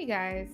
Hey guys.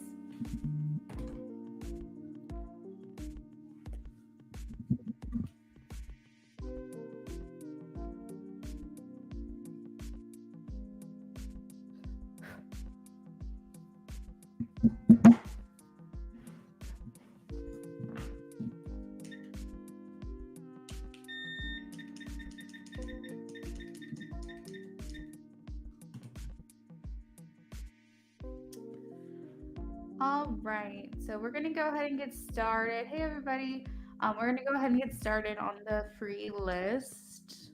All right, so we're gonna go ahead and get started. Hey everybody, we're gonna go ahead and get started on the free list.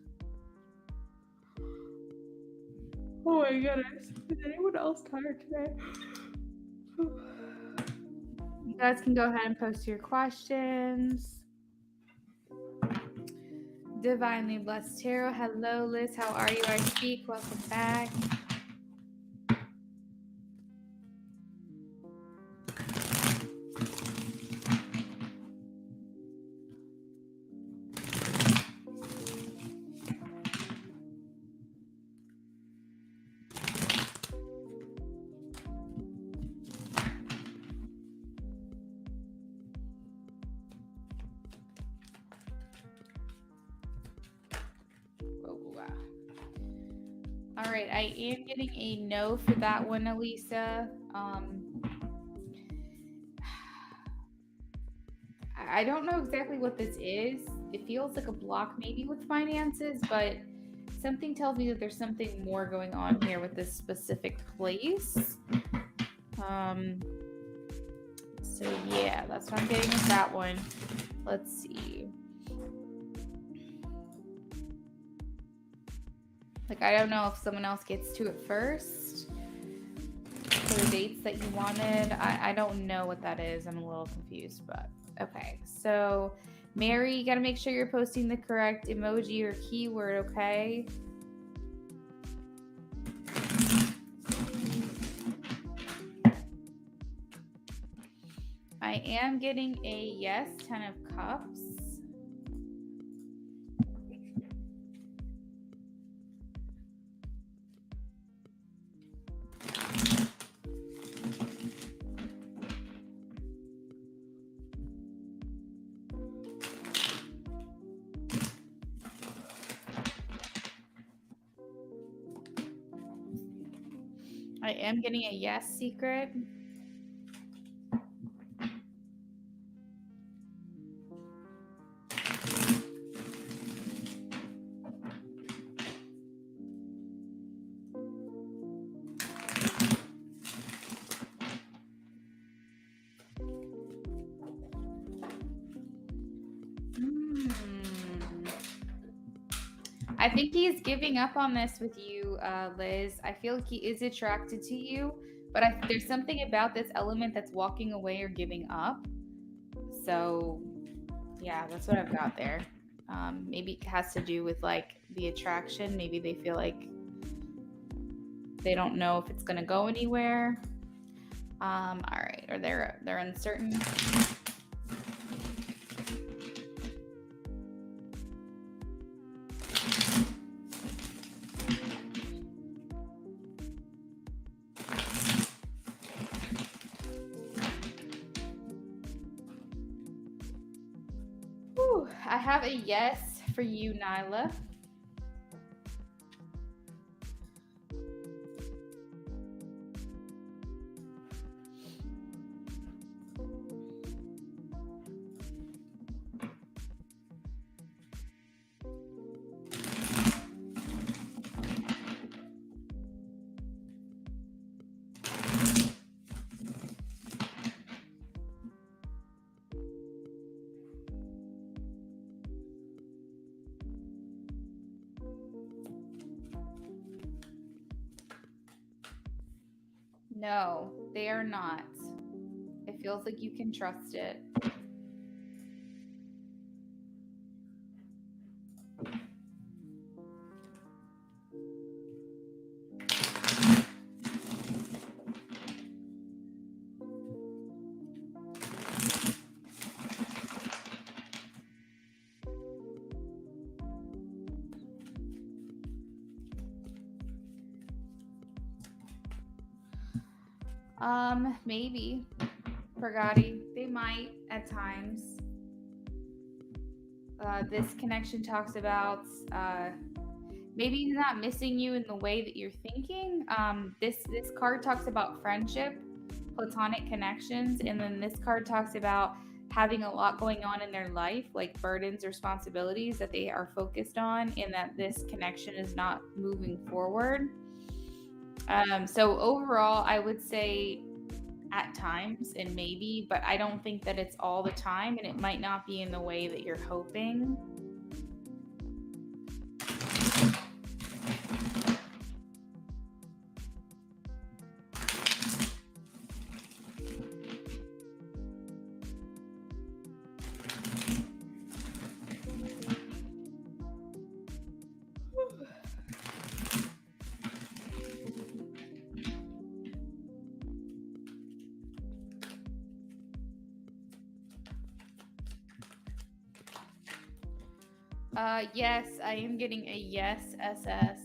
Oh my goodness, is anyone else tired today? You guys can go ahead and post your questions. Divinely Blessed Tarot, hello Liz, how are you? I speak, welcome back. All right, I am getting a no for that one, Elisa. I don't know exactly what this is. It feels like a block maybe with finances, but something tells me that there's something more going on here with this specific place. So yeah, that's what I'm getting with that one. Let's see. Like, I don't know if someone else gets to it first for the dates that you wanted. I don't know what that is. I'm a little confused, but okay. So Mary, you got to make sure you're posting the correct emoji or keyword, okay? I am getting a yes, 10 of Cups. I am getting a yes, Secret. I think he's giving up on this with you, Liz. I feel like he is attracted to you, but there's something about this element that's walking away or giving up. So, yeah, that's what I've got there. Maybe it has to do with like the attraction. Maybe they feel like they don't know if it's going to go anywhere. All right, or they're uncertain. Whew, I have a yes for you, Nyla. No, they are not. It feels like you can trust it. Maybe. Purgati. They might at times. This connection talks about maybe he's not missing you in the way that you're thinking. This card talks about friendship, platonic connections, and then this card talks about having a lot going on in their life, like burdens, responsibilities that they are focused on, and that this connection is not moving forward. So overall, I would say at times and maybe, but I don't think that it's all the time, and it might not be in the way that you're hoping. Yes, I am getting a yes, SS.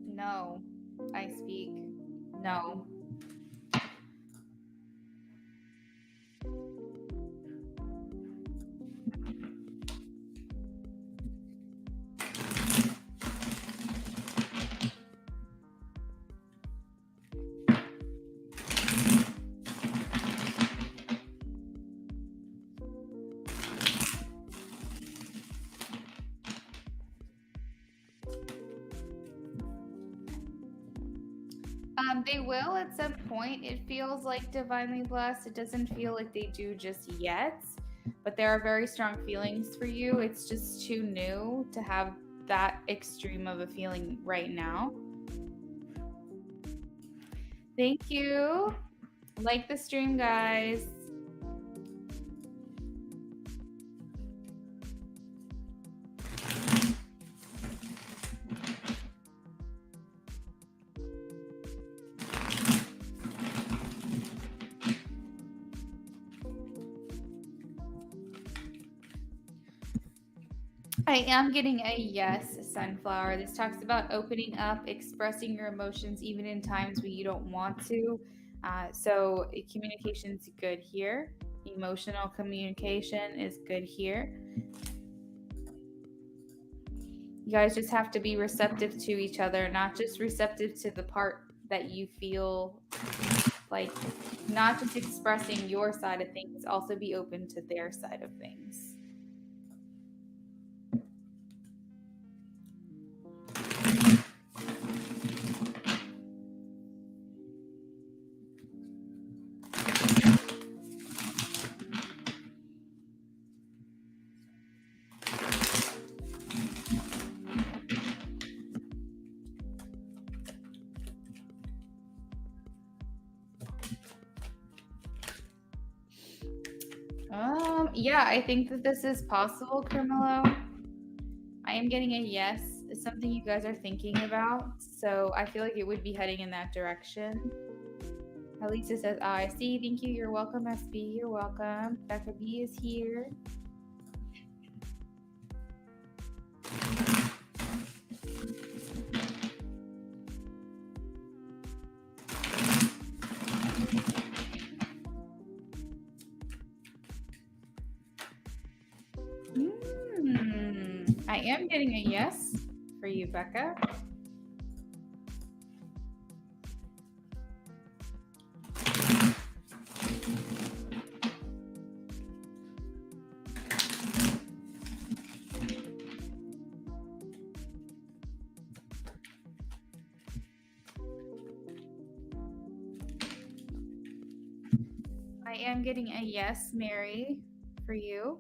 No, I speak. No. They will at some point. It feels like divinely blessed. It doesn't feel like they do just yet, but there are very strong feelings for you. It's just too new to have that extreme of a feeling right now. Thank you. Like the stream, guys. I am getting a yes, Sunflower. This talks about opening up, expressing your emotions even in times when you don't want to. So, communication's good here. Emotional communication is good here. You guys just have to be receptive to each other, not just receptive to the part that you feel like, not just expressing your side of things, also be open to their side of things. Yeah, I think that this is possible, Carmelo. I am getting a yes. It's something you guys are thinking about, so I feel like it would be heading in that direction. Alisa says, I see. Thank you. You're welcome, SB. You're welcome. Becca B is here. I am getting a yes for you, Becca. I am getting a yes, Mary, for you.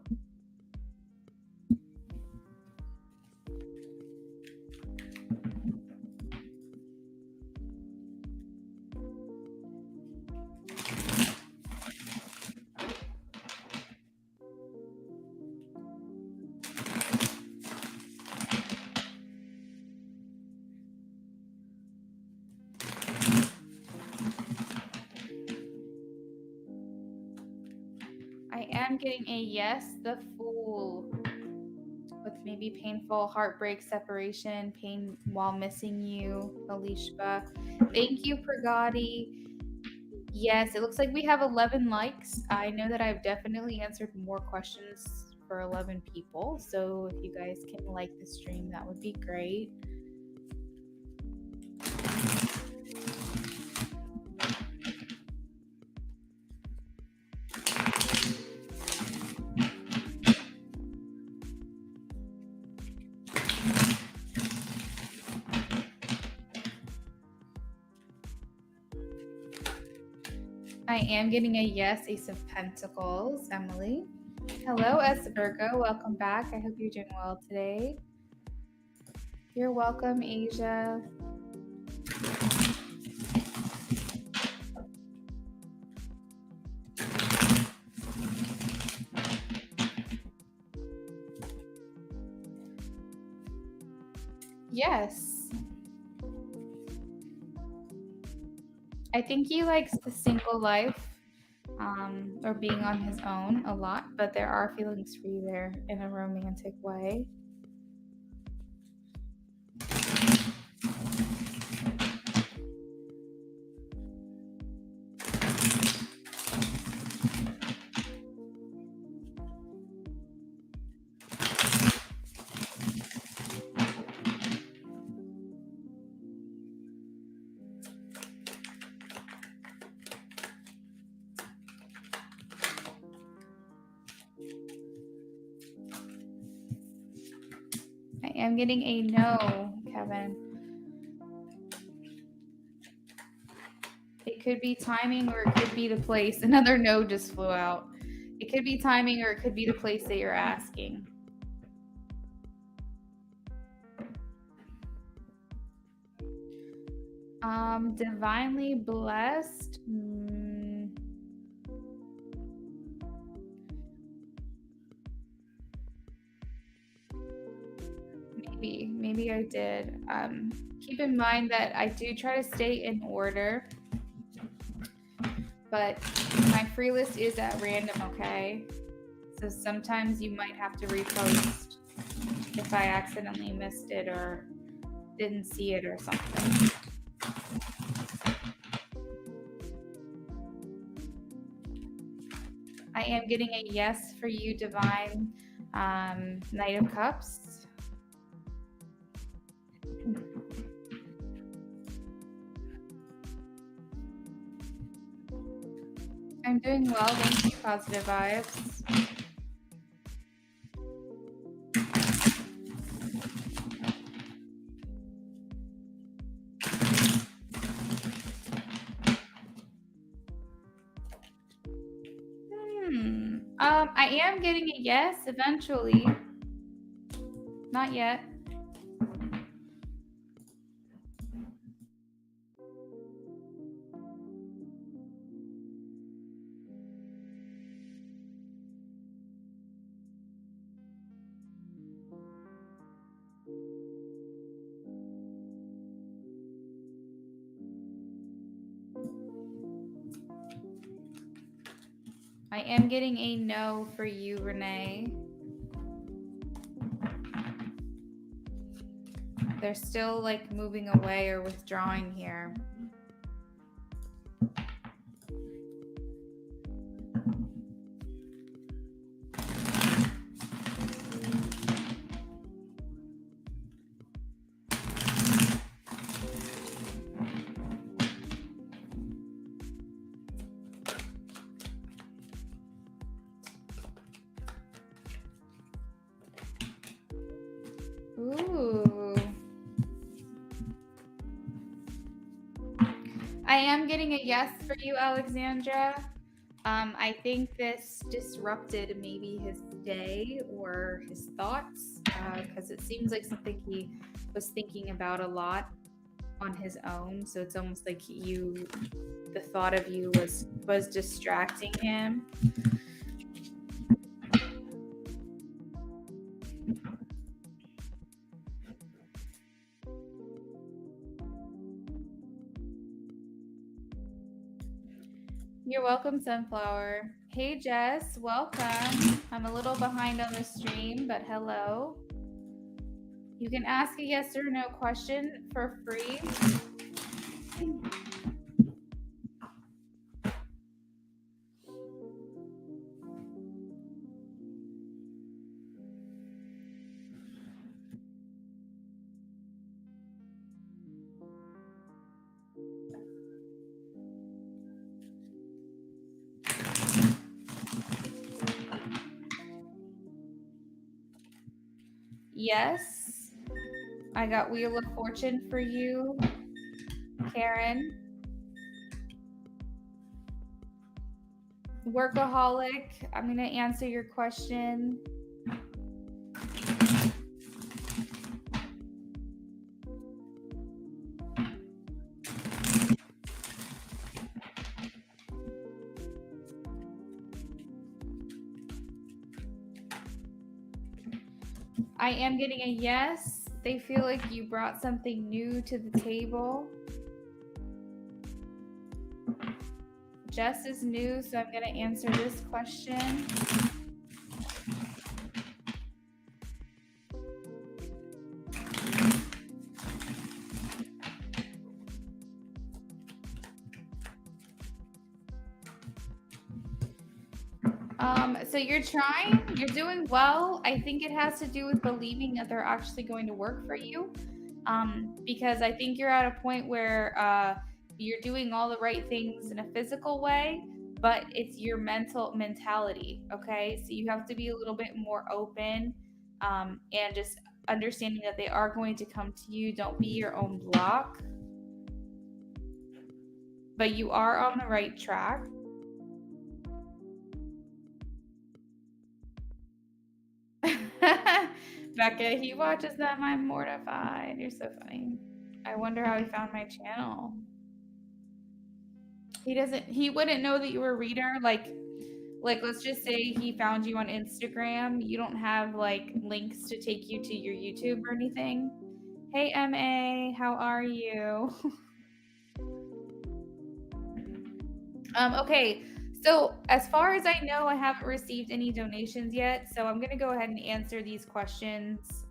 I am getting a yes, the Fool, with maybe painful heartbreak, separation, pain while missing you, Alishba. Thank you, Pragati. Yes, it looks like we have 11 likes. I know that I've definitely answered more questions for 11 people. So if you guys can like the stream, that would be great. I am getting a yes, Ace of Pentacles, Emily. Hello, S. Virgo. Welcome back. I hope you're doing well today. You're welcome, Asia. Yes. I think he likes the single life or being on his own a lot, but there are feelings for you there in a romantic way. I am getting a no, Kevin. It could be timing or it could be the place. Another no just flew out. It could be timing or it could be the place that you're asking. Divinely blessed. Maybe I did. Keep in mind that I do try to stay in order, but my free list is at random, okay? So sometimes you might have to repost if I accidentally missed it or didn't see it or something. I am getting a yes for you, Divine. Knight of Cups. I'm doing well, thank you, positive vibes. I am getting a yes eventually. Not yet. I am getting a no for you, Renee. They're still like moving away or withdrawing here. Ooh. I am getting a yes for you, Alexandra. I think this disrupted maybe his day or his thoughts because it seems like something he was thinking about a lot on his own. So it's almost like the thought of you was distracting him. You're welcome, Sunflower. Hey, Jess, welcome. I'm a little behind on the stream, but hello. You can ask a yes or no question for free. Yes, I got Wheel of Fortune for you, Karen. Workaholic, I'm going to answer your question. I am getting a yes. They feel like you brought something new to the table. Jess is new, so I'm going to answer this question. So you're trying, you're doing well. I think it has to do with believing that they're actually going to work for you. Because I think you're at a point where you're doing all the right things in a physical way, but it's your mentality. Okay, so you have to be a little bit more open, and just understanding that they are going to come to you. Don't be your own block, but you are on the right track. Becca, he watches them. I'm mortified. You're so funny. I wonder how he found my channel. He wouldn't know that you were a reader. Like let's just say he found you on Instagram. You don't have like links to take you to your YouTube or anything. Hey MA, how are you? Okay. So as far as I know, I haven't received any donations yet. So I'm gonna go ahead and answer these questions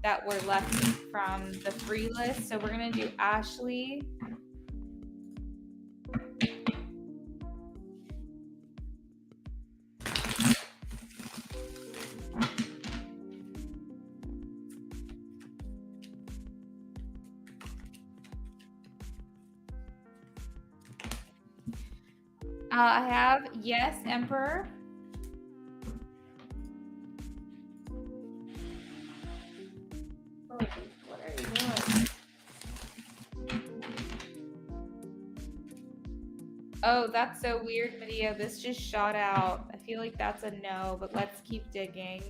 that were left from the free list. So we're gonna do Ashley. I have yes, Emperor. Oh, what are you doing? Oh, that's so weird, Medea. This just shot out. I feel like that's a no, but let's keep digging.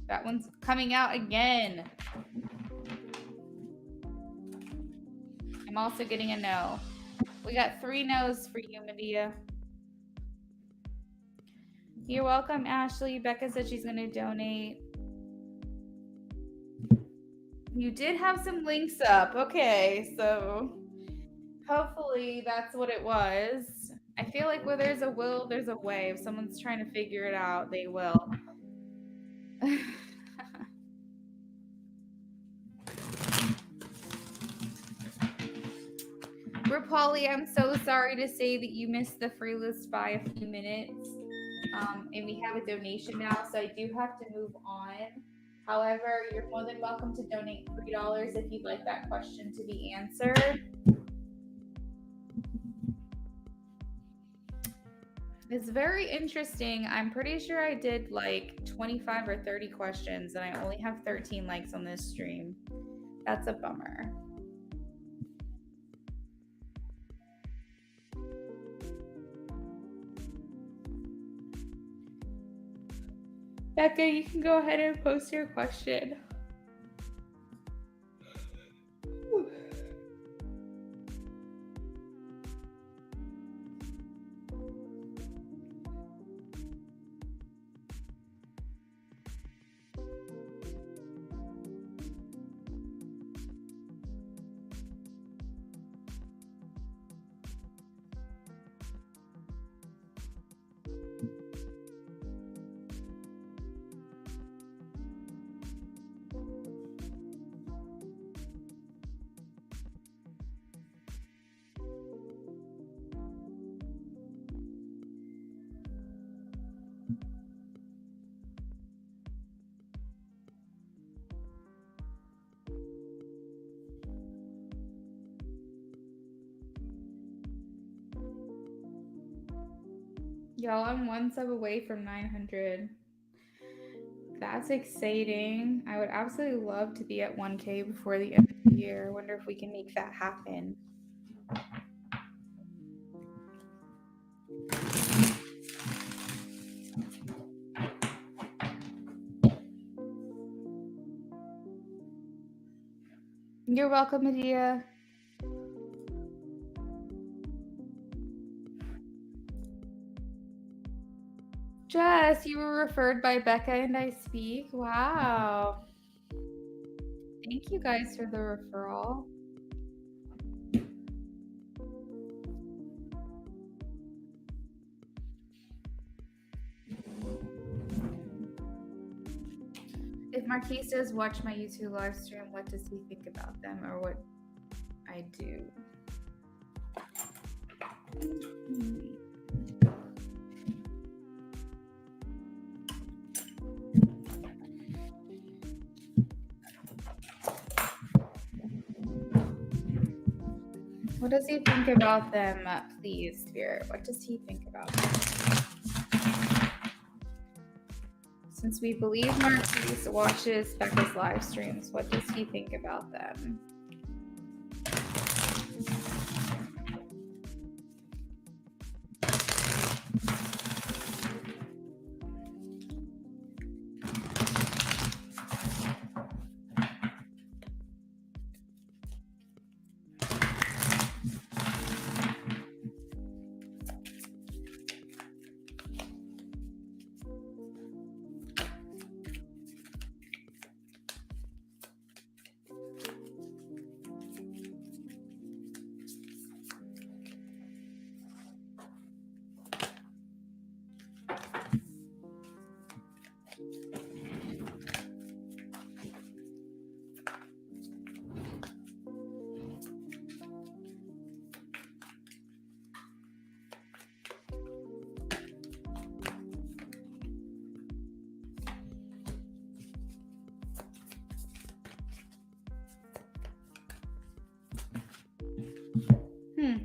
That one's coming out again. I'm also getting a no. We got 3 no's for you, Medea. You're welcome, Ashley. Becca said she's going to donate. You did have some links up. Okay, so hopefully that's what it was. I feel like where there's a will, there's a way. If someone's trying to figure it out, they will. Rapali, I'm so sorry to say that you missed the free list by a few minutes. And we have a donation now, so I do have to move on. However, you're more than welcome to donate $3 if you'd like that question to be answered. It's very interesting. I'm pretty sure I did like 25 or 30 questions, and I only have 13 likes on this stream. That's a bummer. Becca, you can go ahead and post your question. Y'all, I'm one sub away from 900. That's exciting. I would absolutely love to be at 1K before the end of the year. I wonder if we can make that happen. You're welcome, Adia. Jess, you were referred by Becca and I Speak. Wow. Thank you guys for the referral. If Marquise does watch my YouTube live stream, what does he think about them or what I do? What does he think about them, please, Spirit? What does he think about them? Since we believe Marquise watches Becca's live streams, what does he think about them?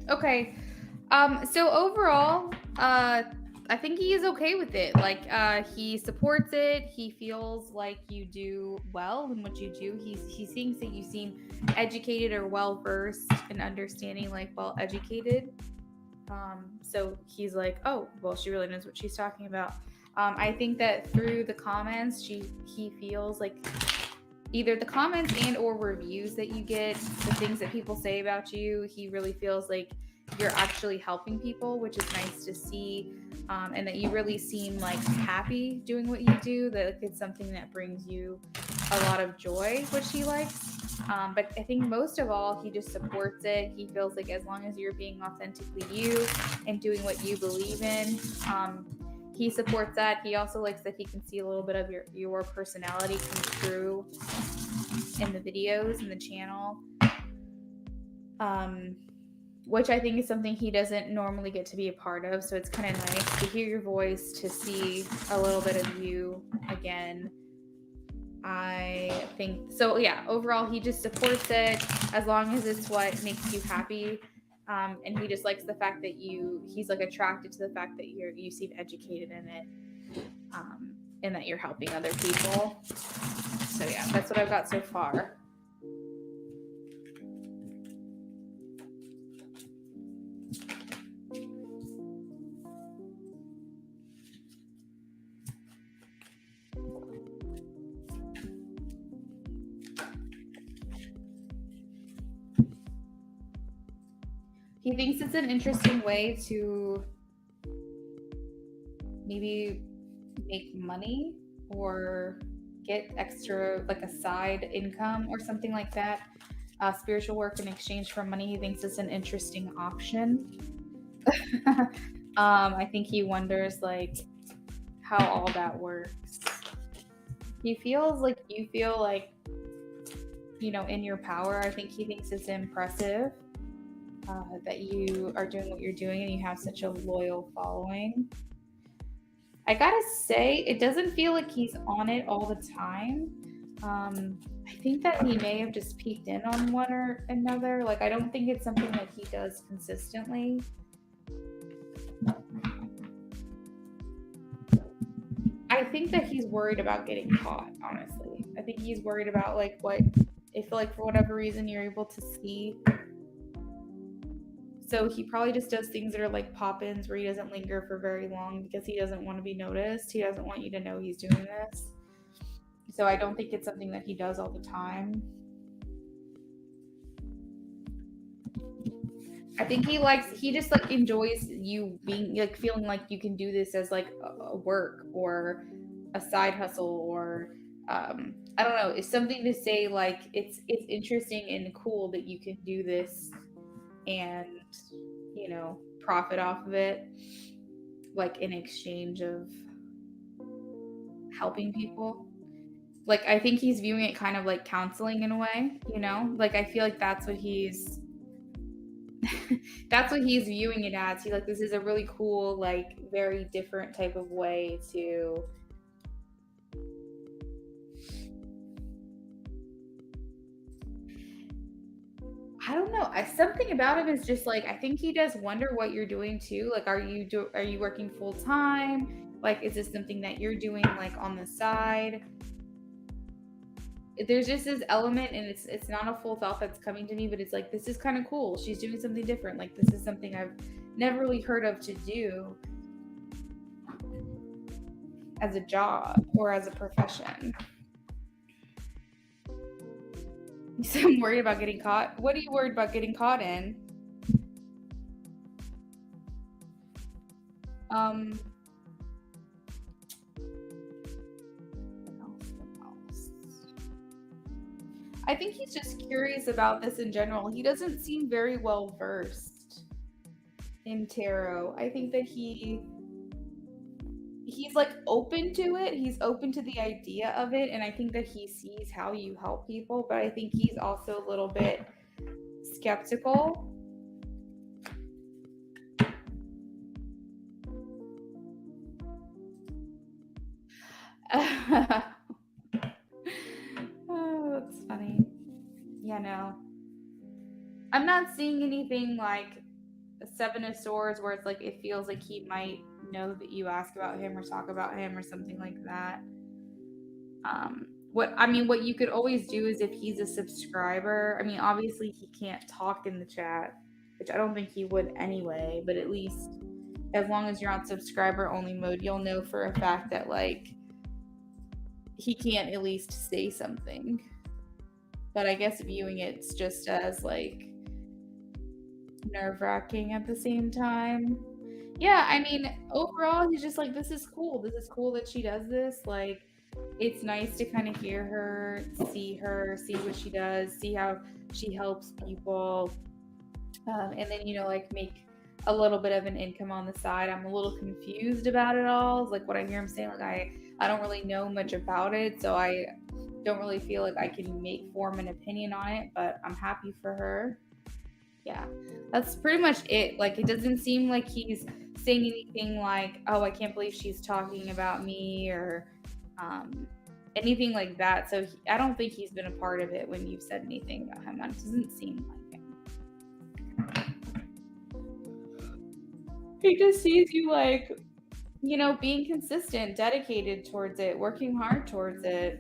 Okay. So overall, I think he is okay with it. Like, he supports it. He feels like you do well in what you do. He thinks that you seem educated or well versed in understanding, like well educated. So he's like, oh, well, she really knows what she's talking about. I think that through the comments, he feels like either the comments and or reviews that you get, the things that people say about you, he really feels like you're actually helping people, which is nice to see, and that you really seem like happy doing what you do, that it's something that brings you a lot of joy, which he likes. But I think most of all, he just supports it. He feels like as long as you're being authentically you and doing what you believe in, he supports that. He also likes that he can see a little bit of your personality come through in the videos and the channel, which I think is something he doesn't normally get to be a part of. So it's kind of nice to hear your voice, to see a little bit of you again. I think so. Yeah, overall, he just supports it as long as it's what makes you happy. And he just likes the fact that he's like attracted to the fact that you seem educated in it, and that you're helping other people. So yeah, that's what I've got so far. He thinks it's an interesting way to maybe make money or get extra, like a side income or something like that. Spiritual work in exchange for money. He thinks it's an interesting option. I think he wonders like how all that works. He feels like you feel like, in your power. I think he thinks it's impressive that you are doing what you're doing and you have such a loyal following. I gotta say, it doesn't feel like he's on it all the time. I think that he may have just peeked in on one or another. Like, I don't think it's something that he does consistently. I think that he's worried about getting caught, honestly. I think he's worried about like what if like for whatever reason you're able to see. So he probably just does things that are like pop-ins where he doesn't linger for very long because he doesn't want to be noticed. He doesn't want you to know he's doing this. So I don't think it's something that he does all the time. I think he just like enjoys you being like feeling like you can do this as like a work or a side hustle or I don't know, it's something to say like it's interesting and cool that you can do this and profit off of it like in exchange of helping people. Like I think he's viewing it kind of like counseling in a way, like I feel like that's what he's that's what he's viewing it as. He's like, this is a really cool, like very different type of way to I don't know. Something about him is just like I think he does wonder what you're doing too. Like, are you working full time? Like, is this something that you're doing like on the side? There's just this element, and it's not a full thought that's coming to me, but it's like this is kind of cool. She's doing something different. Like this is something I've never really heard of to do as a job or as a profession. So I'm worried about getting caught. What are you worried about getting caught in? What else? I think he's just curious about this in general. He doesn't seem very well versed in tarot. I think that he's like open to it. He's open to the idea of it, and I think that he sees how you help people, but I think he's also a little bit skeptical. Oh, that's funny. Yeah, no. I'm not seeing anything like a Seven of Swords where it's like it feels like he might know that you ask about him or talk about him or something like that. What you could always do is if he's a subscriber, I mean, obviously he can't talk in the chat, which I don't think he would anyway, but at least as long as you're on subscriber only mode, you'll know for a fact that like he can't at least say something. But I guess viewing it's just as like nerve-wracking at the same time. Yeah, I mean, overall he's just like this is cool. This is cool that she does this. Like it's nice to kind of hear her, see what she does, see how she helps people, and then like make a little bit of an income on the side. I'm a little confused about it all. Like what I hear him saying, like I don't really know much about it, so I don't really feel like I can form an opinion on it. But I'm happy for her. Yeah, that's pretty much it. Like it doesn't seem like he's saying anything like, "Oh, I can't believe she's talking about me," or anything like that. So I don't think he's been a part of it when you've said anything about him. It doesn't seem like him. He just sees you like, being consistent, dedicated towards it, working hard towards it.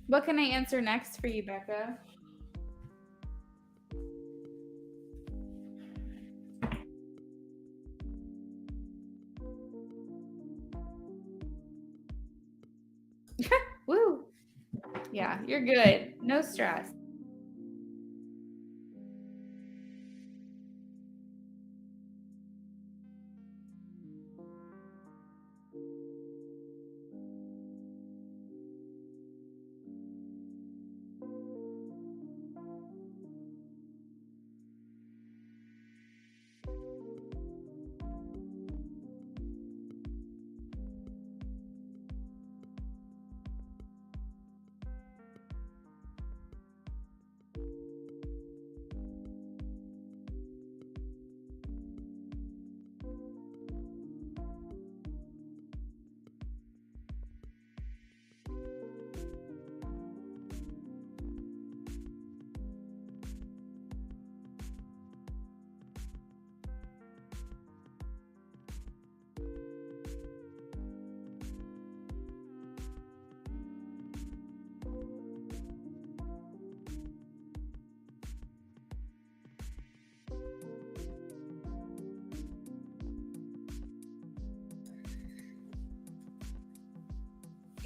What can I answer next for you, Becca? Woo! Yeah, you're good. No stress.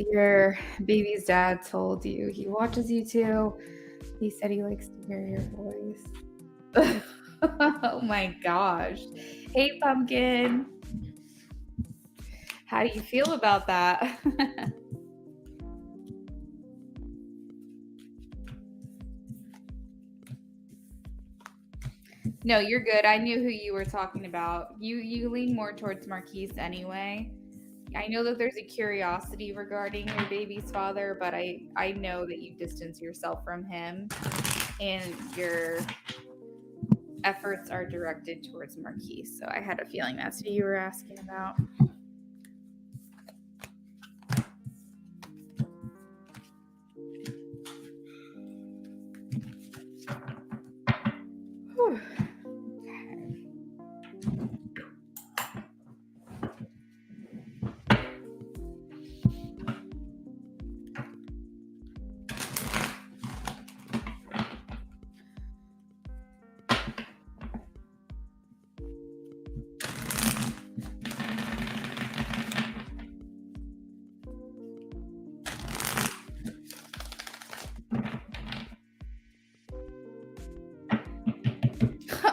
Your baby's dad told you he watches you too. He said he likes to hear your voice. Oh my gosh. Hey, Pumpkin. How do you feel about that? No, you're good. I knew who you were talking about. You lean more towards Marquise anyway. I know that there's a curiosity regarding your baby's father, but I know that you distance yourself from him and your efforts are directed towards Marquise. So I had a feeling that's who you were asking about. Whew.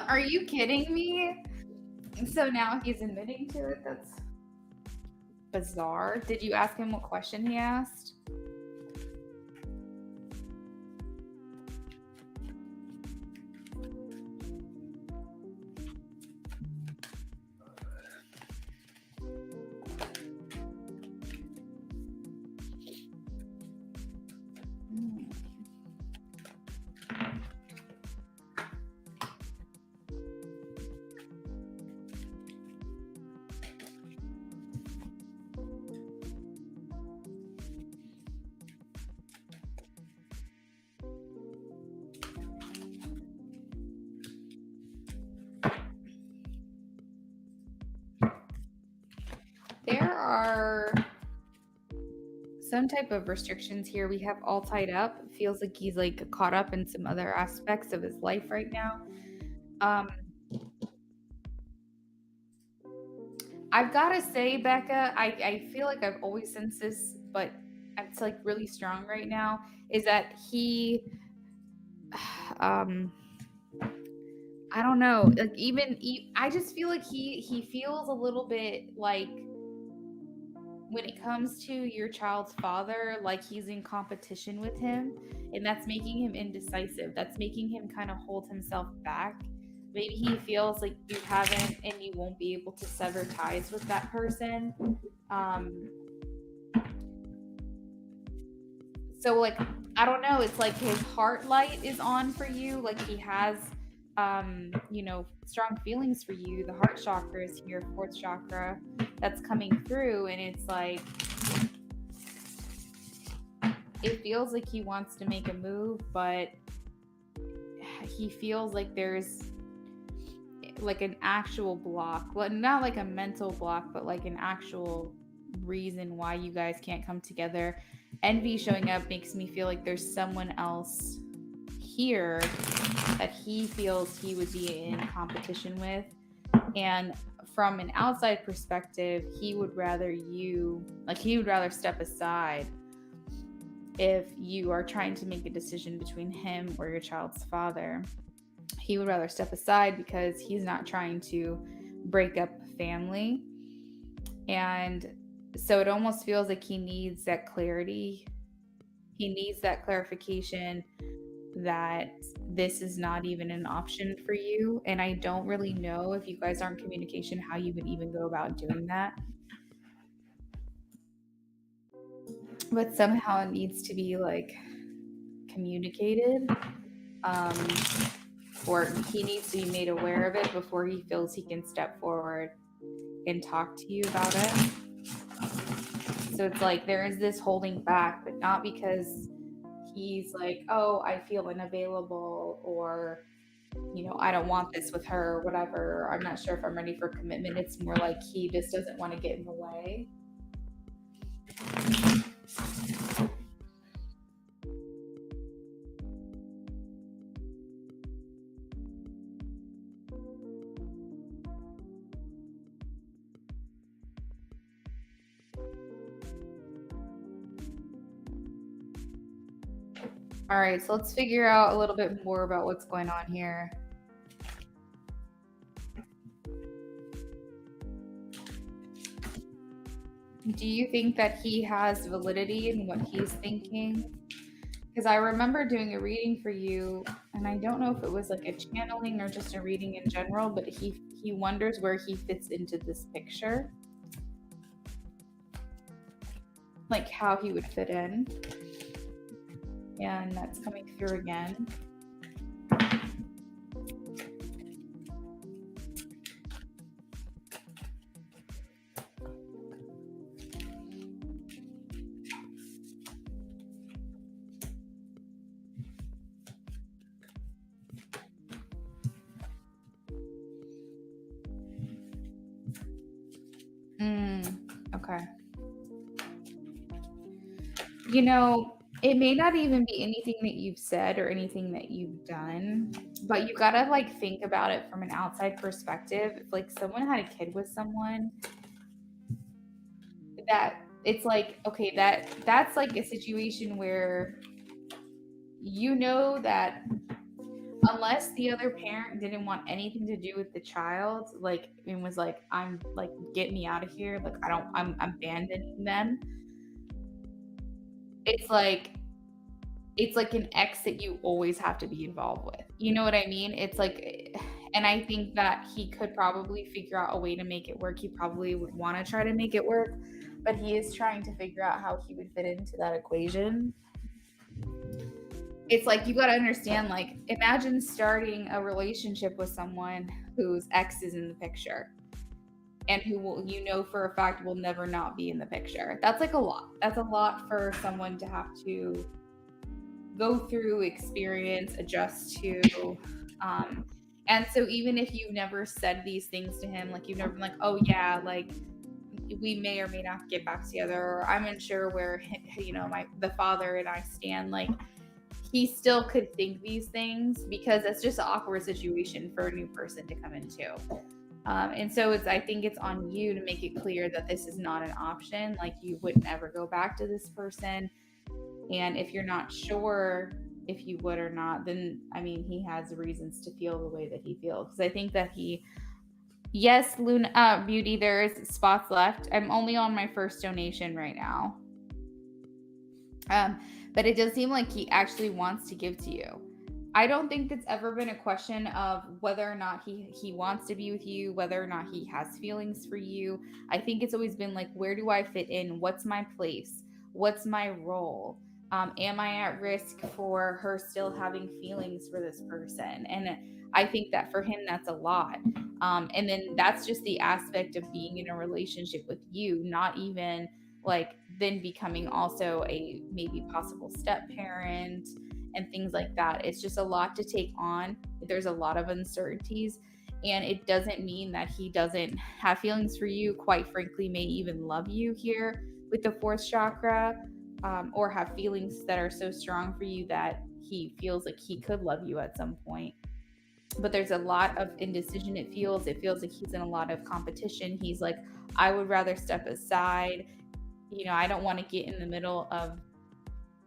Are you kidding me? So now he's admitting to it? That's bizarre. Did you ask him what question he asked? There are some type of restrictions here. We have all tied up. It feels like he's like caught up in some other aspects of his life right now. I've got to say, Becca, I feel like I've always sensed this, but it's like really strong right now. Is that he, I don't know, like I just feel like he feels a little bit like when it comes to your child's father, like he's in competition with him, and that's making him indecisive. That's making him kind of hold himself back. Maybe he feels like you haven't and you won't be able to sever ties with that person. So like I don't know, it's like his heart light is on for you, like he has strong feelings for you. The heart chakra is here, fourth chakra, that's coming through, and it's like it feels like he wants to make a move, but he feels like there's like an actual block, well, not like a mental block, but like an actual reason why you guys can't come together. Envy showing up makes me feel like there's someone else here that he feels he would be in competition with, and from an outside perspective, he would rather step aside if you are trying to make a decision between him or your child's father. He would rather step aside because he's not trying to break up family. And so it almost feels like he needs that clarity. He needs that clarification that this is not even an option for you. And I don't really know, if you guys aren't in communication, how you would even go about doing that. But somehow it needs to be like communicated. Or he needs to be made aware of it before he feels he can step forward and talk to you about it. So it's like there is this holding back, but not because he's like, oh, I feel unavailable, or I don't want this with her, or whatever. I'm not sure if I'm ready for commitment. It's more like he just doesn't want to get in the way. All right, so let's figure out a little bit more about what's going on here. Do you think that he has validity in what he's thinking? Because I remember doing a reading for you, and I don't know if it was like a channeling or just a reading in general, but he wonders where he fits into this picture, like how he would fit in, and that's coming through again. Okay. You know, it may not even be anything that you've said or anything that you've done, but you gotta like think about it from an outside perspective. If like someone had a kid with someone, that it's like, okay, that's like a situation where you know that unless the other parent didn't want anything to do with the child, like and was like, I'm like, get me out of here, like I don't, I'm abandoning them. It's like it's like an ex that you always have to be involved with. You know what I mean? It's like, and I think that he could probably figure out a way to make it work. He probably would want to try to make it work, but he is trying to figure out how he would fit into that equation. It's like you got to understand, like, imagine starting a relationship with someone whose ex is in the picture and who will, you know, for a fact will never not be in the picture. That's like a lot. That's a lot for someone to have to go through, experience, adjust to. Um, and so even if you've never said these things to him, like you've never been like, oh yeah, like we may or may not get back together, or I'm unsure where you know the father and I stand, like he still could think these things because it's just an awkward situation for a new person to come into. And so I think it's on you to make it clear that this is not an option. Like you would never go back to this person. And if you're not sure if you would or not, then I mean, he has reasons to feel the way that he feels. Because I think that yes, Luna, Beauty, there is spots left. I'm only on my first donation right now. But it does seem like he actually wants to give to you. I don't think it's ever been a question of whether or not he wants to be with you, whether or not he has feelings for you. I think it's always been like, where do I fit in? What's my place? What's my role? Am I at risk for her still having feelings for this person? And I think that for him, that's a lot. And then that's just the aspect of being in a relationship with you, not even like then becoming also a maybe possible step parent and things like that. It's just a lot to take on. There's a lot of uncertainties. And it doesn't mean that he doesn't have feelings for you, quite frankly, may even love you here with the fourth chakra, or have feelings that are so strong for you that he feels like he could love you at some point. But there's a lot of indecision. It feels like he's in a lot of competition. He's like, I would rather step aside. You know, I don't want to get in the middle of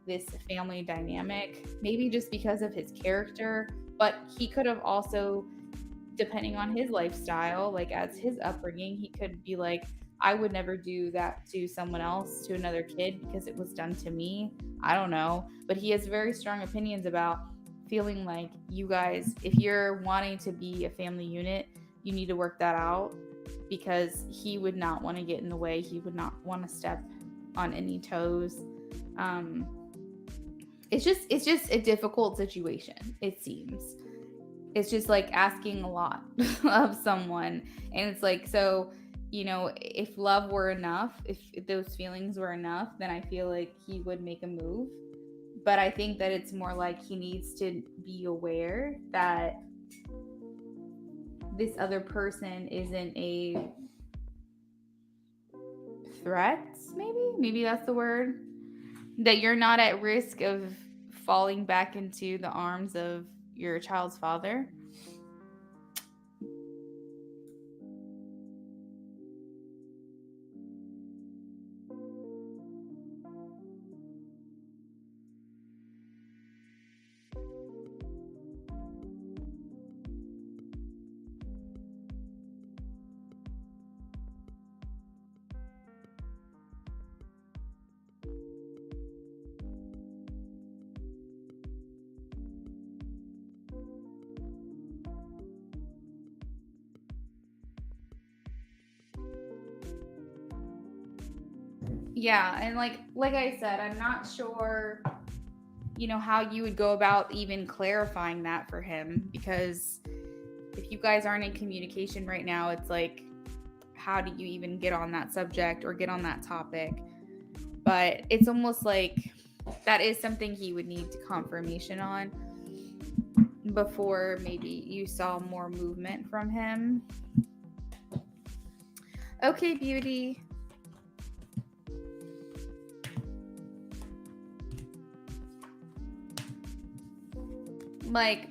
this family dynamic, maybe just because of his character, but he could have also, depending on his lifestyle, like as his upbringing, he could be like, I would never do that to someone else, to another kid, because it was done to me. I don't know. But he has very strong opinions about feeling like you guys, if you're wanting to be a family unit, you need to work that out because he would not want to get in the way. He would not want to step on any toes. Um, it's just a difficult situation, it seems. It's just like asking a lot of someone. And it's like, so, you know, if love were enough, if those feelings were enough, then I feel like he would make a move. But I think that it's more like he needs to be aware that this other person isn't a threat, maybe that's the word, that you're not at risk of falling back into the arms of your child's father. Yeah, and like I said, I'm not sure, how you would go about even clarifying that for him, because if you guys aren't in communication right now, it's like, how do you even get on that subject or get on that topic? But it's almost like that is something he would need confirmation on before maybe you saw more movement from him. Okay, beauty. Like,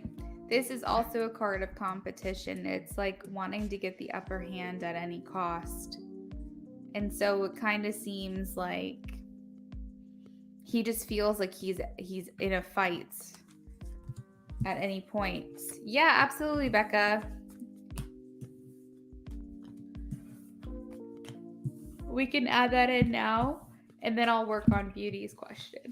this is also a card of competition. It's like wanting to get the upper hand at any cost. And so it kind of seems like he just feels like he's in a fight at any point. Yeah, absolutely, Becca. We can add that in now, and then I'll work on Beauty's question.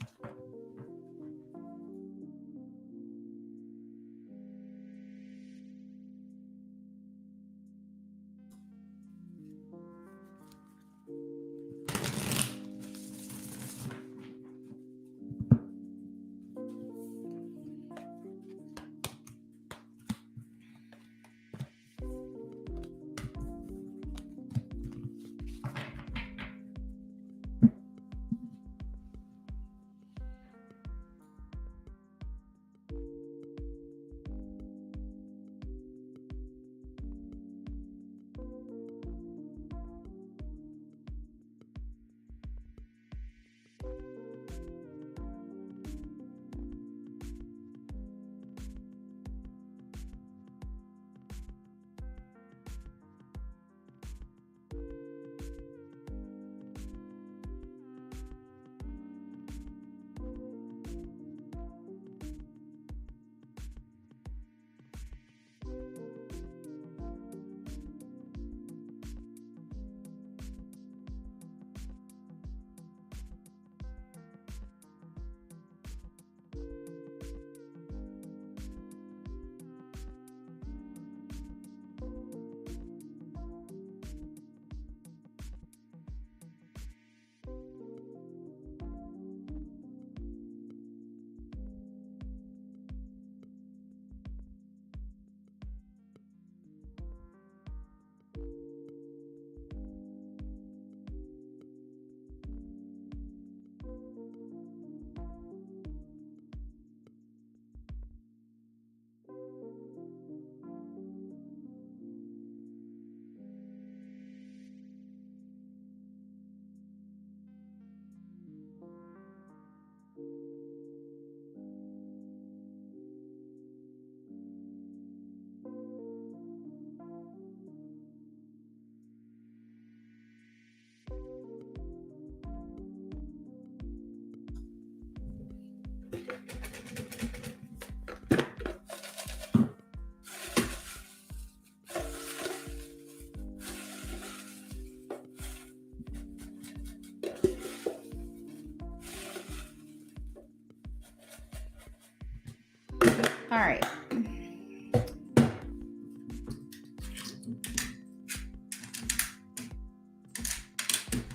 All right.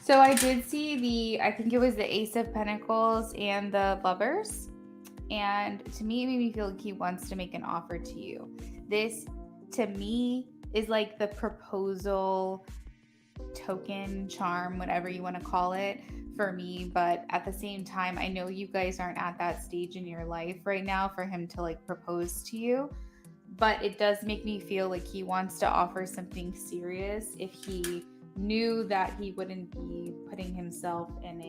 So I did see I think it was the Ace of Pentacles and the Lovers. And to me, it made me feel like he wants to make an offer to you. This, to me, is like the proposal token, charm, whatever you want to call it for me. But at the same time, I know you guys aren't at that stage in your life right now for him to like propose to you. But it does make me feel like he wants to offer something serious if he knew that he wouldn't be putting himself in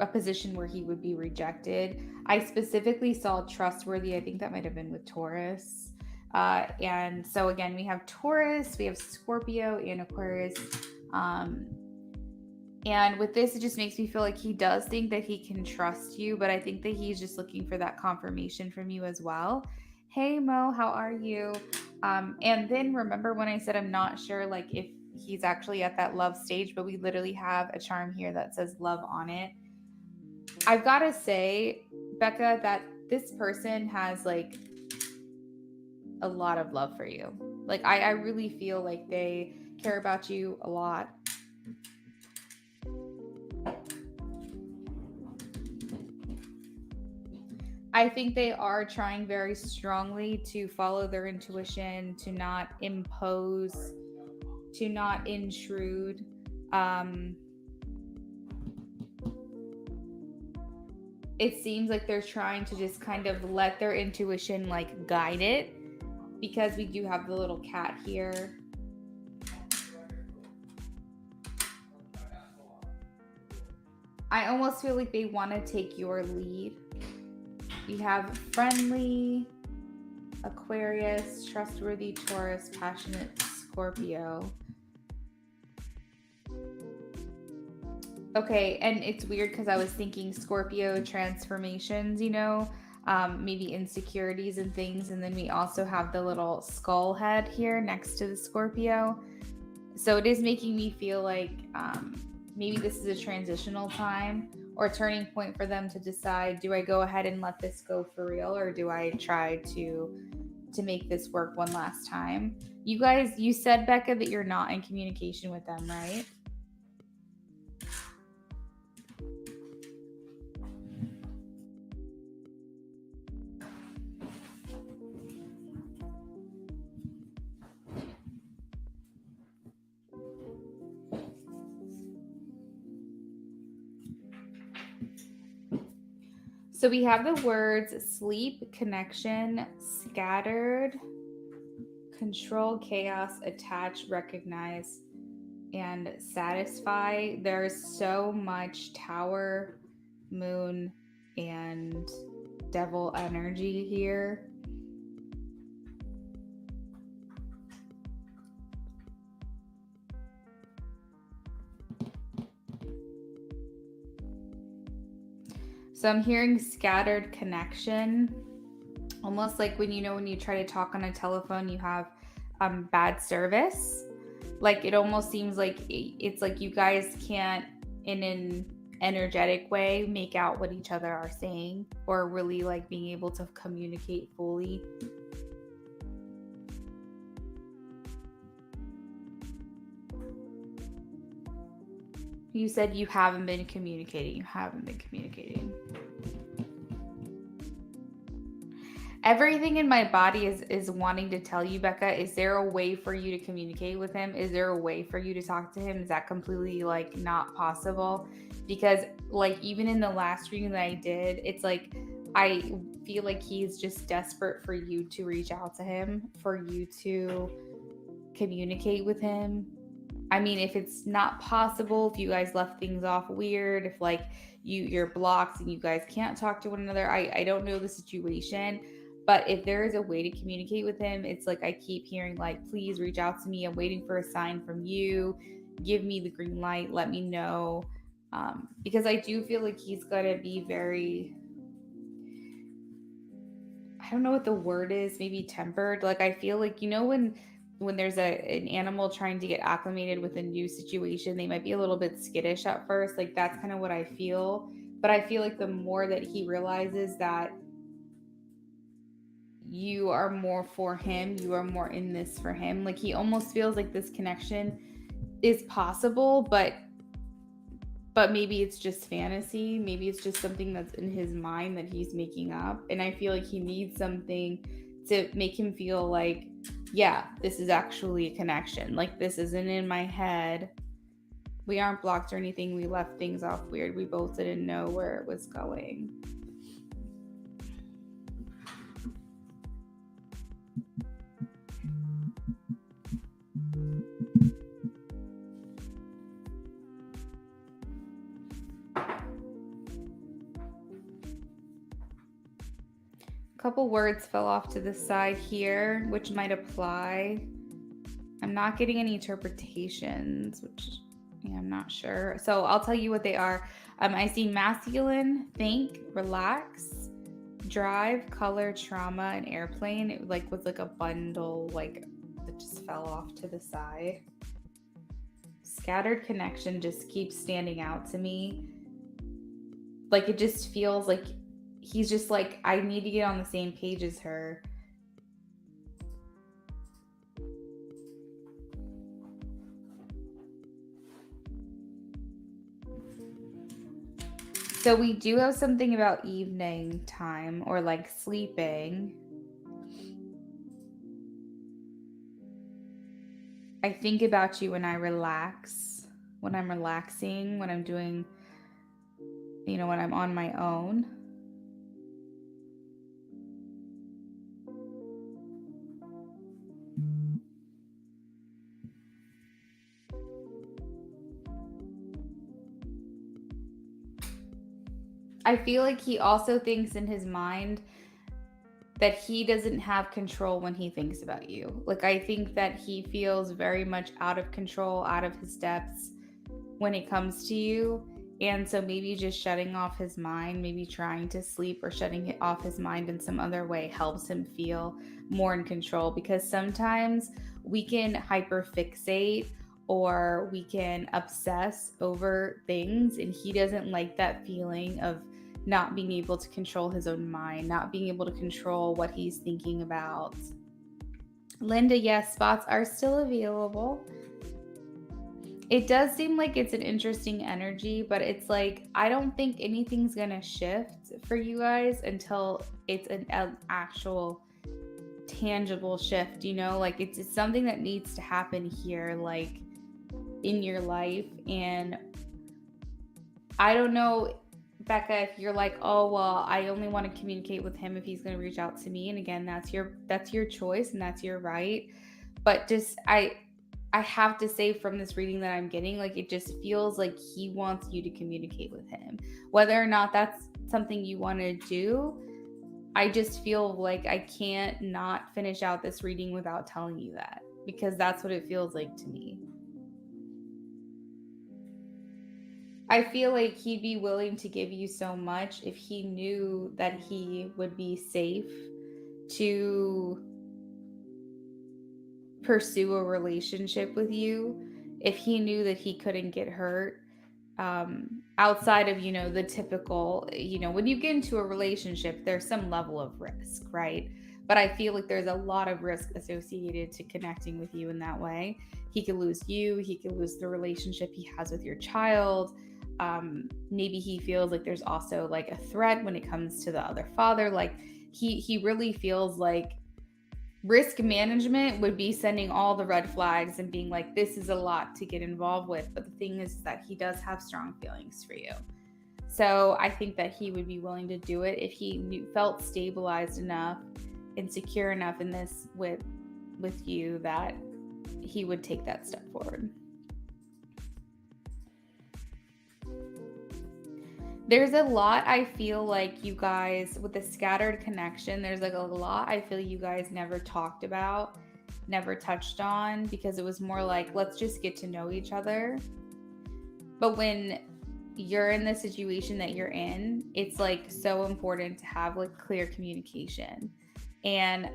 a position where he would be rejected. I specifically saw trustworthy. I think that might have been with Taurus. And so again, we have Taurus, we have Scorpio, and Aquarius. And with this, it just makes me feel like he does think that he can trust you, but I think that he's just looking for that confirmation from you as well. Hey Mo, how are you? And then remember when I said I'm not sure like if he's actually at that love stage, but we literally have a charm here that says love on it. I've got to say, Becca, that this person has like a lot of love for you. Like I really feel like they care about you a lot. I think they are trying very strongly to follow their intuition, to not impose, to not intrude. It seems like they're trying to just kind of let their intuition like guide it, because we do have the little cat here. I almost feel like they want to take your lead. We have friendly, Aquarius, trustworthy, Taurus, passionate, Scorpio. Okay, and it's weird because I was thinking Scorpio transformations, maybe insecurities and things. And then we also have the little skull head here next to the Scorpio. So it is making me feel like maybe this is a transitional time or turning point for them to decide, do I go ahead and let this go for real, or do I try to make this work one last time? You guys, you said, Becca, that you're not in communication with them, right? So we have the words sleep, connection, scattered, control, chaos, attach, recognize, and satisfy. There's so much Tower, Moon, and Devil energy here. So I'm hearing scattered connection, almost like when you try to talk on a telephone, you have bad service. Like it almost seems like it's like you guys can't, in an energetic way, make out what each other are saying, or really like being able to communicate fully. You said you haven't been communicating. You haven't been communicating. Everything in my body is wanting to tell you, Becca, is there a way for you to communicate with him? Is there a way for you to talk to him? Is that completely like not possible? Because like even in the last reading that I did, it's like I feel like he's just desperate for you to reach out to him, for you to communicate with him. I mean, if it's not possible, if you guys left things off weird, if like you're blocked and you guys can't talk to one another, I don't know the situation. But if there is a way to communicate with him, it's like I keep hearing like, please reach out to me. I'm waiting for a sign from you. Give me the green light. Let me know. Because I do feel like he's going to be very, I don't know what the word is, maybe tempered. Like I feel like, when there's an animal trying to get acclimated with a new situation, they might be a little bit skittish at first. Like that's kind of what I feel. But I feel like the more that he realizes that you are more for him, you are more in this for him, like he almost feels like this connection is possible, but maybe it's just fantasy. Maybe it's just something that's in his mind that he's making up. And I feel like he needs something to make him feel like, yeah, this is actually a connection. Like this isn't in my head. We aren't blocked or anything. We left things off weird. We both didn't know where it was going. Couple words fell off to the side here, which might apply. I'm not getting any interpretations, which I'm not sure. So I'll tell you what they are. I see masculine, think, relax, drive, color, trauma, and airplane. It like was like a bundle, like that just fell off to the side. Scattered connection just keeps standing out to me. Like it just feels like he's just like, I need to get on the same page as her. So we do have something about evening time or like sleeping. I think about you when I relax, when I'm relaxing, when I'm doing, when I'm on my own. I feel like he also thinks in his mind that he doesn't have control when he thinks about you. Like, I think that he feels very much out of control, out of his depths when it comes to you. And so maybe just shutting off his mind, maybe trying to sleep or shutting it off his mind in some other way helps him feel more in control, because sometimes we can hyperfixate or we can obsess over things, and he doesn't like that feeling of not being able to control his own mind, not being able to control what he's thinking about. Linda, yes, spots are still available. It does seem like it's an interesting energy, but it's like I don't think anything's gonna shift for you guys until it's an actual tangible shift, like it's something that needs to happen here, like in your life. And I don't know, Becca, if you're like, oh well, I only want to communicate with him if he's going to reach out to me, and again, that's your choice and that's your right. But just I have to say, from this reading that I'm getting, like it just feels like he wants you to communicate with him. Whether or not that's something you want to do, I just feel like I can't not finish out this reading without telling you that, because that's what it feels like to me. I feel like he'd be willing to give you so much if he knew that he would be safe to pursue a relationship with you, if he knew that he couldn't get hurt outside of the typical, when you get into a relationship there's some level of risk, right? But I feel like there's a lot of risk associated to connecting with you in that way. He could lose you, he could lose the relationship he has with your child. Maybe he feels like there's also like a threat when it comes to the other father. Like he really feels like risk management would be sending all the red flags and being like, this is a lot to get involved with. But the thing is that he does have strong feelings for you. So I think that he would be willing to do it if he felt stabilized enough and secure enough in this with you, that he would take that step forward. There's a lot, I feel like you guys, with the scattered connection, there's like a lot I feel you guys never talked about, never touched on, because it was more like, let's just get to know each other. But when you're in the situation that you're in, it's like so important to have like clear communication. And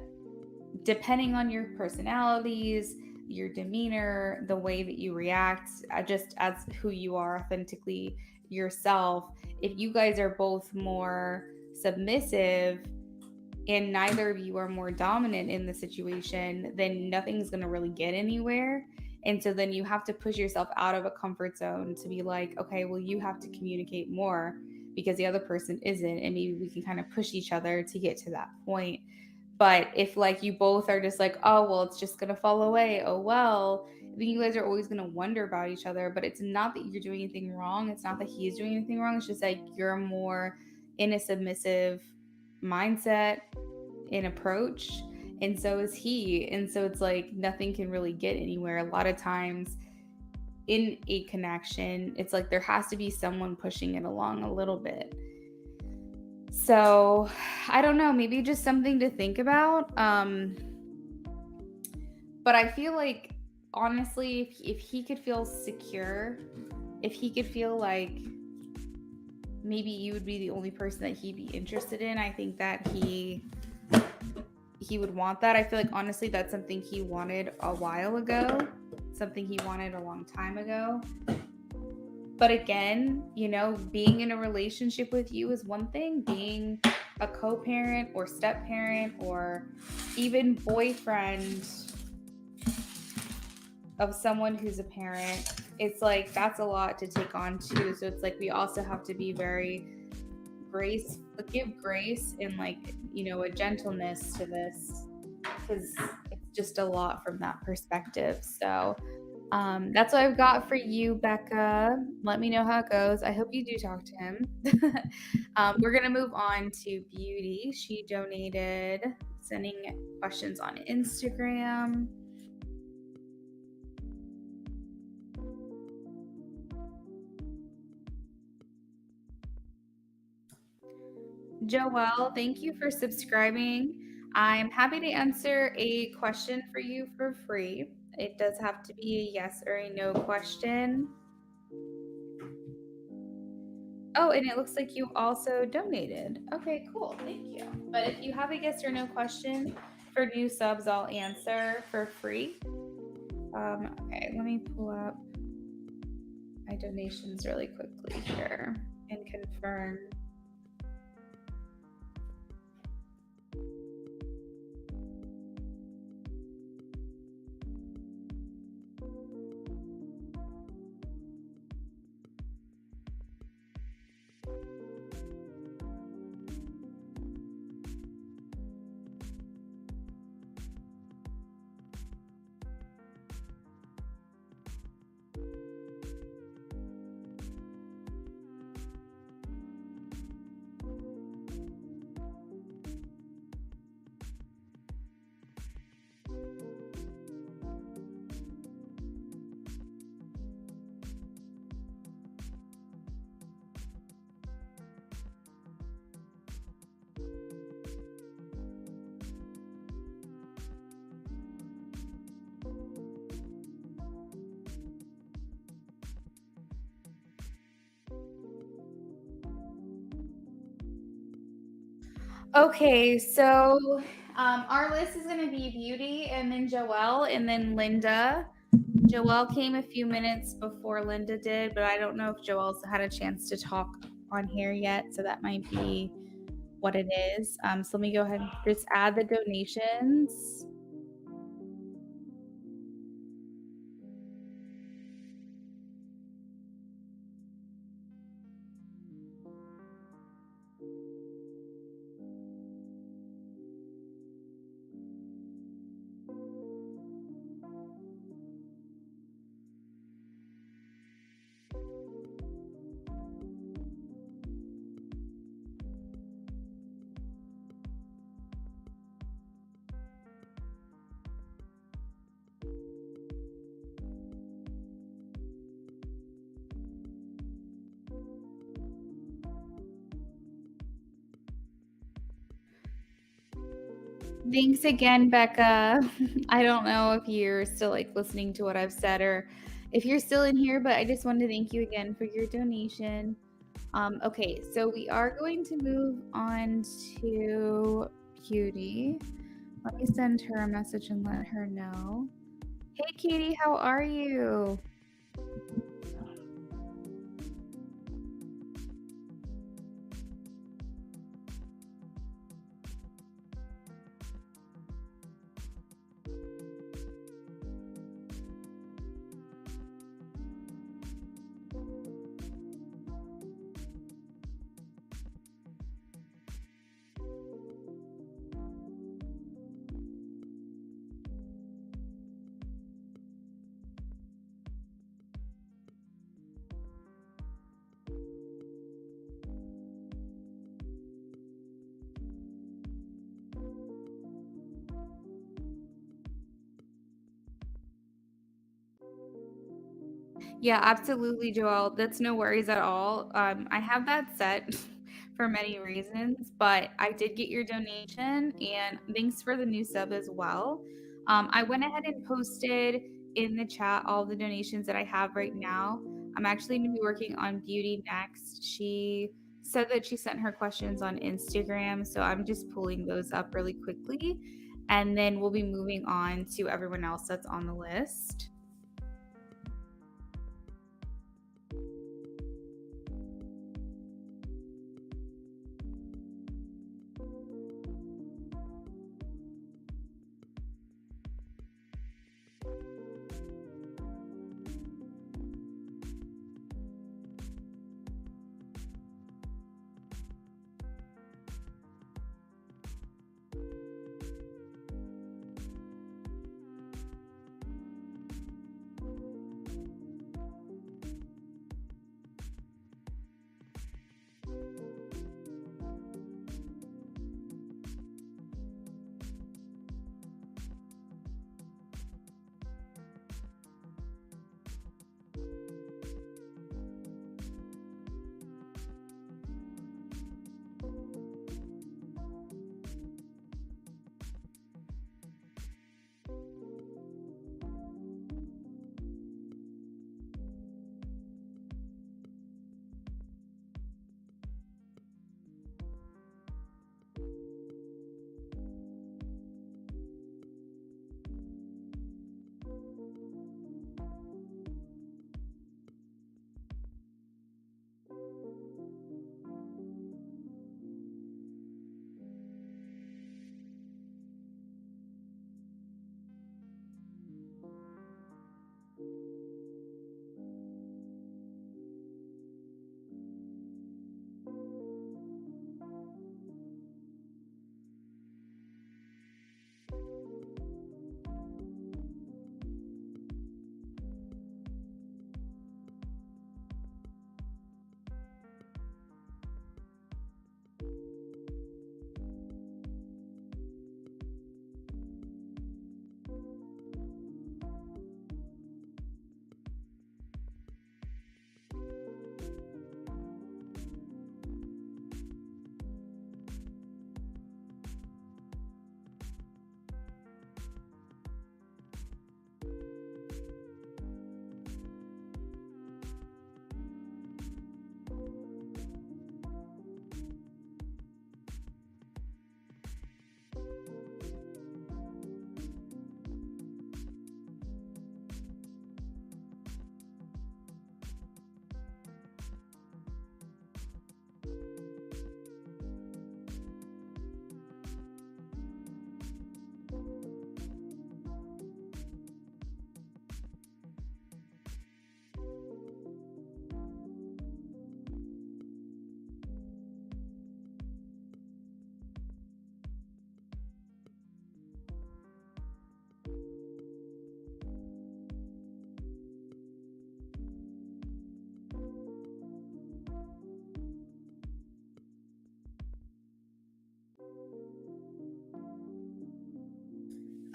depending on your personalities, your demeanor, the way that you react, just as who you are authentically yourself, if you guys are both more submissive and neither of you are more dominant in the situation, then nothing's going to really get anywhere. And so then you have to push yourself out of a comfort zone to be like, okay, well, you have to communicate more because the other person isn't, and maybe we can kind of push each other to get to that point. But if like you both are just like, oh well, it's just gonna fall away, oh well, then you guys are always gonna wonder about each other. But it's not that you're doing anything wrong, it's not that he's doing anything wrong, it's just like you're more in a submissive mindset and approach, and so is he. And so it's like nothing can really get anywhere. A lot of times in a connection, it's like there has to be someone pushing it along a little bit. So I don't know, maybe just something to think about. But I feel like honestly, if he could feel secure, if he could feel like maybe you would be the only person that he'd be interested in, I think that he would want that. I feel like honestly that's something he wanted a while ago, something he wanted a long time ago. But again, being in a relationship with you is one thing. Being a co-parent or step-parent or even boyfriend of someone who's a parent, it's like that's a lot to take on too. So it's like we also have to be very grace, give grace and like, a gentleness to this, because it's just a lot from that perspective. So that's what I've got for you, Becca. Let me know how it goes. I hope you do talk to him. We're going to move on to Beauty. She donated, sending questions on Instagram. Joelle, thank you for subscribing. I'm happy to answer a question for you for free. It does have to be a yes or a no question. Oh, and it looks like you also donated. Okay, cool. Thank you. But if you have a yes or no question for new subs, I'll answer for free. Okay, let me pull up my donations really quickly here and confirm. Okay, so our list is going to be Beauty and then Joelle and then Linda. Joelle came a few minutes before Linda did, but I don't know if Joelle's had a chance to talk on here yet, so that might be what it is. So let me go ahead and just add the donations. Thanks again, Becca. I don't know if you're still like listening to what I've said or if you're still in here, but I just wanted to thank you again for your donation. Okay, so we are going to move on to Beauty. Let me send her a message and let her know. Hey, Katie, how are you? Yeah, absolutely, Joelle. That's no worries at all. I have that set for many reasons, but I did get your donation, and thanks for the new sub as well. I went ahead and posted in the chat all the donations that I have right now. I'm actually going to be working on Beauty next. She said that she sent her questions on Instagram, so I'm just pulling those up really quickly, and then we'll be moving on to everyone else that's on the list.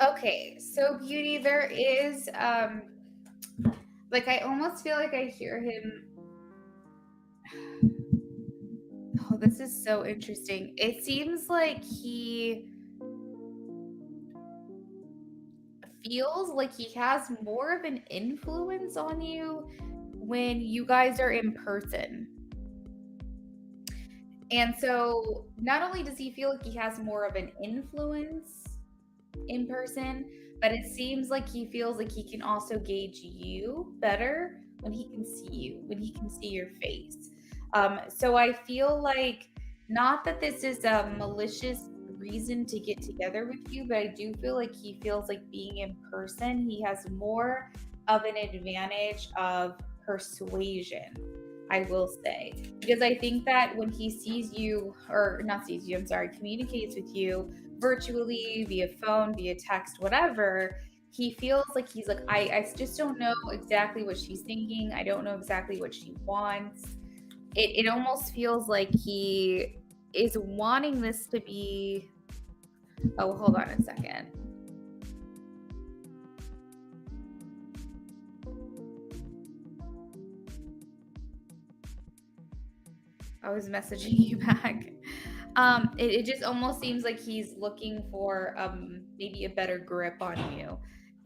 Okay, so beauty, there is like I almost feel like I hear him. Oh, this is so interesting. It seems like he feels like he has more of an influence on you when you guys are in person. And so not only does he feel like he has more of an influence in person, but it seems like he feels like he can also gauge you better when he can see you, when he can see your face. So I feel like not that this is a malicious reason to get together with you, but I do feel like he feels like being in person, he has more of an advantage of persuasion. I will say, because I think that when he sees you, or not sees you, I'm sorry, communicates with you, virtually, via phone, via text, whatever, he feels like he's like, I just don't know exactly what she's thinking. I don't know exactly what she wants. It almost feels like he is wanting this to be. Oh, hold on a second. I was messaging you back. It just almost seems like he's looking for maybe a better grip on you.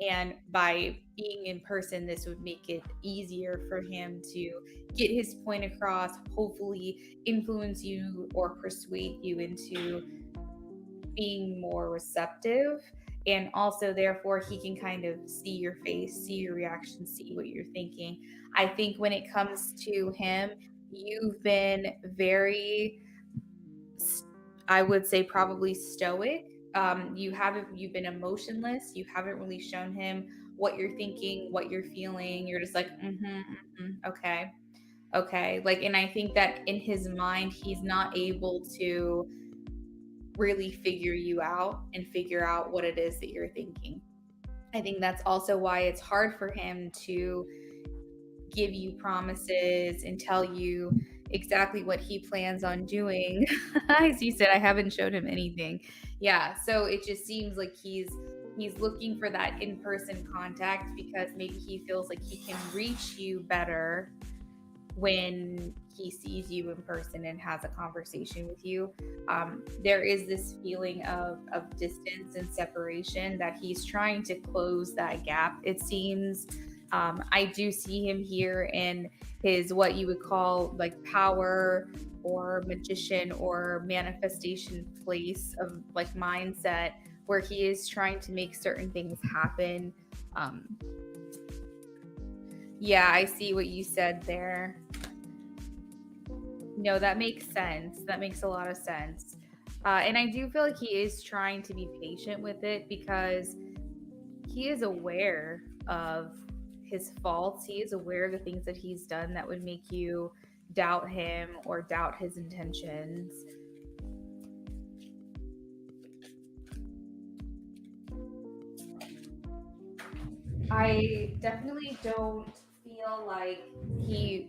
And by being in person, this would make it easier for him to get his point across, hopefully influence you or persuade you into being more receptive. And also, therefore, he can kind of see your face, see your reaction, see what you're thinking. I think when it comes to him, you've been very, I would say, probably stoic. You've been emotionless. You haven't really shown him what you're thinking, what you're feeling. You're just like, okay, okay. Like, and I think that in his mind, he's not able to really figure you out and figure out what it is that you're thinking. I think that's also why it's hard for him to give you promises and tell you exactly what he plans on doing. As you said, I haven't showed him anything. Yeah, so it just seems like he's looking for that in-person contact because maybe he feels like he can reach you better when he sees you in person and has a conversation with you. There is this feeling of distance and separation that he's trying to close that gap, it seems. I do see him here in his what you would call like power or magician or manifestation place of like mindset where he is trying to make certain things happen. Um, yeah, I see what you said there. No, that makes sense. That makes a lot of sense. And I do feel like he is trying to be patient with it because he is aware of his faults. He is aware of the things that he's done that would make you doubt him or doubt his intentions. I definitely don't feel like he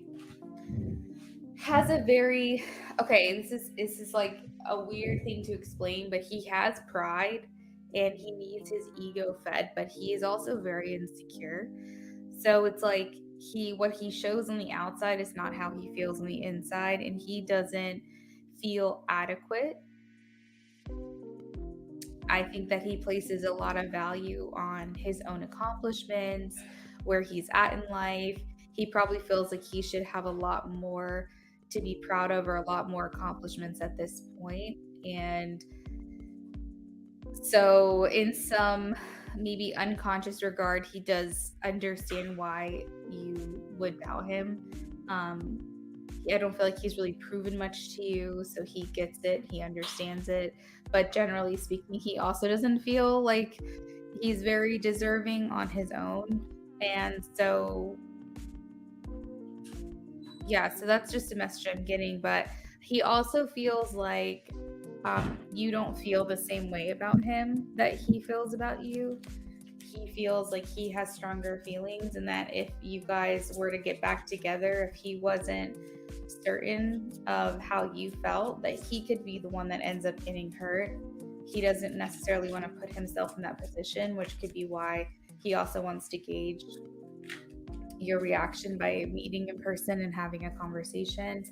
has a very okay, this is like a weird thing to explain, but he has pride and he needs his ego fed, but he is also very insecure. So it's like what he shows on the outside is not how he feels on the inside, and he doesn't feel adequate. I think that he places a lot of value on his own accomplishments, where he's at in life. He probably feels like he should have a lot more to be proud of or a lot more accomplishments at this point. And so, in some maybe unconscious regard, he does understand why you would doubt him. Um, I don't feel like he's really proven much to you, so he gets it, he understands it. But generally speaking, he also doesn't feel like he's very deserving on his own. And so, yeah, so that's just a message I'm getting. But he also feels like you don't feel the same way about him that he feels about you. He feels like he has stronger feelings, and that if you guys were to get back together, if he wasn't certain of how you felt, that he could be the one that ends up getting hurt. he doesn't necessarily want to put himself in that position, which could be why he also wants to gauge your reaction by meeting in person and having a conversation.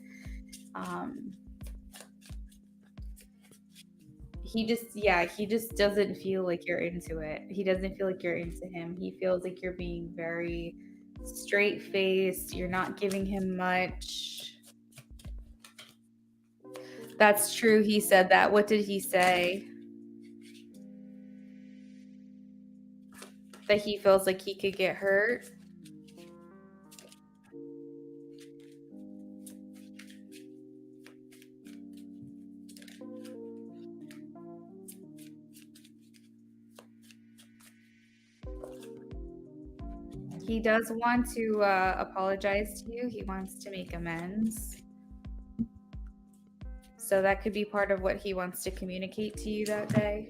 He just doesn't feel like you're into it. He doesn't feel like you're into him. He feels like you're being very straight faced. You're not giving him much. That's true. He said that. What did he say? That he feels like he could get hurt? He does want to apologize to you. He wants to make amends. So that could be part of what he wants to communicate to you that day.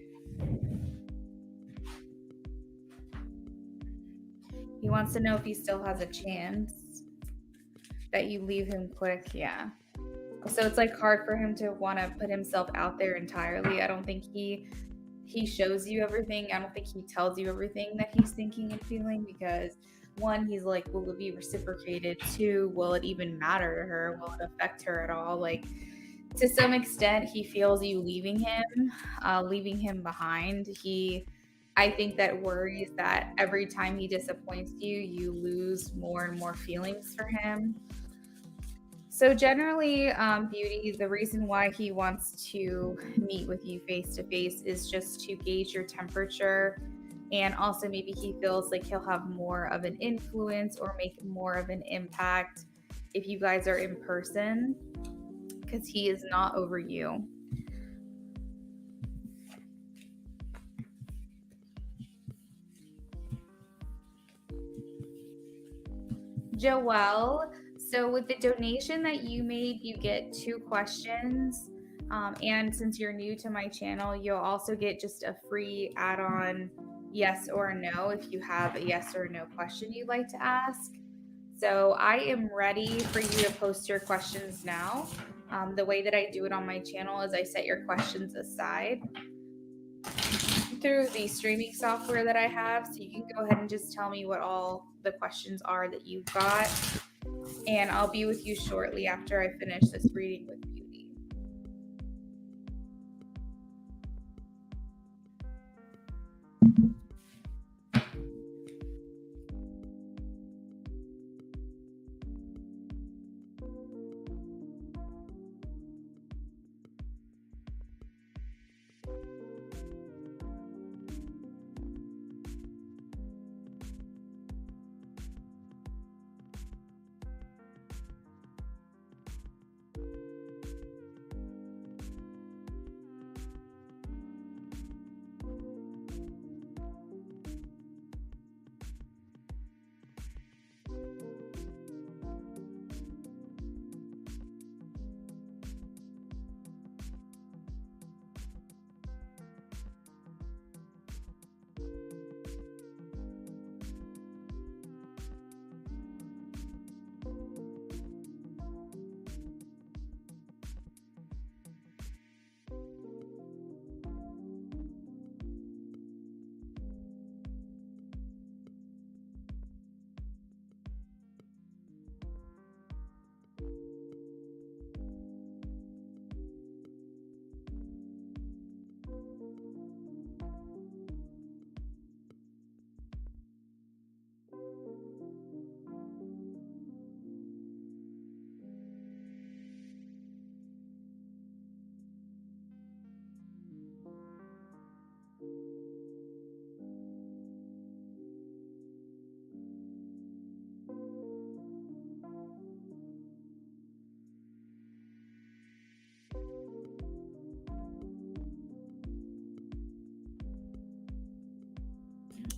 He wants to know if he still has a chance, that you leave him quick. Yeah. So it's like hard for him to want to put himself out there entirely. I don't think he shows you everything. I don't think he tells you everything that he's thinking and feeling, because one, he's like, will it be reciprocated? Two, will it even matter to her? Will it affect her at all? Like, to some extent, he feels you leaving him behind. I think that worries that every time he disappoints you, you lose more and more feelings for him. So generally, Beauty, the reason why he wants to meet with you face to face is just to gauge your temperature. And also maybe he feels like he'll have more of an influence or make more of an impact if you guys are in person, because he is not over you. Joelle, so with the donation that you made, you get 2 questions. And since you're new to my channel, you'll also get just a free add-on yes or no if you have a yes or no question you'd like to ask. So I am ready for you to post your questions now. The way that I do it on my channel is I set your questions aside through the streaming software that I have. So you can go ahead and just tell me what all the questions are that you've got. And I'll be with you shortly after I finish this reading with Beauty.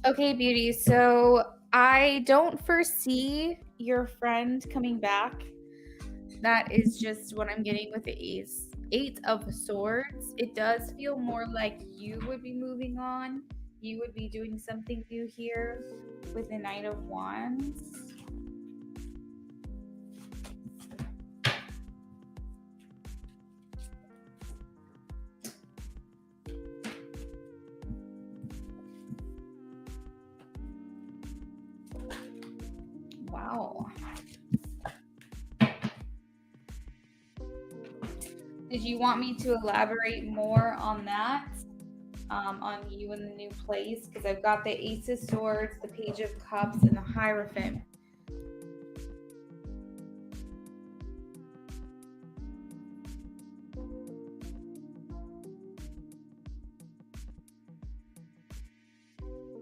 Okay, Beauty. So I don't foresee your friend coming back. That is just what I'm getting with the Eight of Swords. It does feel more like you would be moving on. You would be doing something new here with the Knight of Wands. Wow. Did you want me to elaborate more on that? On you in the new place? Because I've got the Ace of Swords, the Page of Cups, and the Hierophant.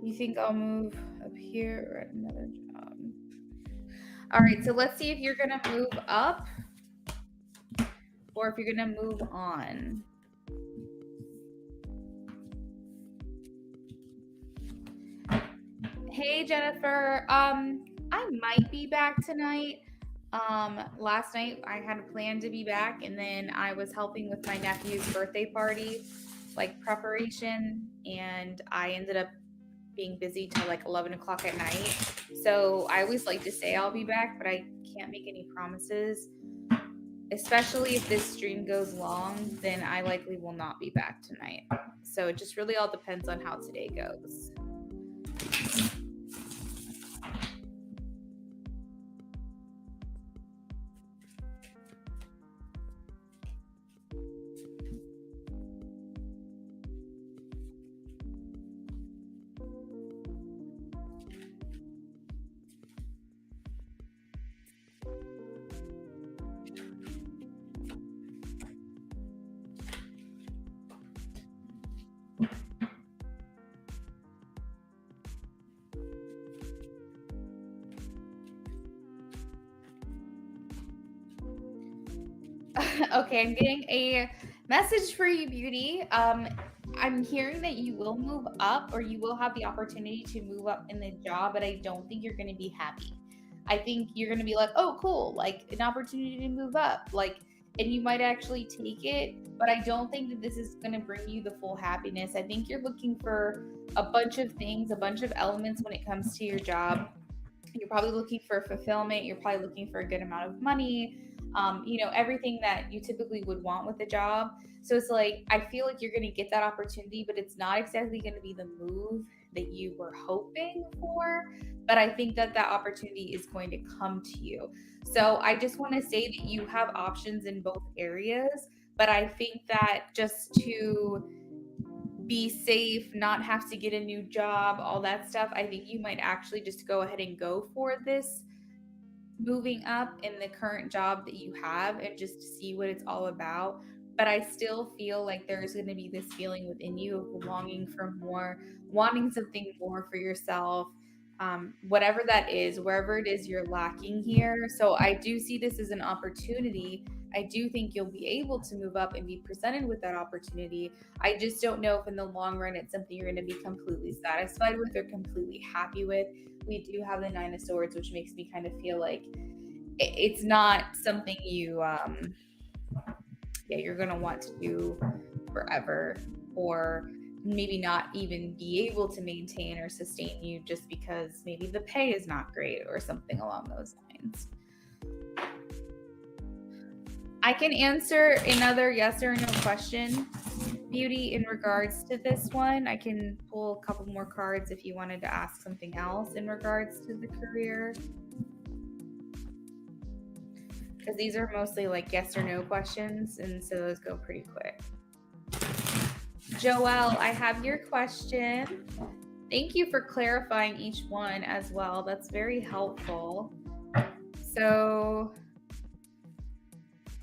You think I'll move up here or at another job? All right, so let's see if you're going to move up or if you're going to move on. Hey, Jennifer. I might be back tonight. Last night I had a plan to be back, and then I was helping with my nephew's birthday party, like preparation, and I ended up being busy till like 11 o'clock at night. So I always like to say I'll be back, but I can't make any promises. Especially if this stream goes long, then I likely will not be back tonight. So it just really all depends on how today goes. Okay, I'm getting a message for you, Beauty. I'm hearing that you will move up or you will have the opportunity to move up in the job, but I don't think you're going to be happy. I think you're going to be like, oh, cool, like an opportunity to move up, like, and you might actually take it, but I don't think that this is going to bring you the full happiness. I think you're looking for a bunch of things, a bunch of elements when it comes to your job. You're probably looking for fulfillment. You're probably looking for a good amount of money. Everything that you typically would want with a job. So it's like, I feel like you're going to get that opportunity, but it's not exactly going to be the move that you were hoping for. But I think that that opportunity is going to come to you. So I just want to say that you have options in both areas. But I think that just to be safe, not have to get a new job, all that stuff, I think you might actually just go ahead and go for this moving up in the current job that you have and just see what it's all about. But I still feel like there's going to be this feeling within you of longing for more, wanting something more for yourself, whatever that is, wherever it is you're lacking here. So I do see this as an opportunity. I do think you'll be able to move up and be presented with that opportunity. I just don't know if in the long run it's something you're going to be completely satisfied with or completely happy with. We do have the Nine of Swords, which makes me kind of feel like it's not something you're going to want to do forever, or maybe not even be able to maintain or sustain you just because maybe the pay is not great or something along those lines. I can answer another yes or no question, Beauty, in regards to this one. I can pull a couple more cards if you wanted to ask something else in regards to the career. Because these are mostly like yes or no questions, and so those go pretty quick. Joelle, I have your question. Thank you for clarifying each one as well. That's very helpful. So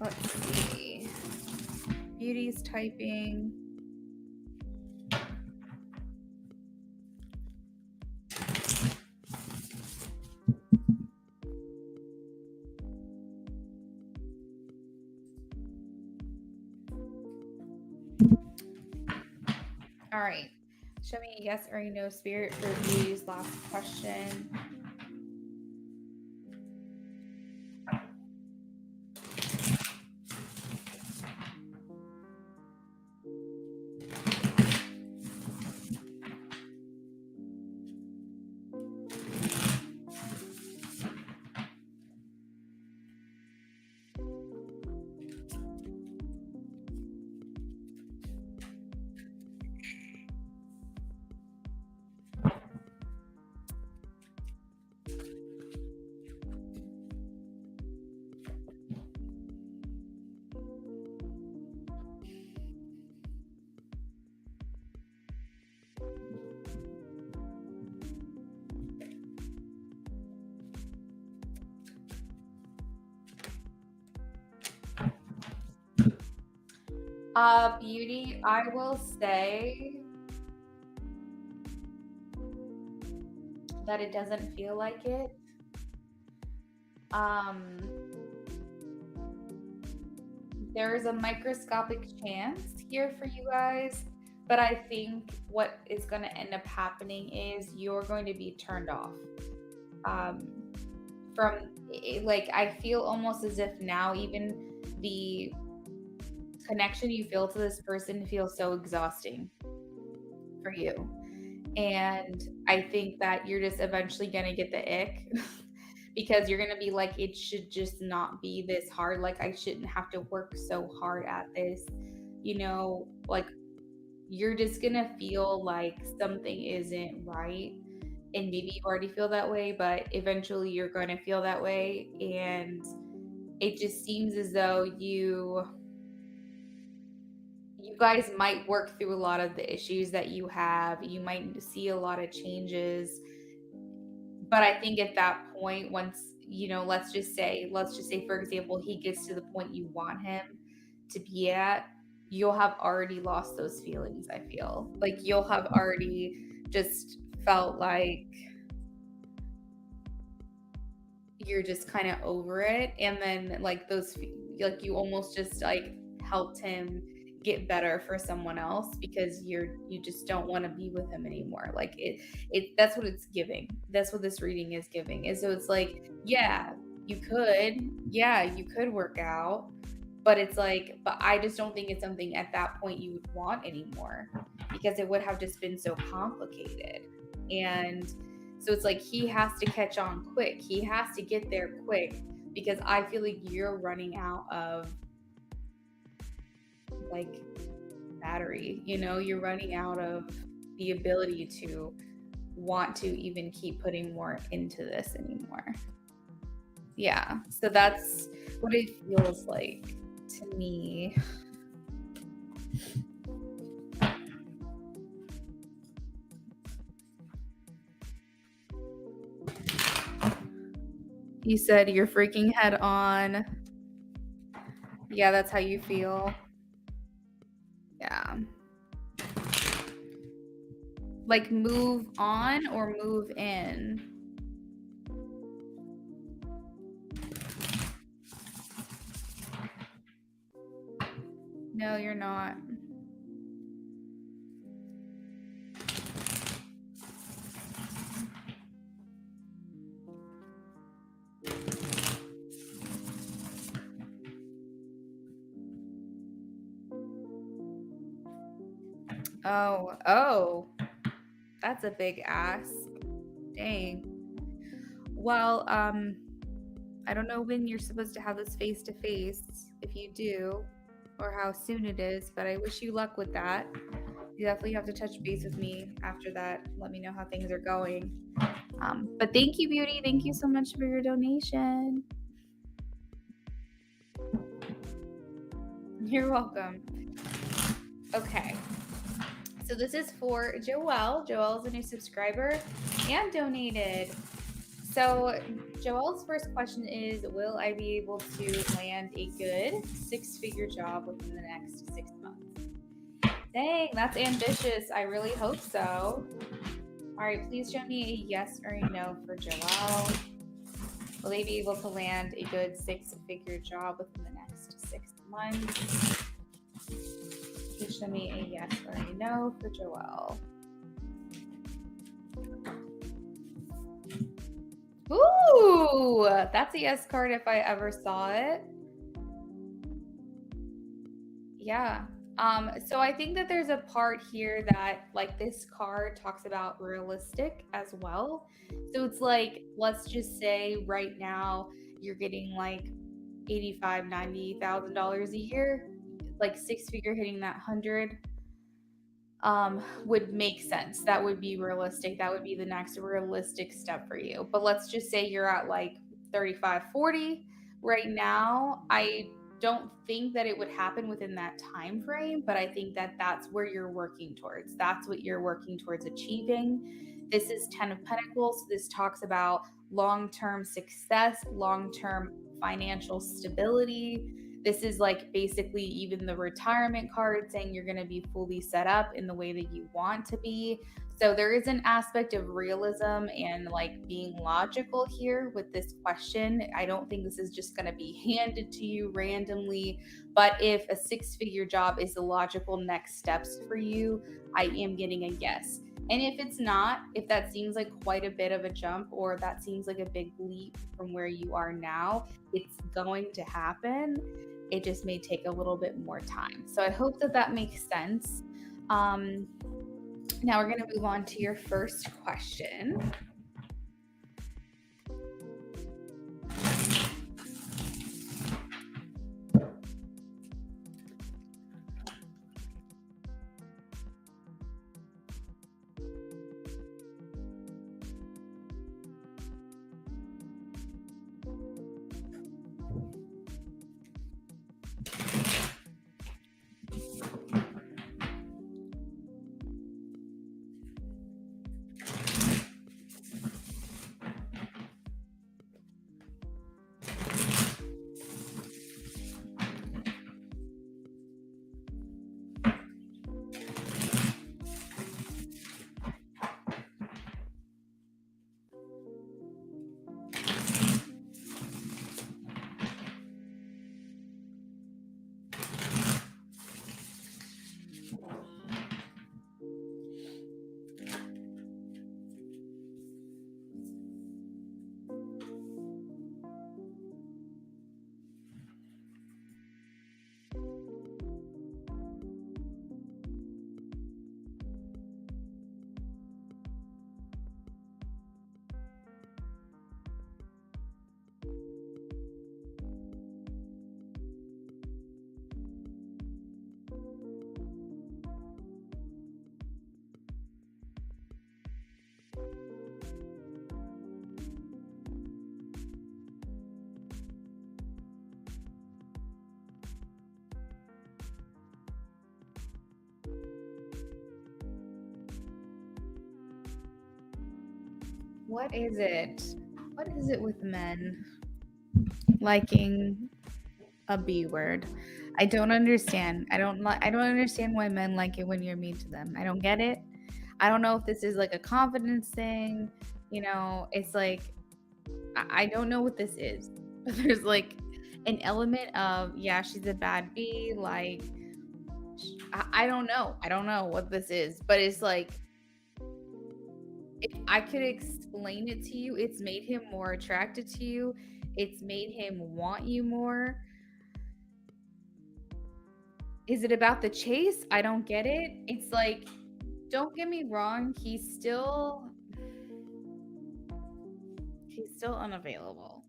let's see. Beauty's typing. All right. Show me a yes or a no, Spirit, for Beauty's last question. Beauty, I will say that it doesn't feel like it. Um, there is a microscopic chance here for you guys, but I think what is going to end up happening is you're going to be turned off. Um, like, I feel almost as if now even the connection you feel to this person feels so exhausting for you. And I think that you're just eventually going to get the ick because you're going to be like, it should just not be this hard. Like, I shouldn't have to work so hard at this. Like, you're just going to feel like something isn't right. And maybe you already feel that way, but eventually you're going to feel that way. And it just seems as though you guys might work through a lot of the issues that you have. You might see a lot of changes. But I think at that point, once, let's just say, for example, he gets to the point you want him to be at, you'll have already lost those feelings. I feel like you'll have already just felt like you're just kind of over it. And then, like, like, you almost just like helped him get better for someone else because you just don't want to be with him anymore. Like, that's what it's giving. That's what this reading is giving. And so it's like, yeah, you could work out, but it's like, but I just don't think it's something at that point you would want anymore, because it would have just been so complicated. And so it's like he has to catch on quick. He has to get there quick, because I feel like you're running out of, like, battery. You're running out of the ability to want to even keep putting more into this anymore. Yeah. So that's what it feels like to me. You said you're freaking head on. Yeah, that's how you feel. Yeah. Like, move on or move in? No, you're not. Oh, that's a big ask. Dang. Well, I don't know when you're supposed to have this face to face, if you do, or how soon it is, but I wish you luck with that. You definitely have to touch base with me after that. Let me know how things are going. But thank you, Beauty. Thank you so much for your donation. You're welcome. Okay. So this is for Joelle. Joelle's a new subscriber and donated. So Joelle's first question is, will I be able to land a good six-figure job within the next 6 months? Dang, that's ambitious. I really hope so. All right, please show me a yes or a no for Joelle. Will they be able to land a good six-figure job within the next 6 months? Please show me a yes or a no for Joelle. Ooh, that's a yes card if I ever saw it. Yeah. So I think that there's a part here that, like, this card talks about realistic as well. So it's like, let's just say right now you're getting like $85,000-$90,000 a year, like six figure, hitting that 100 would make sense. That would be realistic. That would be the next realistic step for you. But let's just say you're at like 35, 40 right now. I don't think that it would happen within that time frame, but I think that that's where you're working towards. That's what you're working towards achieving. This is 10 of Pentacles. So this talks about long-term success, long-term financial stability. This is like basically even the retirement card saying you're going to be fully set up in the way that you want to be. So there is an aspect of realism and like being logical here with this question. I don't think this is just going to be handed to you randomly, but if a six-figure job is the logical next steps for you, I am getting a yes. And if it's not, if that seems like quite a bit of a jump or that seems like a big leap from where you are now, it's going to happen. It just may take a little bit more time. So I hope that that makes sense. Now we're going to move on to your first question. What is it? What is it with men liking a B word? I don't understand. I don't understand why men like it when you're mean to them. I don't get it. I don't know if this is like a confidence thing. It's like I don't know what this is. But there's like an element of, yeah, she's a bad bee. Like, I don't know. I don't know what this is, but it's like, if I could explain it to you, it's made him more attracted to you. It's made him want you more. Is it about the chase? I don't get it. It's like, don't get me wrong, he's still unavailable.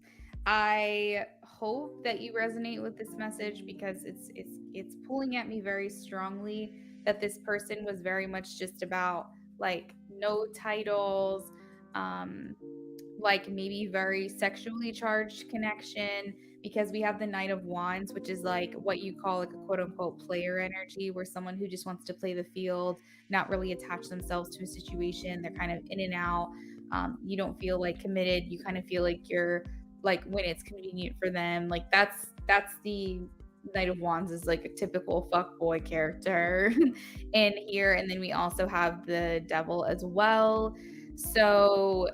I hope that you resonate with this message because it's pulling at me very strongly that this person was very much just about like no titles, um like maybe very sexually charged connection, because we have the Knight of Wands, which is like what you call like a quote unquote player energy, where someone who just wants to play the field, not really attach themselves to a situation. They're kind of in and out. You don't feel like committed. You kind of feel like you're like when it's convenient for them. Like that's the Knight of Wands is like a typical fuck boy character in here. And then we also have the Devil as well. So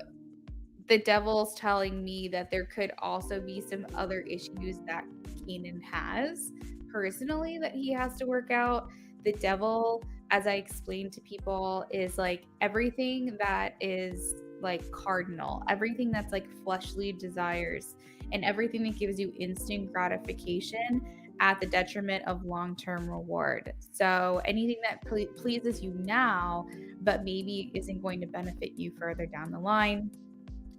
the devil's telling me that there could also be some other issues that Keenan has personally that he has to work out. The devil, as I explained to people, is like everything that is like cardinal, everything that's like fleshly desires, and everything that gives you instant gratification at the detriment of long-term reward. So anything that pleases you now, but maybe isn't going to benefit you further down the line,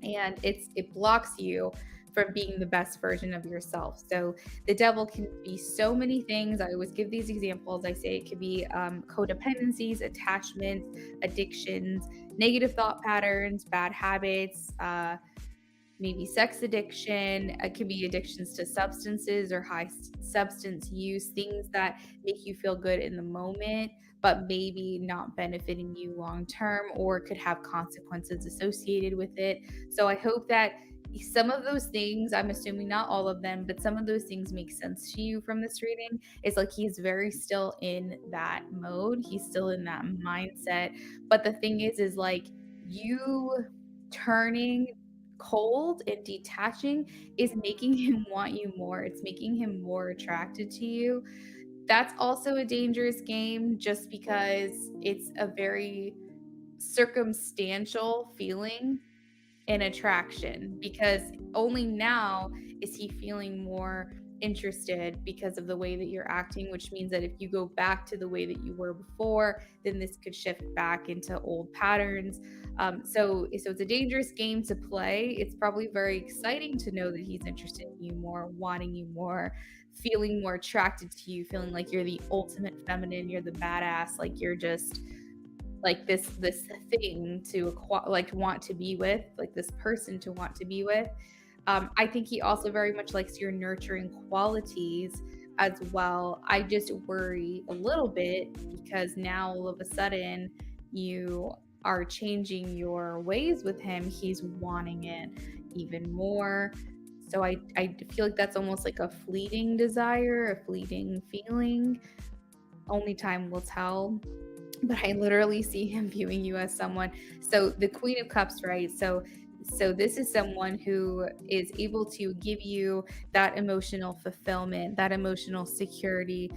and it blocks you from being the best version of yourself. So the devil can be so many things. I always give these examples. I say it could be codependencies, attachments, addictions, negative thought patterns, bad habits, maybe sex addiction. It can be addictions to substances or high substance use, things that make you feel good in the moment, but maybe not benefiting you long term or could have consequences associated with it. So I hope that some of those things, I'm assuming not all of them, but some of those things make sense to you from this reading. It's like he's very still in that mode. He's still in that mindset. But the thing is like you turning cold and detaching is making him want you more. It's making him more attracted to you. That's also a dangerous game just because it's a very circumstantial feeling an attraction because only now is he feeling more interested because of the way that you're acting, which means that if you go back to the way that you were before, then this could shift back into old patterns. So it's a dangerous game to play. It's probably very exciting to know that he's interested in you more, wanting you more, feeling more attracted to you, feeling like you're the ultimate feminine, you're the badass, like you're just like this thing to like want to be with, like this person to want to be with. I think he also very much likes your nurturing qualities as well. I just worry a little bit because now all of a sudden you are changing your ways with him. He's wanting it even more. So I feel like that's almost like a fleeting desire, a fleeting feeling. Only time will tell, but I literally see him viewing you as someone. So the Queen of Cups, right? So this is someone who is able to give you that emotional fulfillment, that emotional security.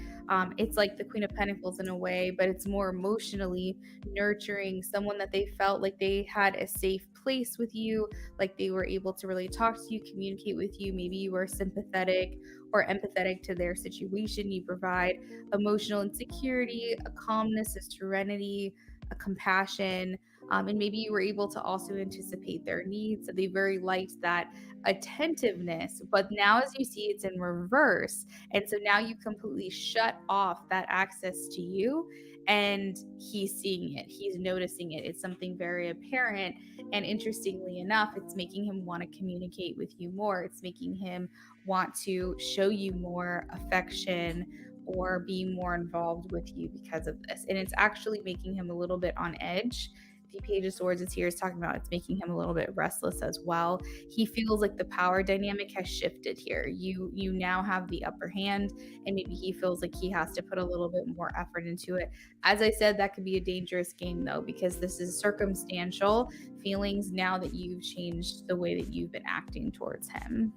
It's like the Queen of Pentacles in a way, but it's more emotionally nurturing, someone that they felt like they had a safe place with you, like they were able to really talk to you, communicate with you. Maybe you were sympathetic or empathetic to their situation. You provide emotional insecurity, a calmness, a serenity, a compassion. And maybe you were able to also anticipate their needs. So they very liked that attentiveness. But now, as you see, it's in reverse. And so now you completely shut off that access to you. And he's seeing it, he's noticing it. It's something very apparent. And interestingly enough, it's making him want to communicate with you more. It's making him want to show you more affection or be more involved with you because of this. And it's actually making him a little bit on edge. The Page of Swords is here is talking about it's making him a little bit restless as well. He feels like the power dynamic has shifted here. You now have the upper hand, and maybe he feels like he has to put a little bit more effort into it. As I said, that could be a dangerous game though, because this is circumstantial feelings now that you've changed the way that you've been acting towards him.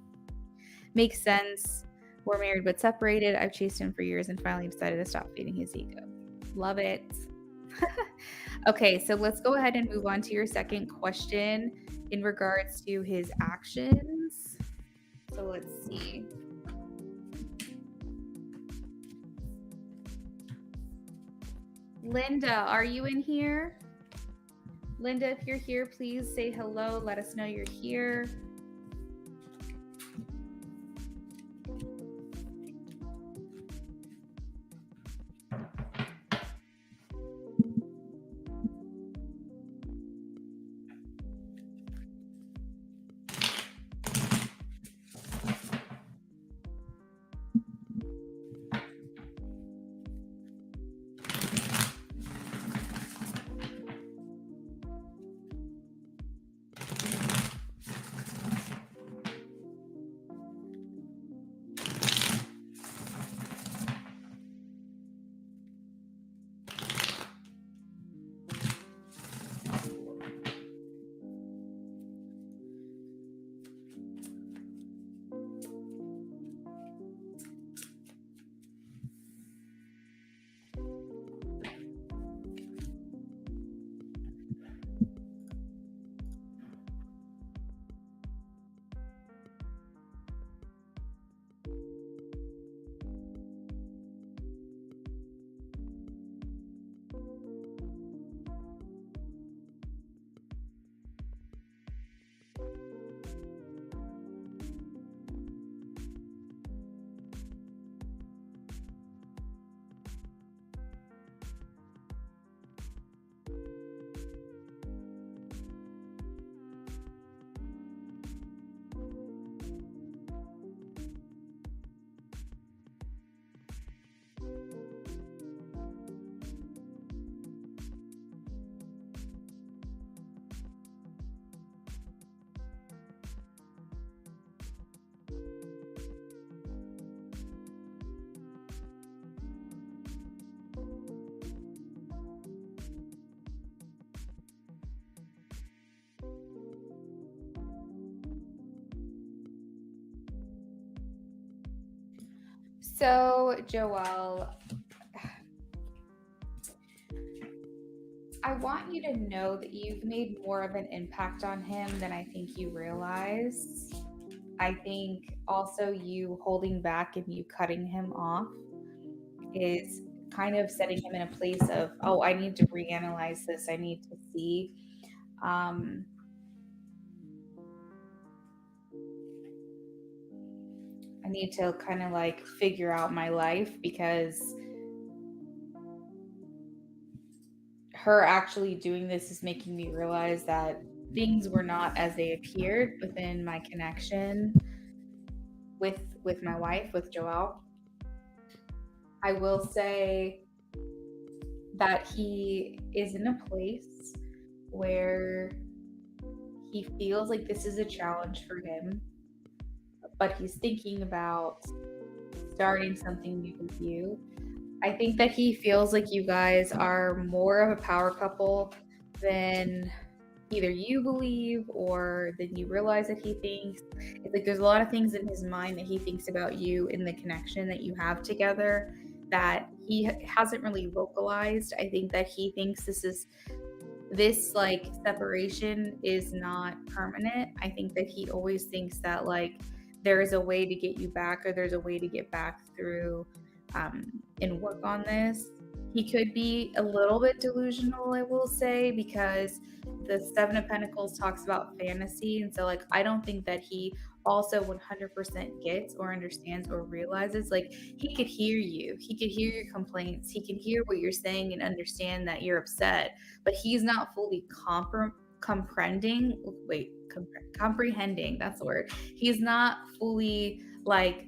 Makes sense. We're married but separated. I've chased him for years and finally decided to stop feeding his ego. Love it. Okay, so let's go ahead and move on to your second question in regards to his actions. So let's see. Linda, are you in here? Linda, if you're here, please say hello. Let us know you're here. So, Joelle, I want you to know that you've made more of an impact on him than I think you realize. I think also you holding back and you cutting him off is kind of setting him in a place of, oh, I need to reanalyze this. I need to see. Um, I need to kind of like figure out my life, because her actually doing this is making me realize that things were not as they appeared within my connection with my wife, with Joelle. I will say that he is in a place where he feels like this is a challenge for him, but he's thinking about starting something new with you. I think that he feels like you guys are more of a power couple than either you believe or than you realize that he thinks. It's like there's a lot of things in his mind that he thinks about you in the connection that you have together that he hasn't really vocalized. I think that he thinks this like separation is not permanent. I think that he always thinks that like there is a way to get you back, or there's a way to get back through and work on this. He could be a little bit delusional, I will say, because the Seven of Pentacles talks about fantasy. And so, like, I don't think that he also 100% gets or understands or realizes. Like, he could hear you, he could hear your complaints, he can hear what you're saying and understand that you're upset, but he's not fully comprehending, that's the word. He's not fully like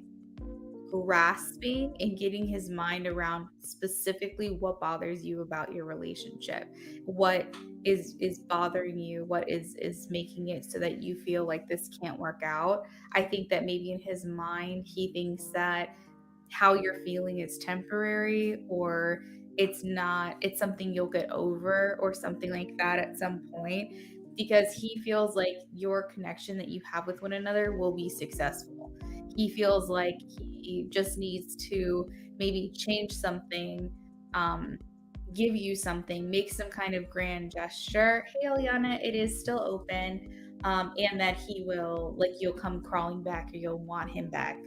grasping and getting his mind around specifically what bothers you about your relationship, what is bothering you, what is making it so that you feel like this can't work out. I think that maybe in his mind he thinks that how you're feeling is temporary, or it's something you'll get over or something like that at some point, because he feels like your connection that you have with one another will be successful. He feels like he just needs to maybe change something, give you something, make some kind of grand gesture. Hey, Eliana, it is still open. And that he will, like, you'll come crawling back, or you'll want him back.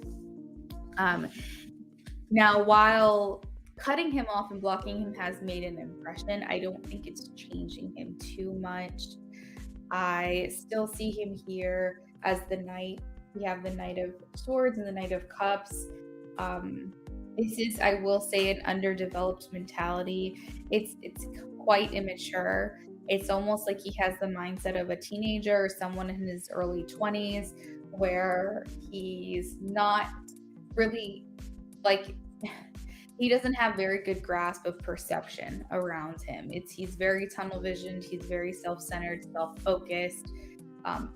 Now, while cutting him off and blocking him has made an impression, I don't think it's changing him too much. I still see him here as the Knight. We have the Knight of Swords and the Knight of Cups. This is, I will say, an underdeveloped mentality. It's quite immature. It's almost like he has the mindset of a teenager or someone in his early 20s, where he's not really like he doesn't have very good grasp of perception around him. He's very tunnel visioned. He's very self-centered, self-focused.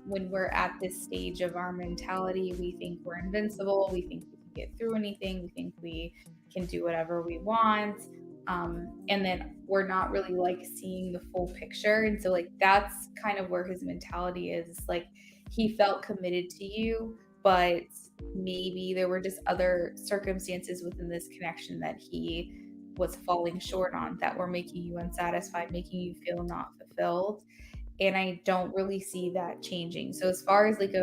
When we're at this stage of our mentality, we think we're invincible. We think we can get through anything. We think we can do whatever we want. And then we're not really like seeing the full picture. And so like that's kind of where his mentality is. It's like he felt committed to you, but maybe there were just other circumstances within this connection that he was falling short on, that were making you unsatisfied, making you feel not fulfilled. And I don't really see that changing. So as far as like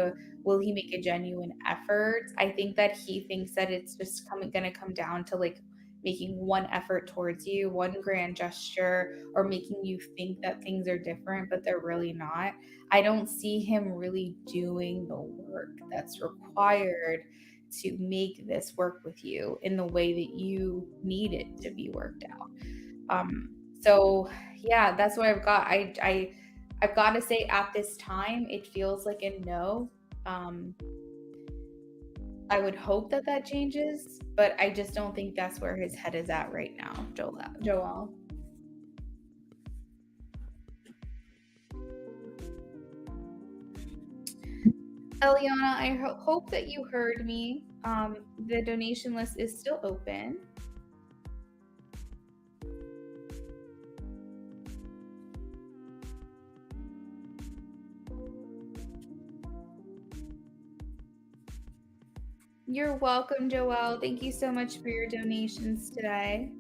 will he make a genuine effort, I think that he thinks that it's just gonna come down to like making one effort towards you, one grand gesture, or making you think that things are different, but they're really not. I don't see him really doing the work that's required to make this work with you in the way that you need it to be worked out. So yeah, that's what I've got. I've got to say, at this time, it feels like a no. I would hope that that changes, but I just don't think that's where his head is at right now, Joel. Eliana, I hope that you heard me. The donation list is still open. You're welcome, Joelle. Thank you so much for your donations today.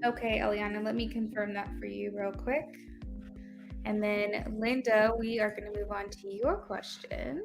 Okay, Eliana, let me confirm that for you real quick. And then, Linda, we are going to move on to your question.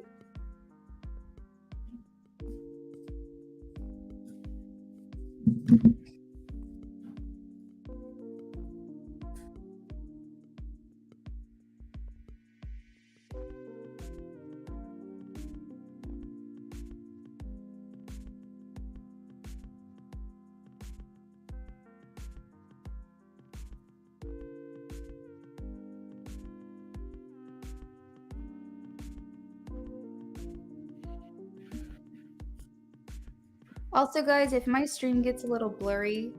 Also, guys, if my stream gets a little blurry,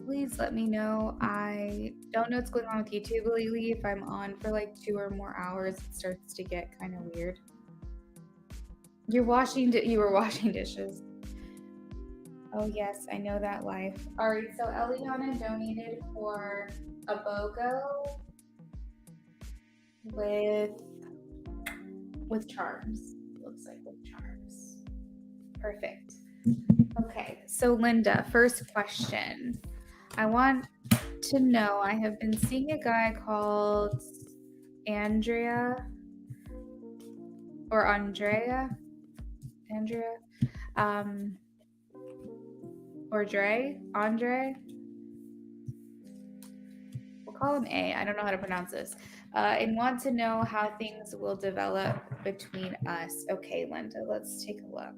please let me know. I don't know what's going on with YouTube lately. If I'm on for like 2 or more hours, it starts to get kind of weird. You were washing dishes. Oh yes, I know that life. All right, so Eliana donated for a BOGO with charms. Looks like with charms. Perfect. Okay, so Linda, first question. I want to know, I have been seeing a guy called Andrea or Andrea, or Andre. We'll call him A. I don't know how to pronounce this. And want to know how things will develop between us. Okay, Linda, let's take a look.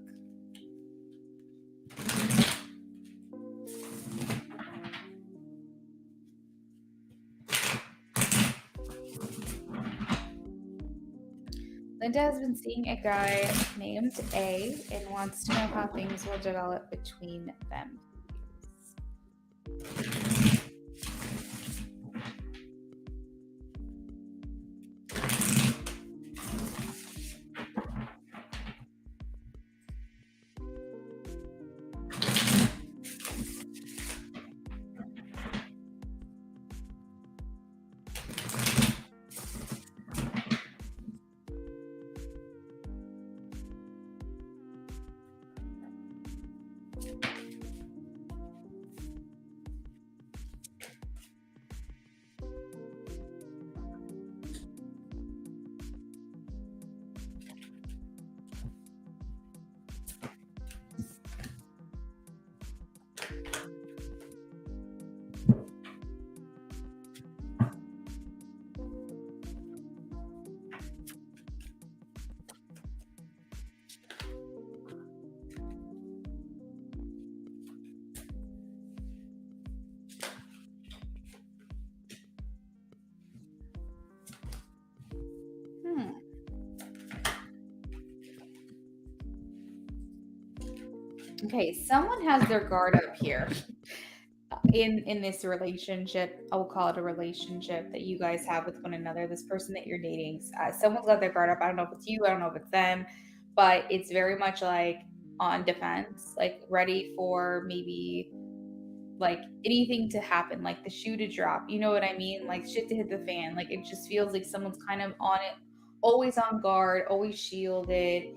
Linda has been seeing a guy named A and wants to know how things will develop between them. Okay, someone has their guard up here in this relationship. I will call it a relationship that you guys have with one another. This person that you're dating, someone's got their guard up. I don't know if it's you. I don't know if it's them, but it's very much like on defense, like ready for maybe like anything to happen, like the shoe to drop. You know what I mean? Like shit to hit the fan. Like it just feels like someone's kind of on it, always on guard, always shielded,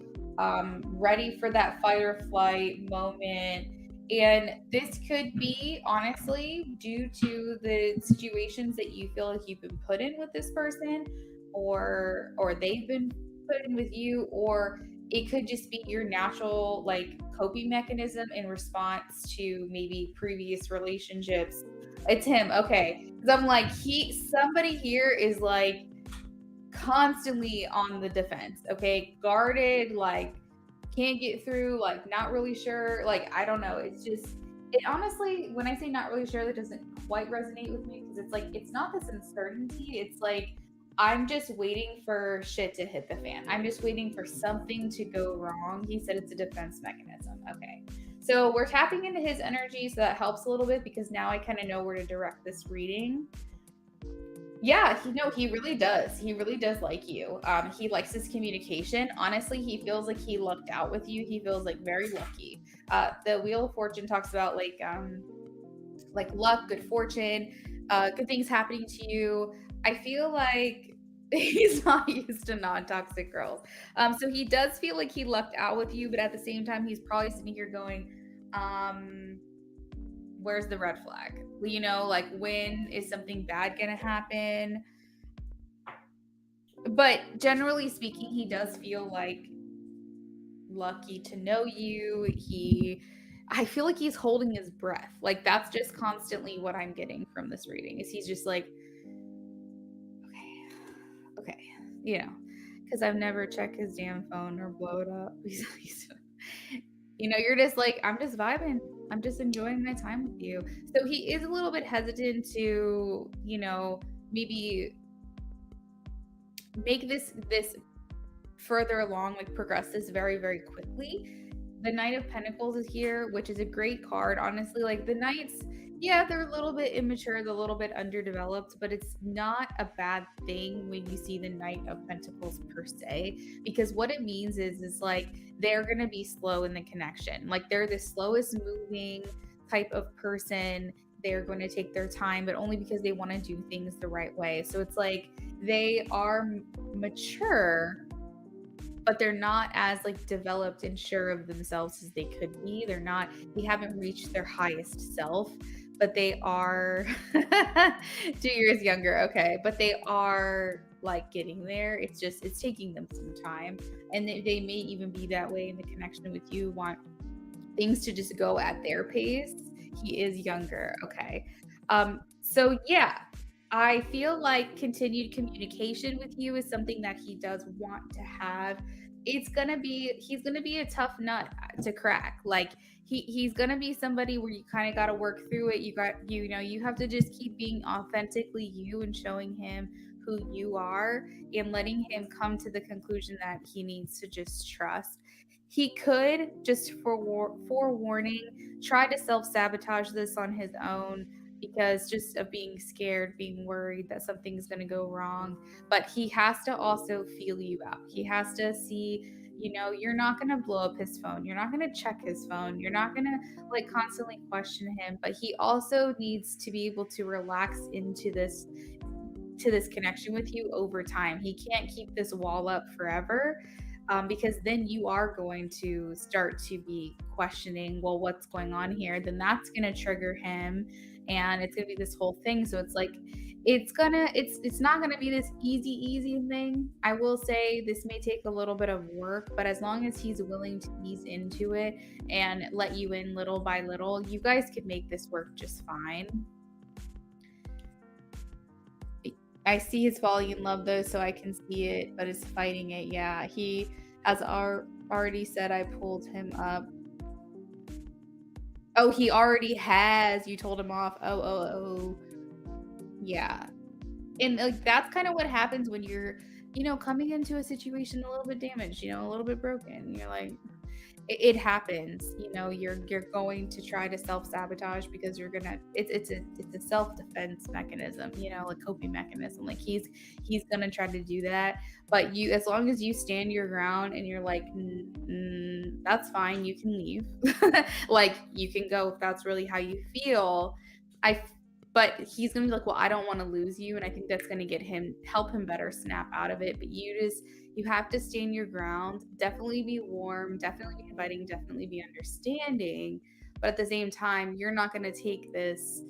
ready for that fight or flight moment. And this could be honestly due to the situations that you feel like you've been put in with this person, or they've been put in with you, or it could just be your natural like coping mechanism in response to maybe previous relationships. It's him, okay. Because I'm like, somebody here is like constantly on the defense, okay? Guarded, like can't get through, like not really sure. Like, I don't know. It's just, it honestly, when I say not really sure, that doesn't quite resonate with me because it's like, it's not this uncertainty. It's like, I'm just waiting for shit to hit the fan. I'm just waiting for something to go wrong. He said it's a defense mechanism. Okay. So we're tapping into his energy. So that helps a little bit because now I kind of know where to direct this reading. Yeah, he really does. He really does like you. He likes his communication. Honestly, he feels like he lucked out with you. He feels like very lucky. The Wheel of Fortune talks about like luck, good fortune, good things happening to you. I feel like he's not used to non-toxic girls. So he does feel like he lucked out with you, but at the same time, he's probably sitting here going, where's the red flag? You know, like when is something bad gonna happen? But generally speaking, he does feel like lucky to know you. I feel like he's holding his breath. Like that's just constantly what I'm getting from this reading. Is he's just like, okay, okay, you know, because I've never checked his damn phone or blow it up. You're just like, I'm just vibing. I'm just enjoying my time with you. So he is a little bit hesitant to, maybe make this further along, like progress this very, very quickly. The Knight of Pentacles is here, which is a great card. Honestly, like the Knights, yeah, they're a little bit immature, they're a little bit underdeveloped, but it's not a bad thing when you see the Knight of Pentacles per se, because what it means is like they're gonna be slow in the connection. Like they're the slowest moving type of person. They're going to take their time, but only because they want to do things the right way. So it's like they are mature, but they're not as like developed and sure of themselves as they could be. They haven't reached their highest self, but they are 2 years younger. Okay. But they are like getting there. It's taking them some time. And they may even be that way in the connection with you, want things to just go at their pace. He is younger. Okay. So yeah, I feel like continued communication with you is something that he does want to have. He's gonna be a tough nut to crack. Like he's gonna be somebody where you kind of got to work through it. You have to just keep being authentically you and showing him who you are and letting him come to the conclusion that he needs to just trust. He could, just forewarning, try to self sabotage this on his own because just of being scared, being worried that something's going to go wrong. But he has to also feel you out. He has to see, you're not going to blow up his phone. You're not going to check his phone. You're not going to like constantly question him. But he also needs to be able to relax into this connection with you over time. He can't keep this wall up forever. Because then you are going to start to be questioning, well, what's going on here? Then that's going to trigger him, and it's going to be this whole thing. So it's like it's not going to be this easy thing. I will say this may take a little bit of work, but as long as he's willing to ease into it and let you in little by little, you guys could make this work just fine. I see his falling in love though, so I can see it, but is fighting it. Yeah, he has already said I pulled him up. Oh, he already has. You told him off. Oh. Yeah. And like that's kind of what happens when you're, coming into a situation a little bit damaged, a little bit broken. You're like, it happens. You're going to try to self-sabotage because you're gonna it's a self-defense mechanism, like coping mechanism. Like he's gonna try to do that, but you, as long as you stand your ground and you're like, that's fine, you can leave. Like you can go if that's really how you feel. I but he's gonna be like, well, I don't want to lose you, and I think that's gonna help him better snap out of it. But you have to stand your ground. Definitely be warm, definitely be inviting, definitely be understanding. But at the same time, you're not gonna take this,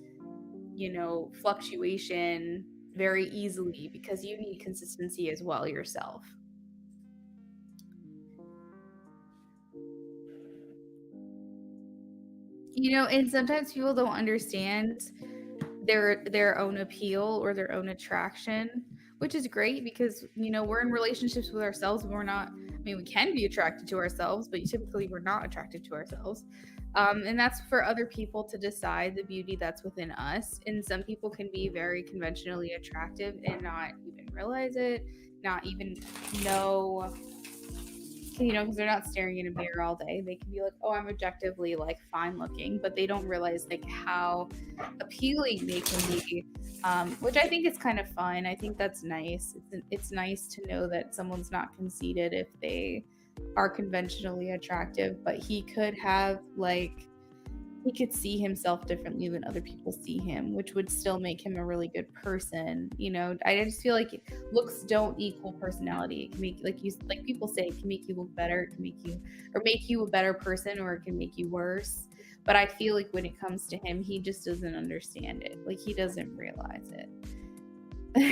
fluctuation very easily because you need consistency as well yourself. And sometimes people don't understand their own appeal or their own attraction, which is great because we're in relationships with ourselves. We're not. I mean, we can be attracted to ourselves, but typically we're not attracted to ourselves. And that's for other people to decide the beauty that's within us. And some people can be very conventionally attractive and not even realize it, not even know, because they're not staring in a mirror all day. They can be like, oh, I'm objectively like fine looking, but they don't realize like how appealing they can be, which I think is kind of fun. I think that's nice. It's nice to know that someone's not conceited if they are conventionally attractive, but he could have like he could see himself differently than other people see him, which would still make him a really good person. I just feel like looks don't equal personality. It can make, like people say, it can make you look better, it can make you a better person, or it can make you worse. But I feel like when it comes to him, he just doesn't understand it. Like he doesn't realize it.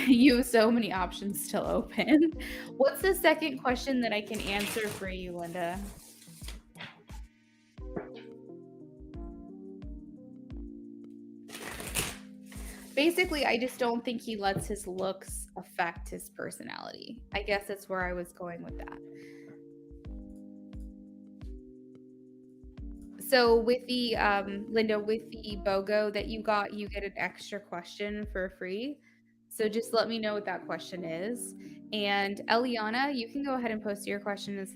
You have so many options still open. What's the second question that I can answer for you, Linda? Basically, I just don't think he lets his looks affect his personality. I guess that's where I was going with that. So with the Linda, with the BOGO that you got, you get an extra question for free. So just let me know what that question is. And Eliana, you can go ahead and post your question as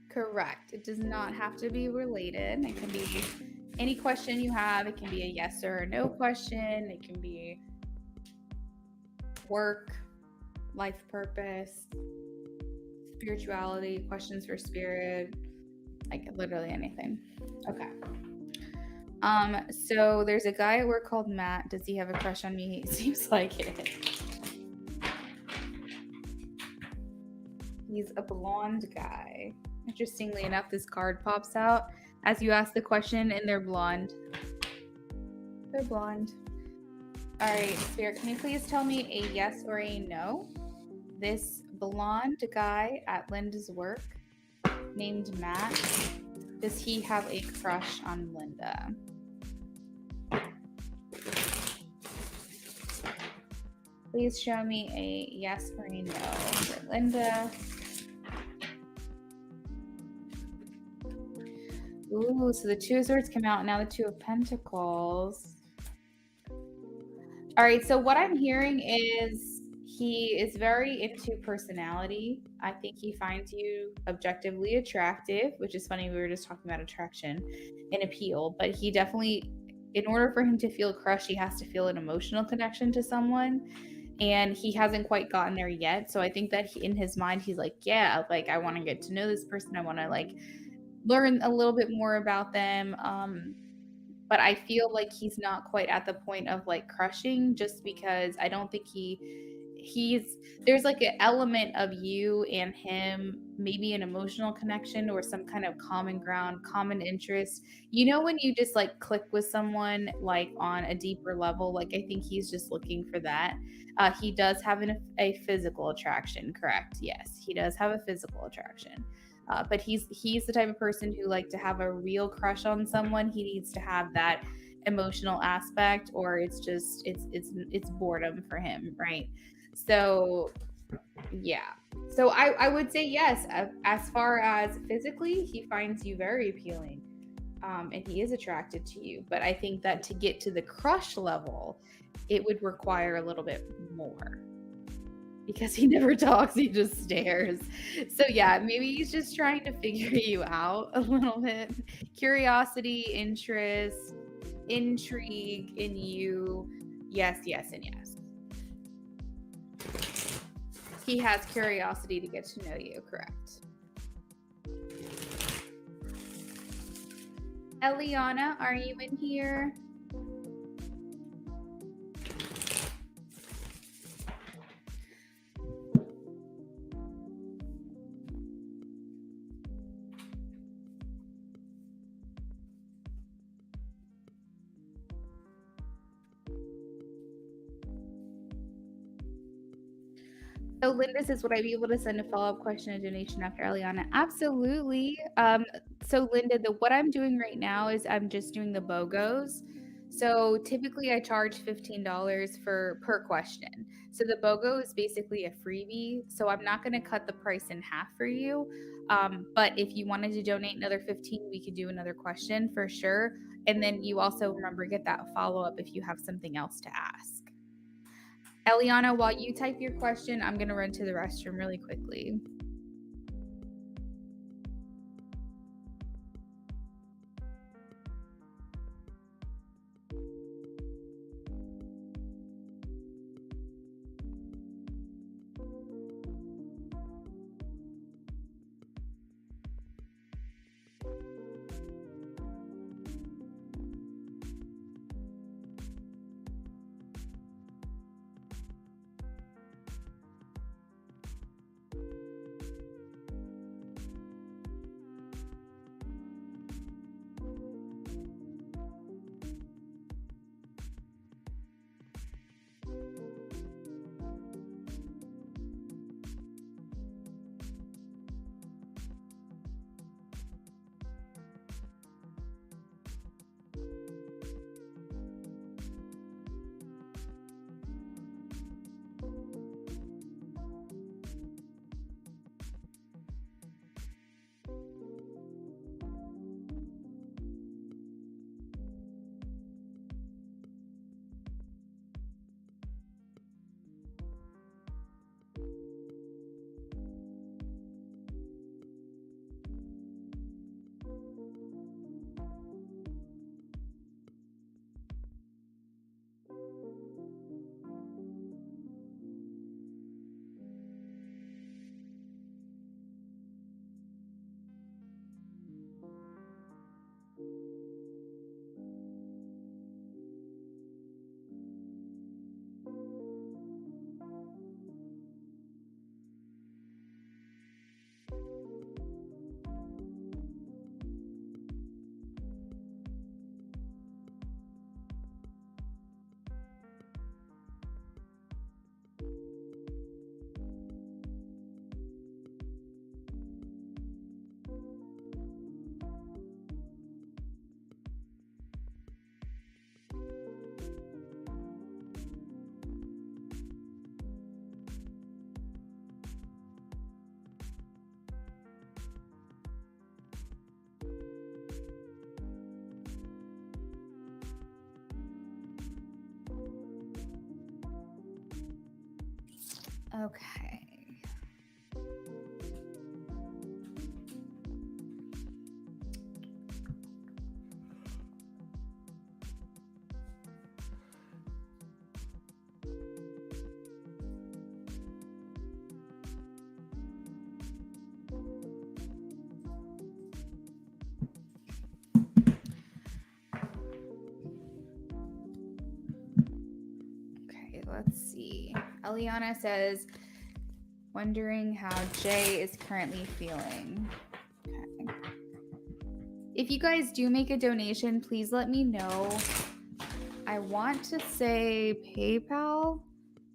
correct. It does not have to be related. It can be any question you have. It can be a yes or a no question. It can be work, life purpose, spirituality, questions for spirit, like literally anything. Okay. So there's a guy at work called Matt. Does he have a crush on me? He seems like it. He's a blonde guy. Interestingly enough, this card pops out as you ask the question, and they're blonde. They're blonde. All right, Spirit, can you please tell me a yes or a no? This blonde guy at Linda's work named Matt, does he have a crush on Linda? Please show me a yes or a no for Linda. Ooh, so the Two of Swords come out, now the Two of Pentacles. All right, so what I'm hearing is he is very into personality. I think he finds you objectively attractive, which is funny. We were just talking about attraction and appeal, but he definitely, in order for him to feel crushed, he has to feel an emotional connection to someone. And he hasn't quite gotten there yet. So I think that in his mind, he's like, yeah, like I want to get to know this person. I want to like learn a little bit more about them. But I feel like he's not quite at the point of like crushing, just because I don't think there's like an element of you and him, maybe an emotional connection or some kind of common ground, common interest. When you just like click with someone like on a deeper level, like I think he's just looking for that. He does have a physical attraction, correct? Yes, he does have a physical attraction. But he's the type of person who, like, to have a real crush on someone, he needs to have that emotional aspect, or it's just it's boredom for him, right? So yeah. So I would say yes. As far as physically, he finds you very appealing, and he is attracted to you. But I think that to get to the crush level, it would require a little bit more, because he never talks, he just stares. So yeah, maybe he's just trying to figure you out a little bit. Curiosity, interest, intrigue in you. Yes, yes, and yes. He has curiosity to get to know you, correct? Eliana, are you in here? So Linda says, would I be able to send a follow-up question or donation after Eliana? Absolutely. So Linda, what I'm doing right now is I'm just doing the BOGOs. So typically I charge $15 per question. So the BOGO is basically a freebie. So I'm not going to cut the price in half for you. But if you wanted to donate another 15, we could do another question for sure. And then you also remember get that follow-up if you have something else to ask. Eliana, while you type your question, I'm going to run to the restroom really quickly. Okay. Okay, let's see. Eliana says, wondering how Jay is currently feeling. Okay. If you guys do make a donation, please let me know. I want to say PayPal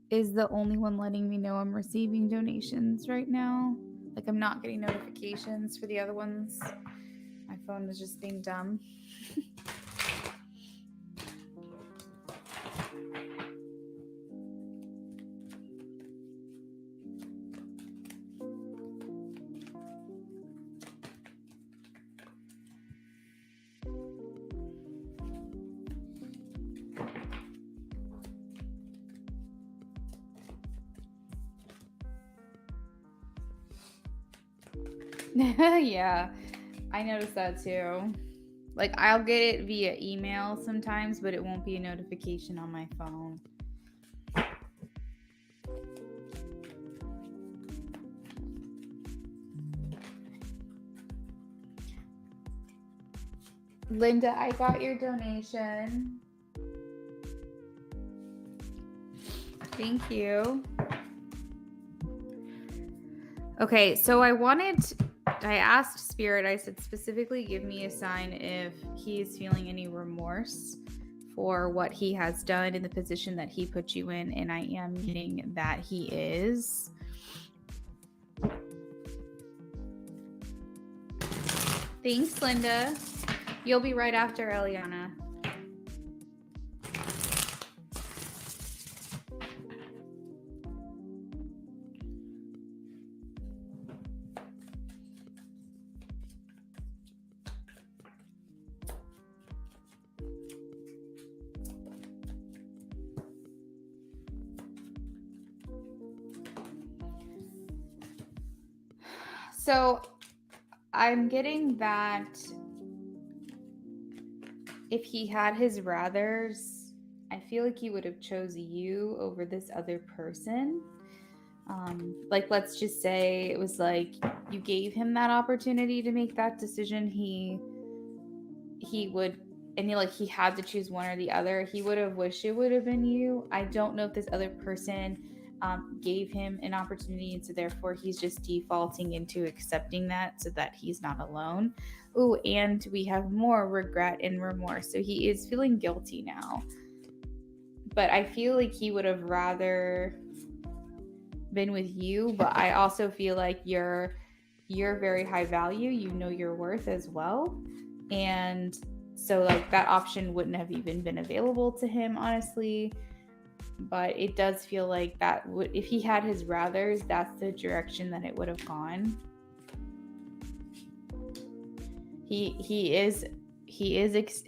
is the only one letting me know I'm receiving donations right now. Like, I'm not getting notifications for the other ones. My phone is just being dumb. Yeah, I noticed that too. Like, I'll get it via email sometimes, but it won't be a notification on my phone. Linda, I got your donation. Thank you. Okay, so I asked Spirit, I said specifically give me a sign if he is feeling any remorse for what he has done in the position that he put you in, and I am getting that he is. Thanks, Linda. You'll be right after Eliana. So I'm getting that if he had his rathers, I feel like he would have chose you over this other person. Like, let's just say it was like you gave him that opportunity to make that decision. He would, and he had to choose one or the other. He would have wished it would have been you. I don't know if this other person gave him an opportunity, and so therefore he's just defaulting into accepting that so that he's not alone. Ooh, and we have more regret and remorse. So he is feeling guilty now. But I feel like he would have rather been with you, but I also feel like you're very high value. You know your worth as well. And so like that option wouldn't have even been available to him, honestly. But it does feel like that would, if he had his rathers, that's the direction that it would have gone. He is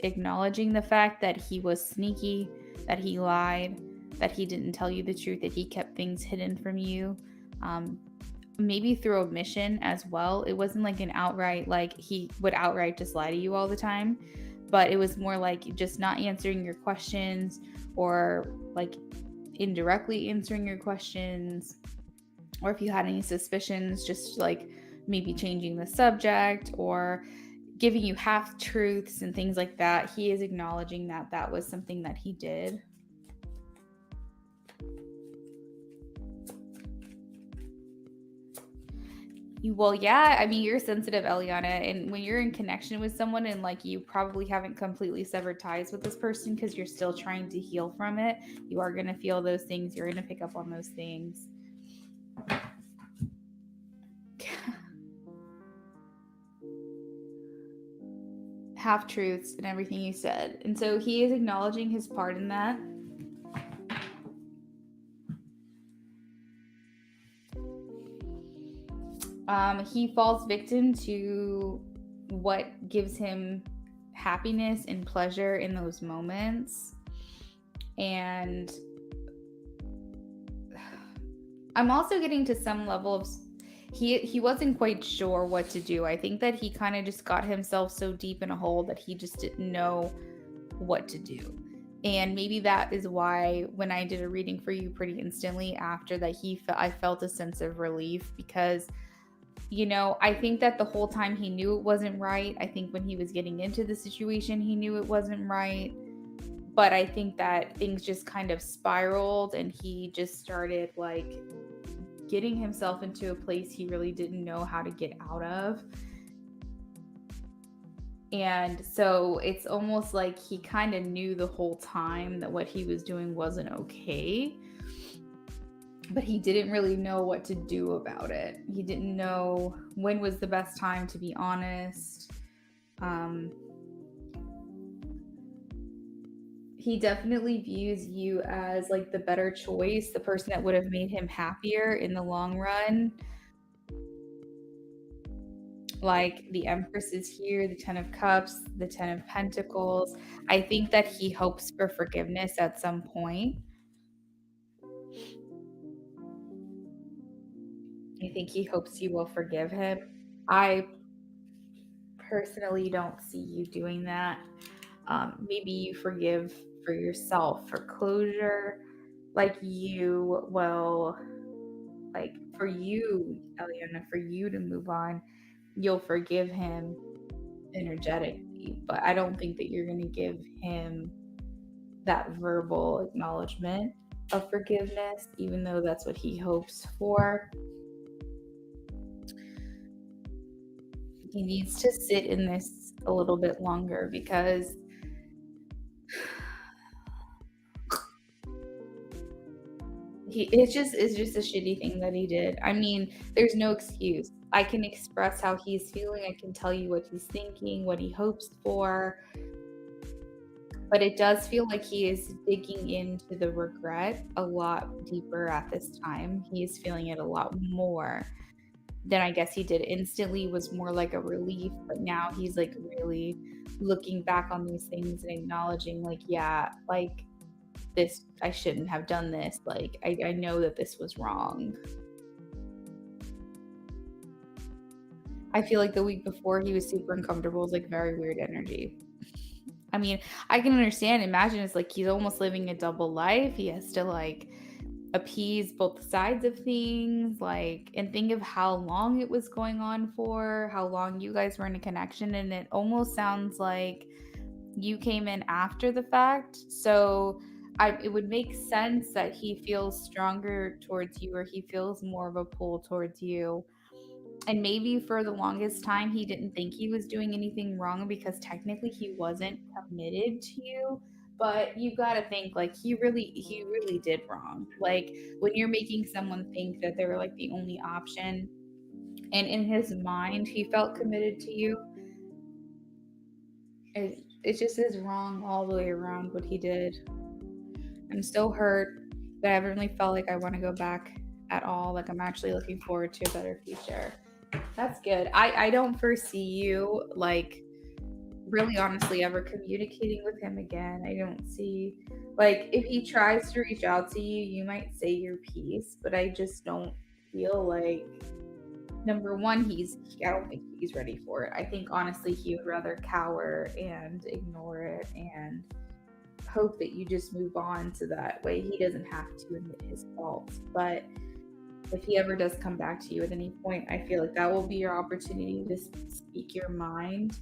acknowledging the fact that he was sneaky, that he lied, that he didn't tell you the truth, that he kept things hidden from you. Maybe through omission as well. It wasn't like an outright, like he would outright just lie to you all the time, but it was more like just not answering your questions, or like indirectly answering your questions, or if you had any suspicions, just like maybe changing the subject or giving you half truths and things like that. He is acknowledging that that was something that he did. Well, yeah, I mean, you're sensitive, Eliana, and when you're in connection with someone and like you probably haven't completely severed ties with this person because you're still trying to heal from it, you are going to feel those things. You're going to pick up on those things. Half truths and everything you said. And so he is acknowledging his part in that. He falls victim to what gives him happiness and pleasure in those moments. And I'm also getting to some level of he wasn't quite sure what to do. I think that he kind of just got himself so deep in a hole that he just didn't know what to do. And maybe that is why when I did a reading for you pretty instantly after that, I felt a sense of relief, because I think that the whole time he knew it wasn't right. I think when he was getting into the situation, he knew it wasn't right. But I think that things just kind of spiraled and he just started like getting himself into a place he really didn't know how to get out of. And so it's almost like he kind of knew the whole time that what he was doing wasn't okay, but he didn't really know what to do about it. He didn't know when was the best time to be honest. He definitely views you as like the better choice, the person that would have made him happier in the long run. Like the Empress is here, the 10 of Cups, the 10 of Pentacles. I think that he hopes for forgiveness at some point. I think he hopes you will forgive him. I personally don't see you doing that. Maybe you forgive for yourself, for closure, like you will, like for you, Eliana, for you to move on, you'll forgive him energetically. But I don't think that you're going to give him that verbal acknowledgement of forgiveness, even though that's what he hopes for. He needs to sit in this a little bit longer because it's just a shitty thing that he did. I mean, there's no excuse. I can express how he's feeling. I can tell you what he's thinking, what he hopes for. But it does feel like he is digging into the regret a lot deeper at this time. He is feeling it a lot more than I guess he did instantly, was more like a relief, but now he's like really looking back on these things and acknowledging like, yeah, like this, I shouldn't have done this. Like I know that this was wrong. I feel like the week before he was super uncomfortable. It was like very weird energy. I mean, I can understand. Imagine it's like he's almost living a double life. He has to like appease both sides of things, like, and think of how long it was going on for, how long you guys were in a connection. And it almost sounds like you came in after the fact. So it would make sense that he feels stronger towards you, or he feels more of a pull towards you. And maybe for the longest time, he didn't think he was doing anything wrong because technically he wasn't committed to you. But you got to think like he really did wrong. Like when you're making someone think that they're like the only option, and in his mind, he felt committed to you. It just is wrong all the way around what he did. I'm still hurt, but I haven't really felt like I want to go back at all. Like I'm actually looking forward to a better future. That's good. I don't foresee you like really honestly ever communicating with him again. I don't see like if he tries to reach out to you, you might say your piece, but I just don't feel like number one, I don't think he's ready for it. I think honestly he would rather cower and ignore it and hope that you just move on so that way he doesn't have to admit his faults. But if he ever does come back to you at any point, I feel like that will be your opportunity to speak your mind.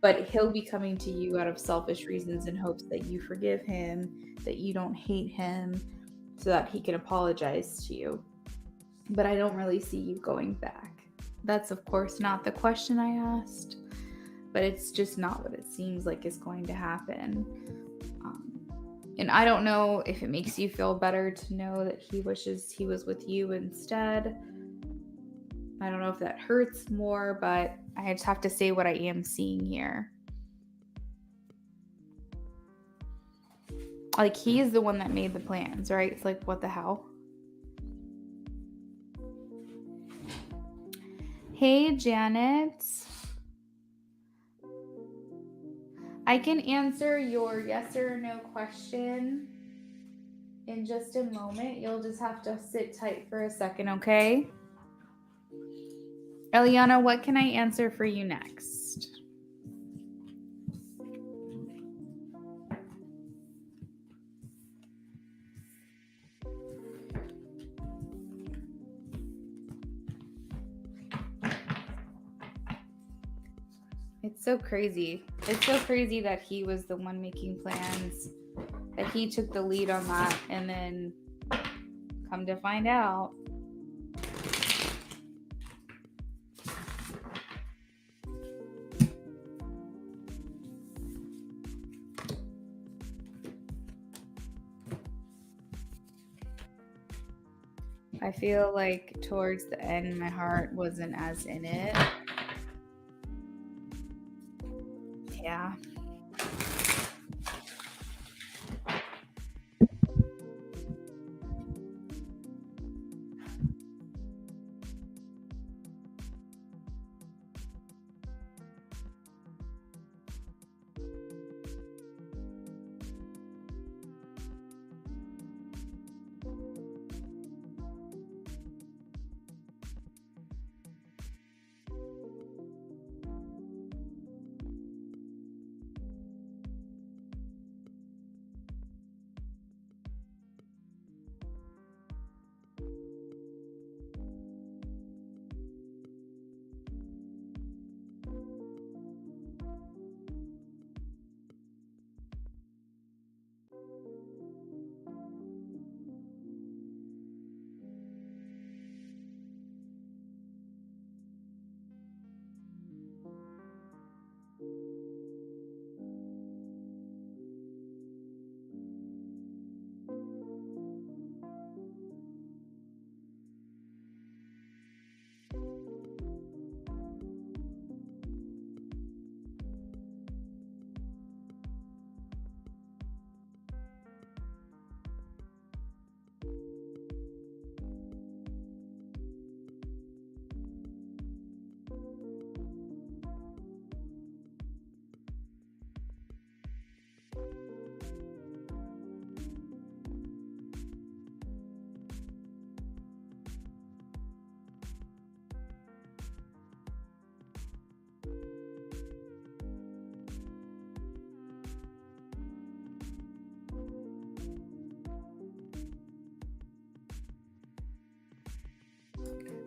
But he'll be coming to you out of selfish reasons in hopes that you forgive him, that you don't hate him, so that he can apologize to you. But I don't really see you going back. That's, of course, not the question I asked, but it's just not what it seems like is going to happen. And I don't know if it makes you feel better to know that he wishes he was with you instead. I don't know if that hurts more, but I just have to say what I am seeing here. Like, he is the one that made the plans, right? It's like, what the hell? Hey, Janet. I can answer your yes or no question in just a moment. You'll just have to sit tight for a second, okay? Eliana, what can I answer for you next? It's so crazy. It's so crazy that he was the one making plans, that he took the lead on that, and then come to find out. I feel like towards the end, my heart wasn't as in it. Yeah.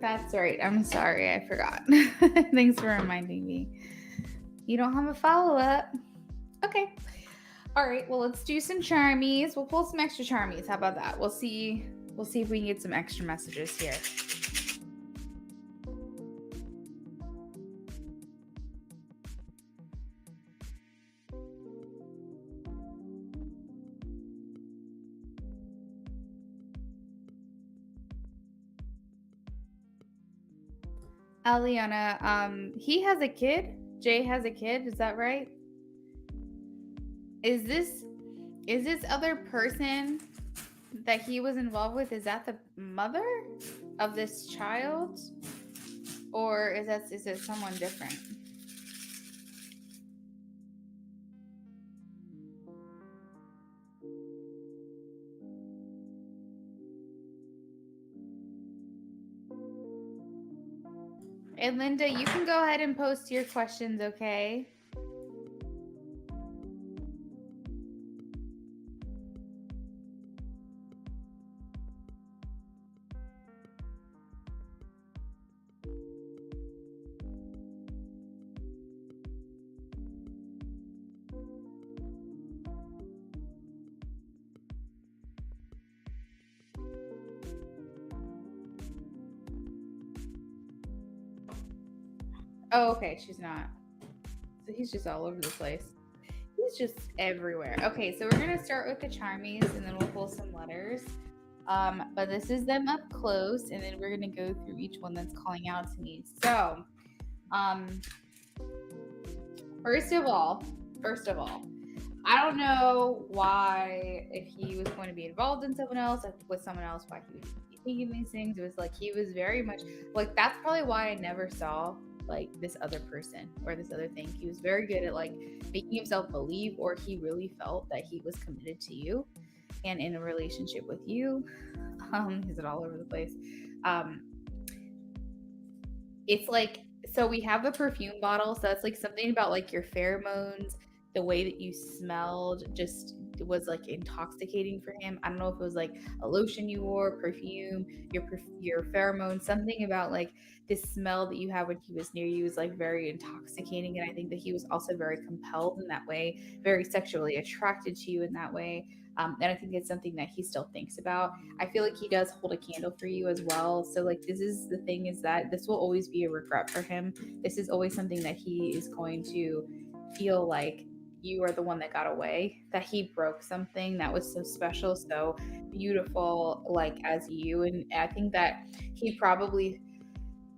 That's right. I'm sorry. I forgot. Thanks for reminding me. You don't have a follow up. Okay. All right. Well, let's do some charmies. We'll pull some extra charmies. How about that? We'll see. We'll see if we can get some extra messages here. Aliana, he has a kid. Jay has a kid. Is that right? Is this other person that he was involved with? Is that the mother of this child, or is it someone different? And Linda, you can go ahead and post your questions, okay? Oh, okay, she's not. So he's just all over the place. He's just everywhere. Okay, so we're gonna start with the charmies, and then we'll pull some letters. But this is them up close, and then we're gonna go through each one that's calling out to me. So, um, first of all, I don't know why, if he was going to be involved in someone else, with someone else, why he would be thinking these things. It was like he was very much like, that's probably why I never saw like this other person or this other thing. He was very good at like making himself believe, or he really felt that he was committed to you and in a relationship with you. Is it all over the place? Um, it's like, so we have the perfume bottle, so it's like something about like your pheromones, the way that you smelled just was like intoxicating for him. I don't know if it was like a lotion you wore, perfume, your pheromones, something about like this smell that you had when he was near you was like very intoxicating. And I think that he was also very compelled in that way, very sexually attracted to you in that way. And I think it's something that he still thinks about. I feel like he does hold a candle for you as well. So like, this is the thing, is that this will always be a regret for him. This is always something that he is going to feel like you are the one that got away, that he broke something that was so special, so beautiful, like as you. And I think that he probably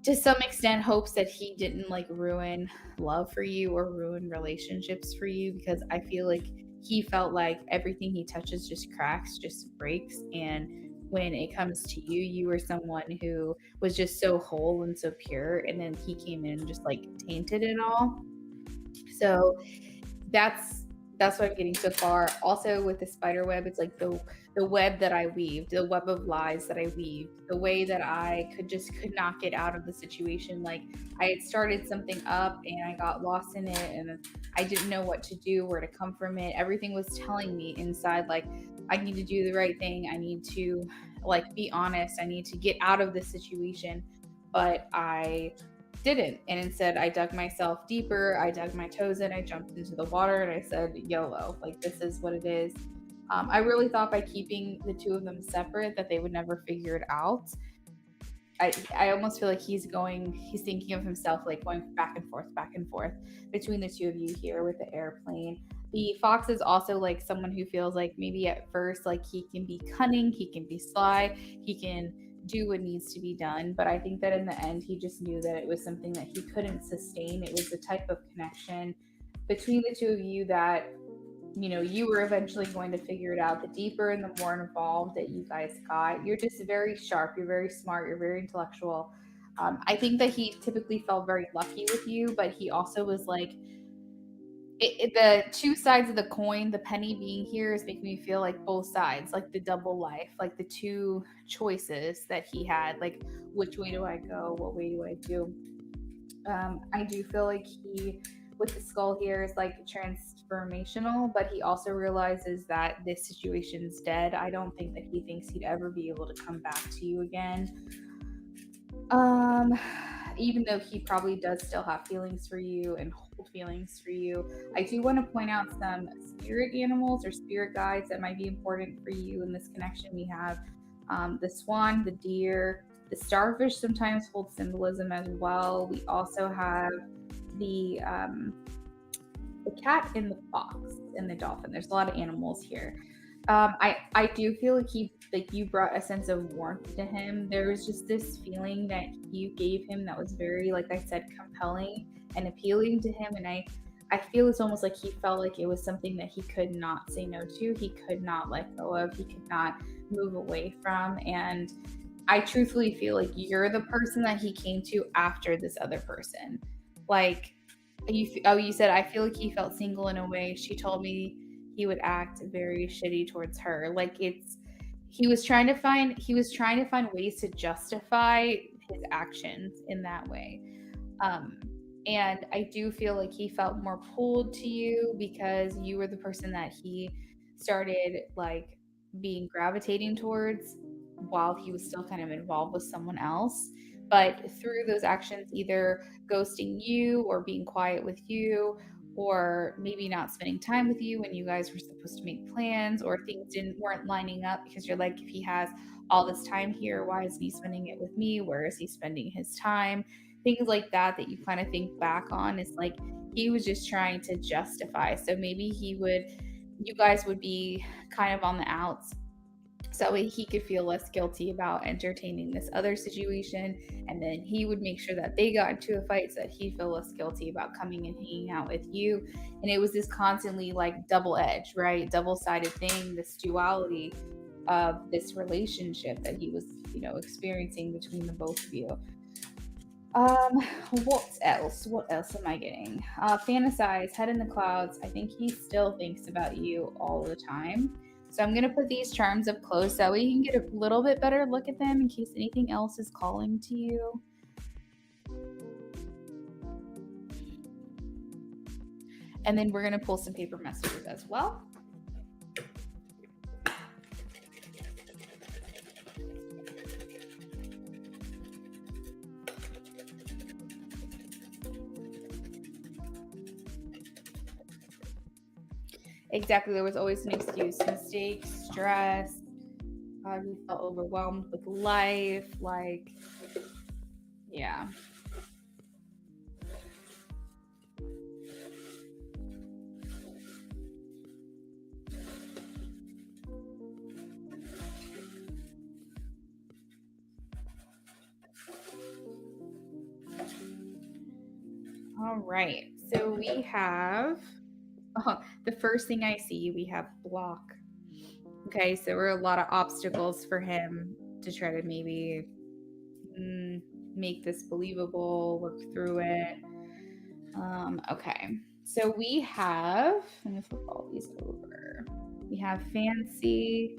to some extent hopes that he didn't like ruin love for you or ruin relationships for you, because I feel like he felt like everything he touches just cracks, just breaks. And when it comes to you, you were someone who was just so whole and so pure, and then he came in and just like tainted it all. So that's what I'm getting so far. Also with the spider web, it's like the web that I weaved, the web of lies that I weaved, the way that I could not get out of the situation. Like, I had started something up and I got lost in it, and I didn't know what to do, where to come from it. Everything was telling me inside, like, I need to do the right thing. I need to like be honest. I need to get out of this situation. But I didn't. And instead, I dug myself deeper. I dug my toes in. I jumped into the water and I said, YOLO, like, this is what it is. I really thought by keeping the two of them separate that they would never figure it out. I almost feel like he's thinking of himself like going back and forth between the two of you here with the airplane. The fox is also like someone who feels like maybe at first like he can be cunning, he can be sly, he can do what needs to be done. But I think that in the end, he just knew that it was something that he couldn't sustain. It was the type of connection between the two of you that, you know, you were eventually going to figure it out. The deeper and the more involved that you guys got, you're just very sharp, you're very smart, you're very intellectual. I think that he typically felt very lucky with you, but he also was like, the two sides of the coin, the penny being here is making me feel like both sides, like the double life, like the two choices that he had, like, which way do I go? What way do I do? I do feel like he, with the skull here, is like transformational, but he also realizes that this situation's dead. I don't think that he thinks he'd ever be able to come back to you again. Um, even though he probably does still have feelings for you and hold feelings for you, I do want to point out some spirit animals or spirit guides that might be important for you in this connection we have. The swan, the deer, the starfish sometimes hold symbolism as well. We also have the cat and the fox and the dolphin. There's a lot of animals here. I do feel like you brought a sense of warmth to him. There was just this feeling that you gave him that was very, like I said, compelling and appealing to him. And I feel it's almost like he felt like it was something that he could not say no to, he could not let go of, he could not move away from. And I truthfully feel like you're the person that he came to after this other person. Like you said I feel like he felt single in a way. She told me he would act very shitty towards her. Like he was trying to find ways to justify his actions in that way. Um, and I do feel like he felt more pulled to you because you were the person that he started like being gravitating towards while he was still kind of involved with someone else. But through those actions, either ghosting you or being quiet with you, or maybe not spending time with you when you guys were supposed to make plans, or things weren't lining up because you're like, if he has all this time here, why isn't he spending it with me? Where is he spending his time? Things like that that you kind of think back on is like he was just trying to justify. So maybe you guys would be kind of on the outs so that way he could feel less guilty about entertaining this other situation, and then he would make sure that they got into a fight so that he'd feel less guilty about coming and hanging out with you. And it was this constantly like double edge, right, double-sided thing, this duality of this relationship that he was experiencing between the both of you. um, what else am I getting? Fantasize, head in the clouds. I think he still thinks about you all the time. So I'm gonna put these charms up close that way you can get a little bit better look at them in case anything else is calling to you. And then we're gonna pull some paper messages as well. Exactly, there was always an excuse: mistakes, stress. You felt overwhelmed with life. Like, yeah. All right. So we have the first thing I see, we have block. Okay, so we're a lot of obstacles for him to try to maybe mm, make this believable, work through it. Okay, so we have, let me flip all these over. We have fancy.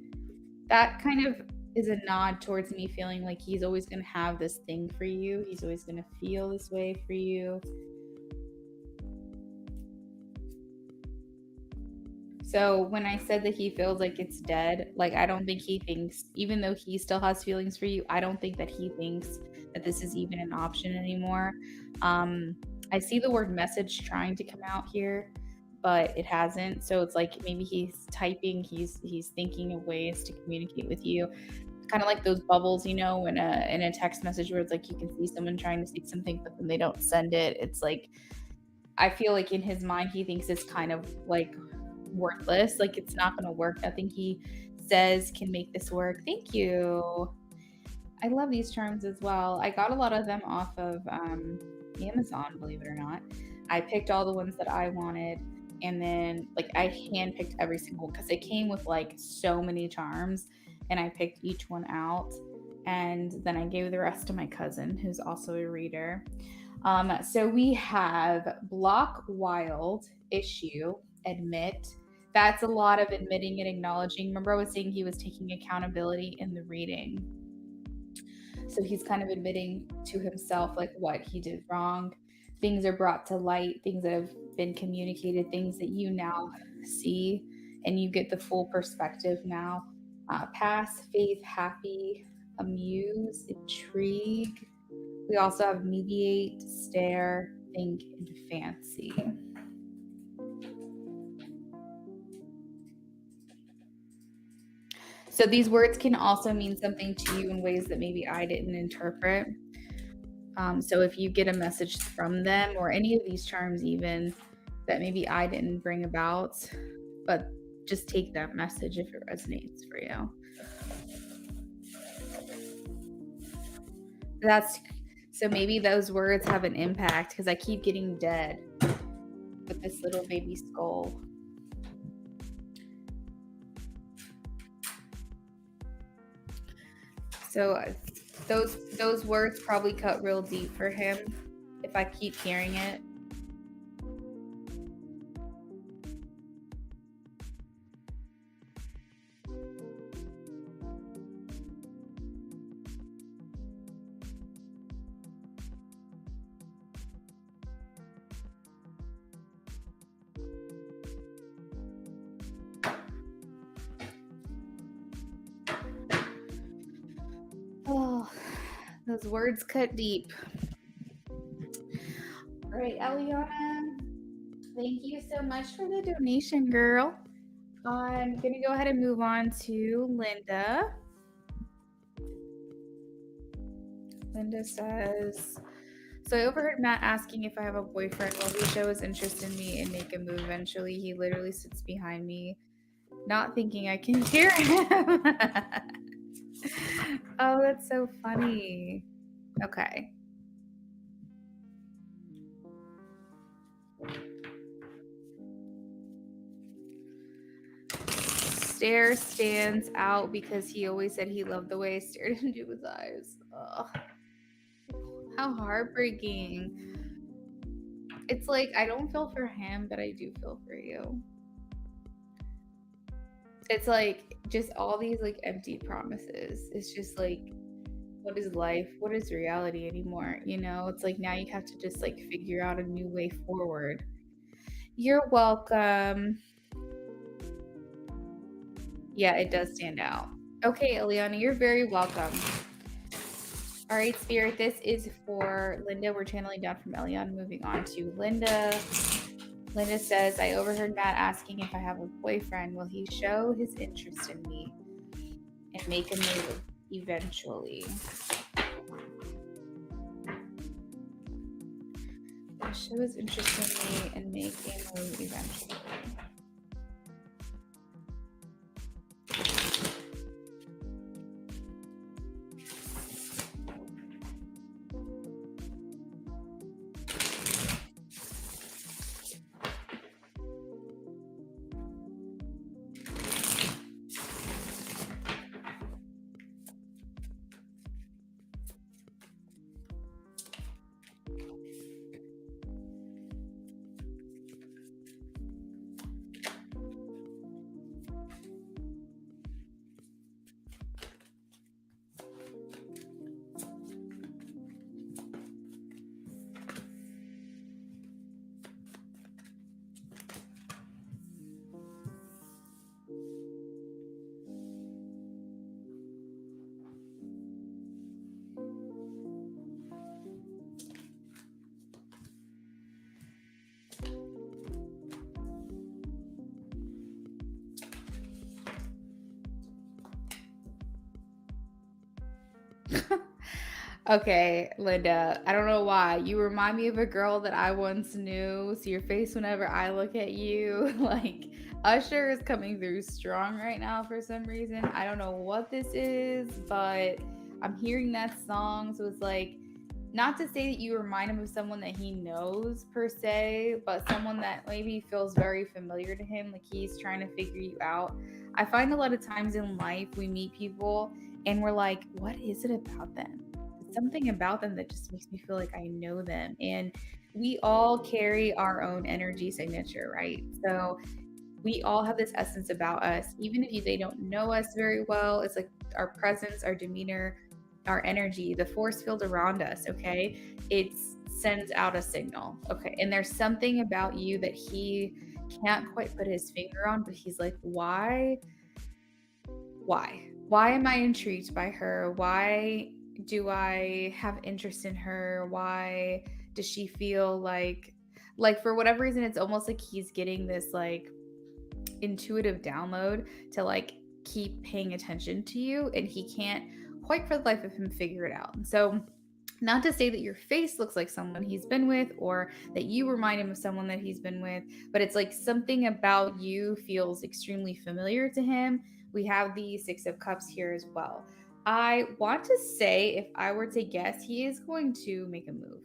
That kind of is a nod towards me feeling like he's always going to have this thing for you. He's always going to feel this way for you. So when I said that he feels like it's dead, like I don't think he thinks, even though he still has feelings for you, I don't think that he thinks that this is even an option anymore. Um, I see the word message trying to come out here, but it hasn't. So it's like maybe he's typing, he's thinking of ways to communicate with you. Kind of like those bubbles, in a text message where it's like you can see someone trying to say something, but then they don't send it. It's like I feel like in his mind he thinks it's kind of like worthless, like it's not going to work. Nothing he says can make this work. Thank you. I love these charms as well. I got a lot of them off of Amazon, believe it or not. I picked all the ones that I wanted, and then like I handpicked every single because it came with like so many charms, and I picked each one out, and then I gave the rest to my cousin, who's also a reader. So we have block, wild, issue, admit. That's a lot of admitting and acknowledging. Remember, I was saying he was taking accountability in the reading. So he's kind of admitting to himself like what he did wrong. Things are brought to light, things that have been communicated, things that you now see, and you get the full perspective now. Pass, faith, happy, amuse, intrigue. We also have mediate, stare, think, and fancy. So these words can also mean something to you in ways that maybe I didn't interpret. So if you get a message from them or any of these charms, even that maybe I didn't bring about, but just take that message if it resonates for you. That's so maybe those words have an impact because I keep getting dead with this little baby skull. So those words probably cut real deep for him if I keep hearing it. Oh, those words cut deep. All right, Eliana, thank you so much for the donation, girl. I'm going to go ahead and move on to Linda. Linda says, so I overheard Matt asking if I have a boyfriend. Will he show his interest in me and make a move eventually? He literally sits behind me, not thinking I can hear him. Oh, that's so funny. Okay. Stare stands out because he always said he loved the way I stared into his eyes. Ugh. How heartbreaking. It's like I don't feel for him, but I do feel for you. It's like just all these like empty promises. It's just like, what is life? What is reality anymore? You know, it's like now you have to just like figure out a new way forward. You're welcome. Yeah, it does stand out. Okay, Eliana, you're very welcome. All right, Spirit, this is for Linda. We're channeling down from Eliana, moving on to Linda. Linda says, I overheard Matt asking if I have a boyfriend. Will he show his interest in me and make a move eventually? He'll show his interest in me and make a move eventually. Okay, Linda, I don't know why. You remind me of a girl that I once knew. See your face whenever I look at you. Like, Usher is coming through strong right now for some reason. I don't know what this is, but I'm hearing that song. So it's like, not to say that you remind him of someone that he knows per se, but someone that maybe feels very familiar to him. Like he's trying to figure you out. I find a lot of times in life we meet people and we're like, what is it about them? Something about them that just makes me feel like I know them. And we all carry our own energy signature, right? So we all have this essence about us, even if they don't know us very well. It's like our presence, our demeanor, our energy, the force field around us. Okay, it sends out a signal. Okay, and there's something about you that he can't quite put his finger on, but he's like, why am I intrigued by her? Why do I have interest in her? Why does she feel like for whatever reason, it's almost like he's getting this like intuitive download to like keep paying attention to you, and he can't quite for the life of him figure it out. And so, not to say that your face looks like someone he's been with or that you remind him of someone that he's been with, but it's like something about you feels extremely familiar to him. We have the Six of Cups here as well. I want to say, if I were to guess, he is going to make a move.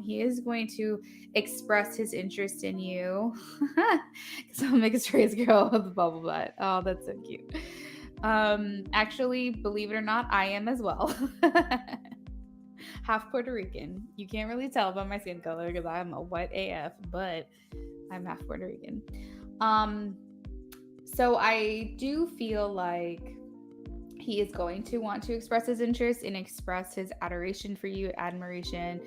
He is going to express his interest in you. So mixed race girl with the bubble butt. Oh, that's so cute. Actually, believe it or not, I am as well. Half Puerto Rican. You can't really tell by my skin color because I'm a white AF, but I'm half Puerto Rican. So I do feel like he is going to want to express his interest and express his adoration for you, admiration.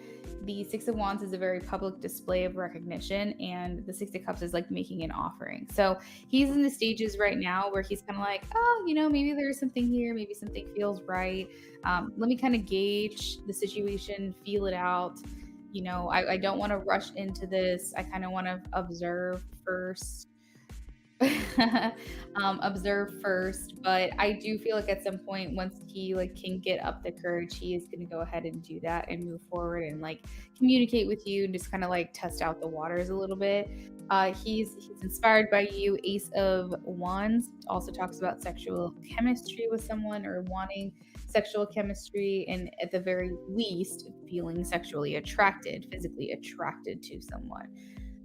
The Six of Wands is a very public display of recognition, and the Six of Cups is like making an offering. So he's in the stages right now where he's kind of like, oh, maybe there's something here, maybe something feels right. Let me kind of gauge the situation, feel it out. I don't want to rush into this. I kind of want to observe first. Observe first, but I do feel like at some point, once he like can get up the courage, he is going to go ahead and do that and move forward and like communicate with you and just kind of like test out the waters a little bit. He's inspired by you. Ace of Wands also talks about sexual chemistry with someone or wanting sexual chemistry, and at the very least feeling sexually attracted, physically attracted to someone.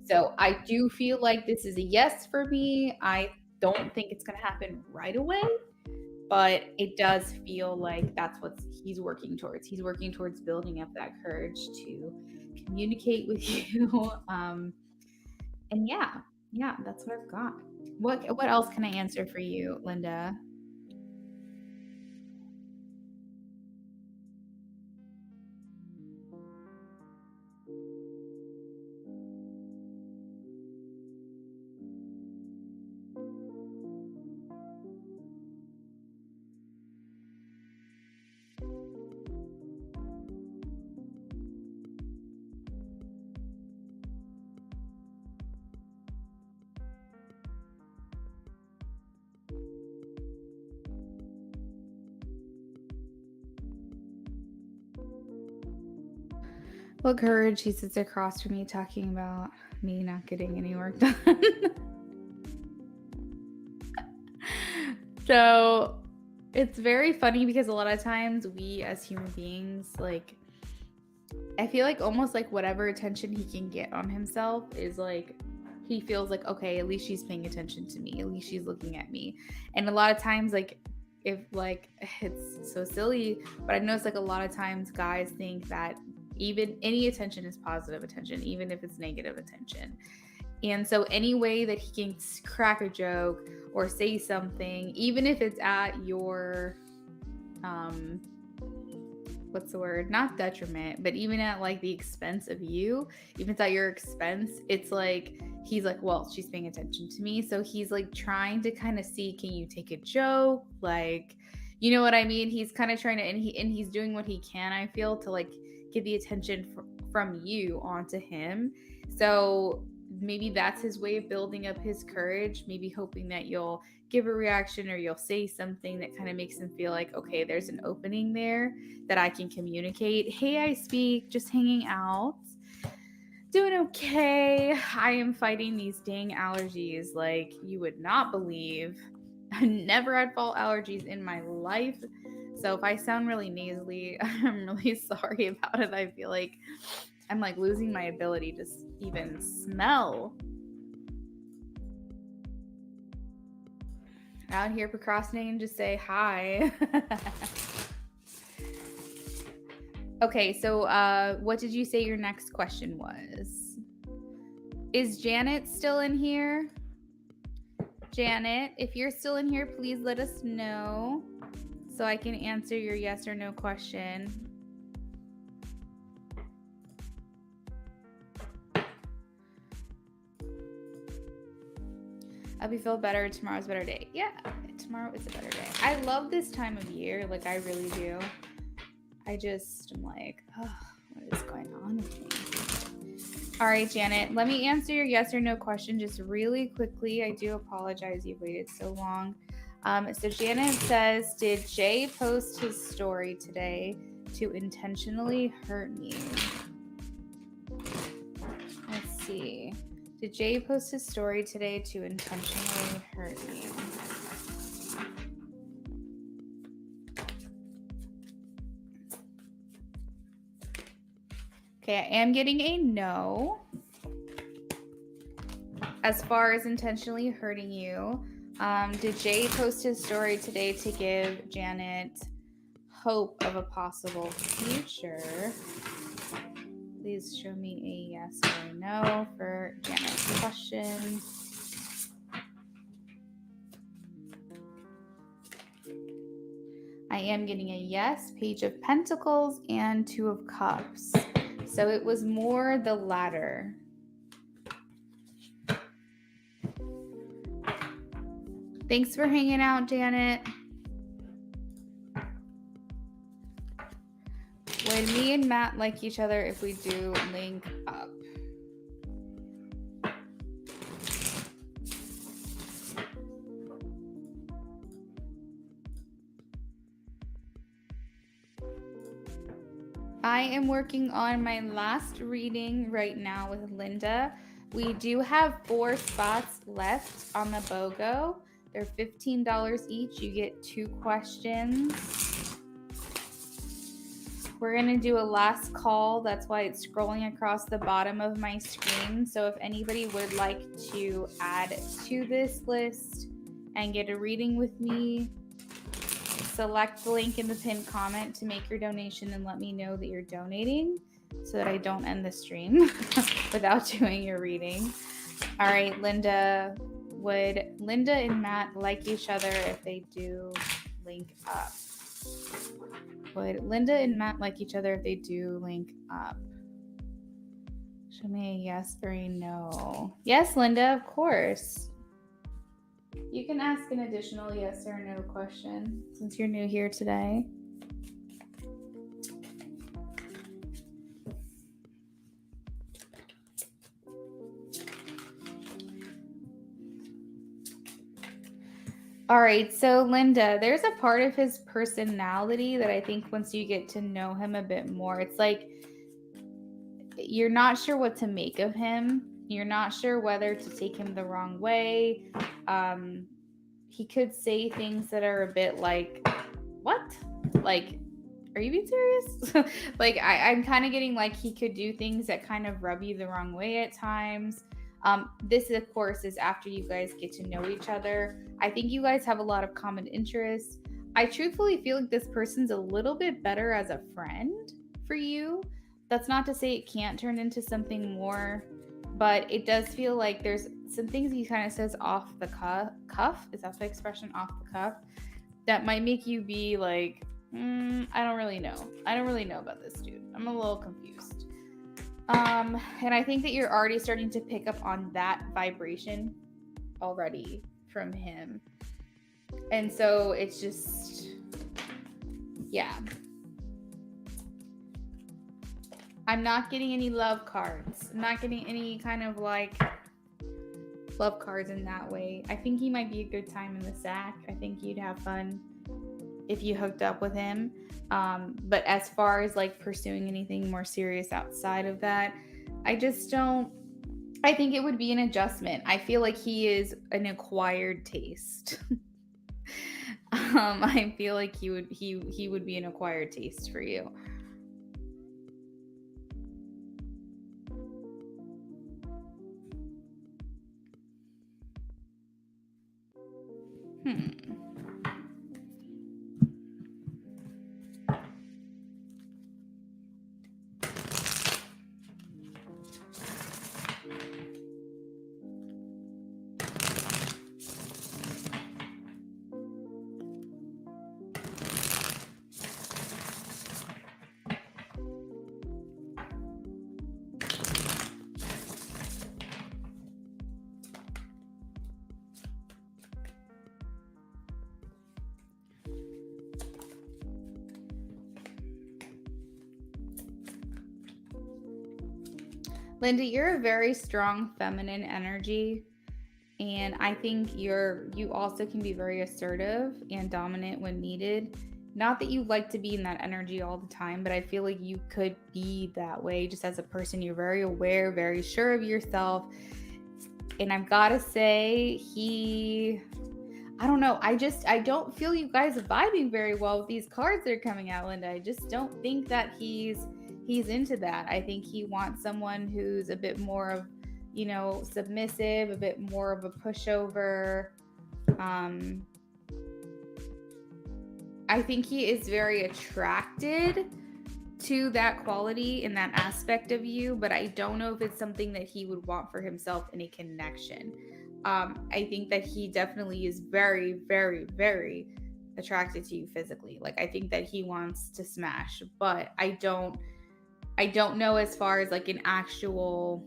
So I do feel like this is a yes for me. I don't think it's going to happen right away, but it does feel like that's what he's working towards. He's working towards building up that courage to communicate with you. And yeah, that's what I've got. What else can I answer for you, Linda? What courage? He sits across from me talking about me not getting any work done. So it's very funny because a lot of times we as human beings, like, I feel like almost like whatever attention he can get on himself is like, he feels like, okay, at least she's paying attention to me. At least she's looking at me. And a lot of times, like, if like, it's so silly, but I notice like a lot of times guys think that even any attention is positive attention, even if it's negative attention. And so any way that he can crack a joke or say something, even if it's at your what's the word? Not detriment, but even at like the expense of you, even if it's at your expense, it's like he's like, well, she's paying attention to me. So he's like trying to kind of see, can you take a joke? Like, you know what I mean? He's kind of trying to, and he's doing what he can, I feel, to like get the attention from you onto him. So maybe that's his way of building up his courage, maybe hoping that you'll give a reaction or you'll say something that kind of makes him feel like, okay, there's an opening there that I can communicate. Hey, I speak, just hanging out. Doing okay. I am fighting these dang allergies like you would not believe. I never had fall allergies in my life. So if I sound really nasally, I'm really sorry about it. I feel like I'm like losing my ability to even smell. Out here procrastinating, just say hi. Okay, so what did you say your next question was? Is Janet still in here? Janet, if you're still in here, please let us know so I can answer your yes or no question. I'll be feel better. Tomorrow's a better day. Yeah, tomorrow is a better day. I love this time of year. Like, I really do. I just am like, oh, what is going on with me? All right, Janet, let me answer your yes or no question just really quickly. I do apologize you waited so long. So Janet says, did Jay post his story today to intentionally hurt me? Let's see. Did Jay post his story today to intentionally hurt me? Okay, I am getting a no. As far as intentionally hurting you, did Jay post his story today to give Janet hope of a possible future? Please show me a yes or a no for Janet's question. I am getting a yes, Page of Pentacles and Two of Cups. So it was more the latter. Thanks for hanging out, Janet. Would me and Matt like each other if we do link up? I am working on my last reading right now with Linda. We do have 4 spots left on the BOGO. They're $15 each. You get 2 questions. We're going to do a last call. That's why it's scrolling across the bottom of my screen. So if anybody would like to add to this list and get a reading with me, select the link in the pinned comment to make your donation and let me know that you're donating so that I don't end the stream without doing your reading. All right, Linda. Would Linda and Matt like each other if they do link up? Would Linda and Matt like each other if they do link up? Show me a yes or a no. Yes, Linda, of course. You can ask an additional yes or no question since you're new here today. All right, so Linda, there's a part of his personality that I think once you get to know him a bit more, it's like you're not sure what to make of him. You're not sure whether to take him the wrong way. He could say things that are a bit like, what? Like, are you being serious? Like, I'm kind of getting like he could do things that kind of rub you the wrong way at times. This, of course, is after you guys get to know each other. I think you guys have a lot of common interests. I truthfully feel like this person's a little bit better as a friend for you. That's not to say it can't turn into something more, but it does feel like there's some things he kind of says off the cuff. Is that the expression, off the cuff? That might make you be like, I don't really know. I don't really know about this dude. I'm a little confused. And I think that you're already starting to pick up on that vibration already from him. And so it's just, yeah. I'm not getting any love cards. I'm not getting any kind of like love cards in that way. I think he might be a good time in the sack. I think you'd have fun if you hooked up with him. But as far as like pursuing anything more serious outside of that, I just don't. I think it would be an adjustment. I feel like he is an acquired taste. I feel like he would be an acquired taste for you. Linda, you're a very strong feminine energy. And I think you also can be very assertive and dominant when needed. Not that you like to be in that energy all the time, but I feel like you could be that way just as a person. You're very aware, very sure of yourself. And I've got to say, I don't know. I don't feel you guys vibing very well with these cards that are coming out, Linda. I just don't think that he's into that. I think he wants someone who's a bit more of, submissive, a bit more of a pushover. I think he is very attracted to that quality and that aspect of you, but I don't know if it's something that he would want for himself in a connection. I think that he definitely is very, very, very attracted to you physically. Like, I think that he wants to smash, but I don't know as far as like an actual,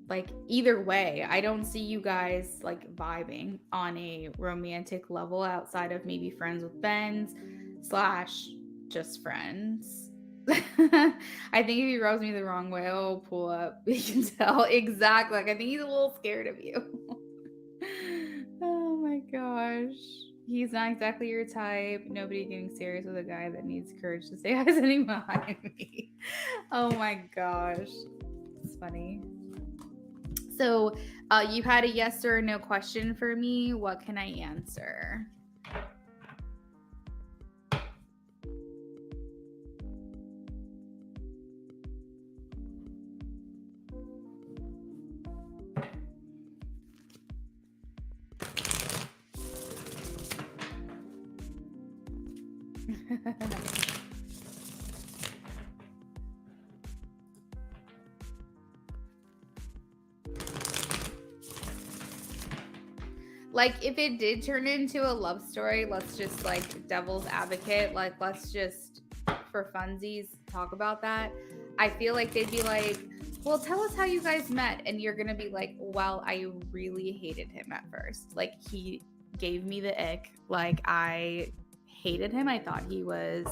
like, either way, I don't see you guys like vibing on a romantic level outside of maybe friends with Ben's / just friends. I think if he rubs me the wrong way, I'll pull up. You can tell exactly. Like, I think he's a little scared of you. Oh my gosh. He's not exactly your type. Nobody getting serious with a guy that needs courage to say hi sitting behind me. Oh my gosh. It's funny. So, you had a yes or no question for me. What can I answer? Like, if it did turn into a love story, let's just, like, devil's advocate, like, let's just, for funsies, talk about that. I feel like they'd be like, well, tell us how you guys met. And you're going to be like, well, I really hated him at first. Like, he gave me the ick. Like, I hated him. I thought he was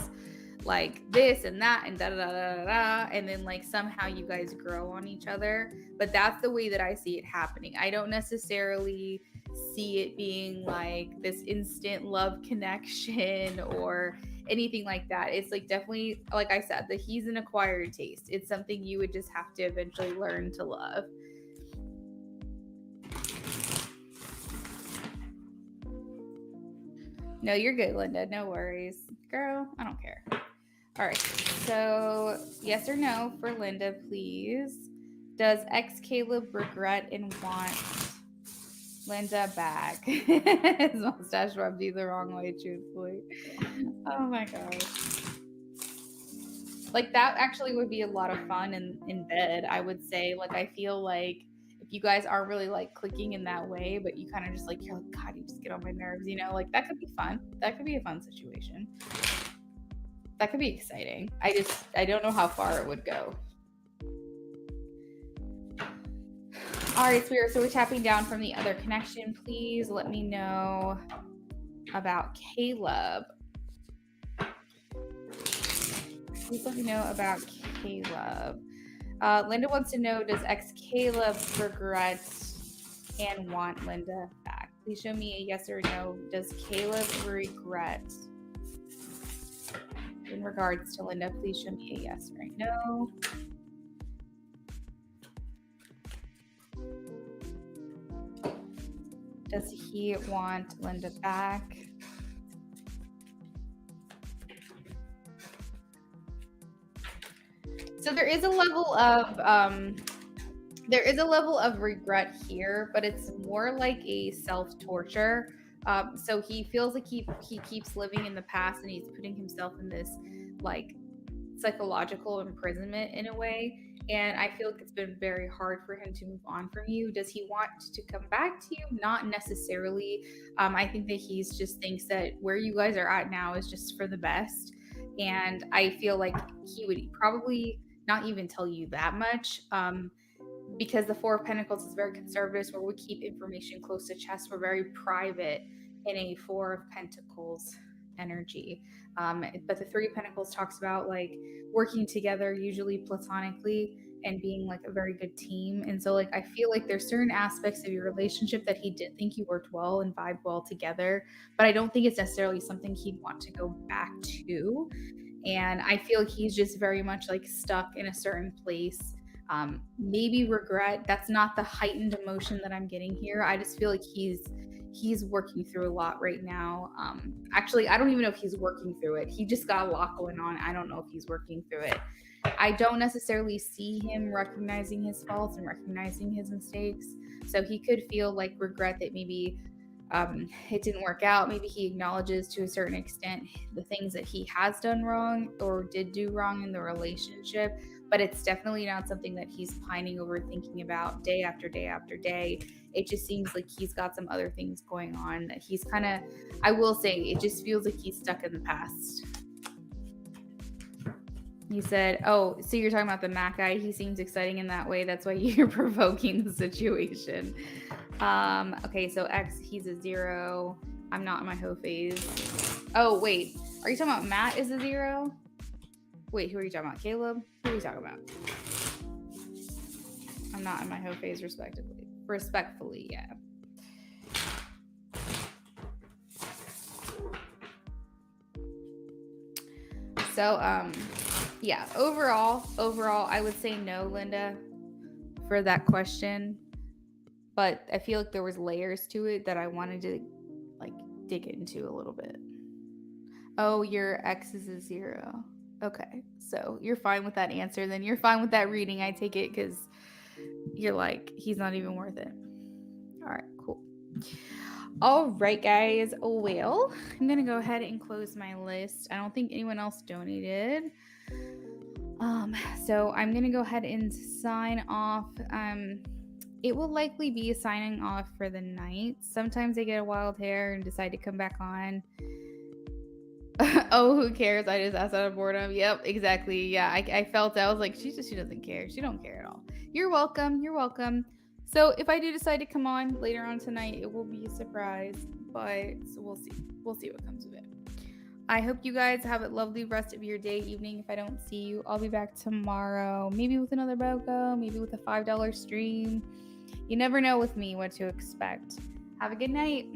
like this and that and da da da da da. And then, like, somehow you guys grow on each other. But that's the way that I see it happening. I don't necessarily see it being like this instant love connection or anything like that. It's like, definitely, like I said, that he's an acquired taste. It's something you would just have to eventually learn to love. No, you're good, Linda. No worries. Girl, I don't care. All right. So, yes or no for Linda, please. Does ex Caleb regret and want Linda back? His mustache rubbed you the wrong way, truthfully. Oh my gosh. Like, that actually would be a lot of fun in bed, I would say. Like, I feel like if you guys aren't really like clicking in that way, but you kind of just like, you're like, God, you just get on my nerves, like, that could be fun. That could be a fun situation. That could be exciting. I don't know how far it would go. All right, Spirit, so we're tapping down from the other connection. Please let me know about Caleb. Please let me know about Caleb. Linda wants to know, does ex Caleb regret and want Linda back? Please show me a yes or no. Does Caleb regret in regards to Linda? Please show me a yes or a no. Does he want Linda back? So there is a level of regret here, but it's more like a self-torture. So he feels like he keeps living in the past, and he's putting himself in this like psychological imprisonment in a way. And I feel like it's been very hard for him to move on from you. Does he want to come back to you? Not necessarily. I think that he's just thinks that where you guys are at now is just for the best. And I feel like he would probably not even tell you that much, because the Four of Pentacles is very conservative, where we keep information close to chest. We're very private in a Four of Pentacles energy. But the Three of Pentacles talks about like working together, usually platonically, and being like a very good team. And so like I feel like there's certain aspects of your relationship that he did think you worked well and vibed well together, but I don't think it's necessarily something he'd want to go back to. And I feel he's just very much like stuck in a certain place. Maybe regret. That's not the heightened emotion that I'm getting here. I just feel like he's working through a lot right now. Actually, I don't even know if he's working through it. He just got a lot going on. I don't know if he's working through it. I don't necessarily see him recognizing his faults and recognizing his mistakes. So he could feel like regret that maybe it didn't work out. Maybe he acknowledges to a certain extent the things that he has done wrong or did do wrong in the relationship, but it's definitely not something that he's pining over thinking about day after day after day. It just seems like he's got some other things going on that he's kind of, I will say, it just feels like he's stuck in the past. You said, oh, so you're talking about the Mac guy. He seems exciting in that way. That's why you're provoking the situation. Okay, so X, he's a 0. I'm not in my hoe phase. Oh, wait. Are you talking about Matt is a 0? Wait, who are you talking about? Caleb? Who are you talking about? I'm not in my hoe phase respectfully, yeah. So, yeah, overall, I would say no, Linda, for that question. But I feel like there was layers to it that I wanted to like dig into a little bit. Oh, your X is a 0. Okay, so you're fine with that answer. Then you're fine with that reading. I take it because you're like, he's not even worth it. All right, cool. All right, guys. Well, I'm going to go ahead and close my list. I don't think anyone else donated. So I'm going to go ahead and sign off. It will likely be a signing off for the night. Sometimes I get a wild hair and decide to come back on. Oh, who cares? I just asked out of boredom. Yep, exactly. Yeah, I felt I was like, she doesn't care. She don't care at all. You're welcome. So if I do decide to come on later on tonight, it will be a surprise. But so we'll see. We'll see what comes of it. I hope you guys have a lovely rest of your day, evening. If I don't see you, I'll be back tomorrow. Maybe with another BOGO, maybe with a $5 stream. You never know with me what to expect. Have a good night.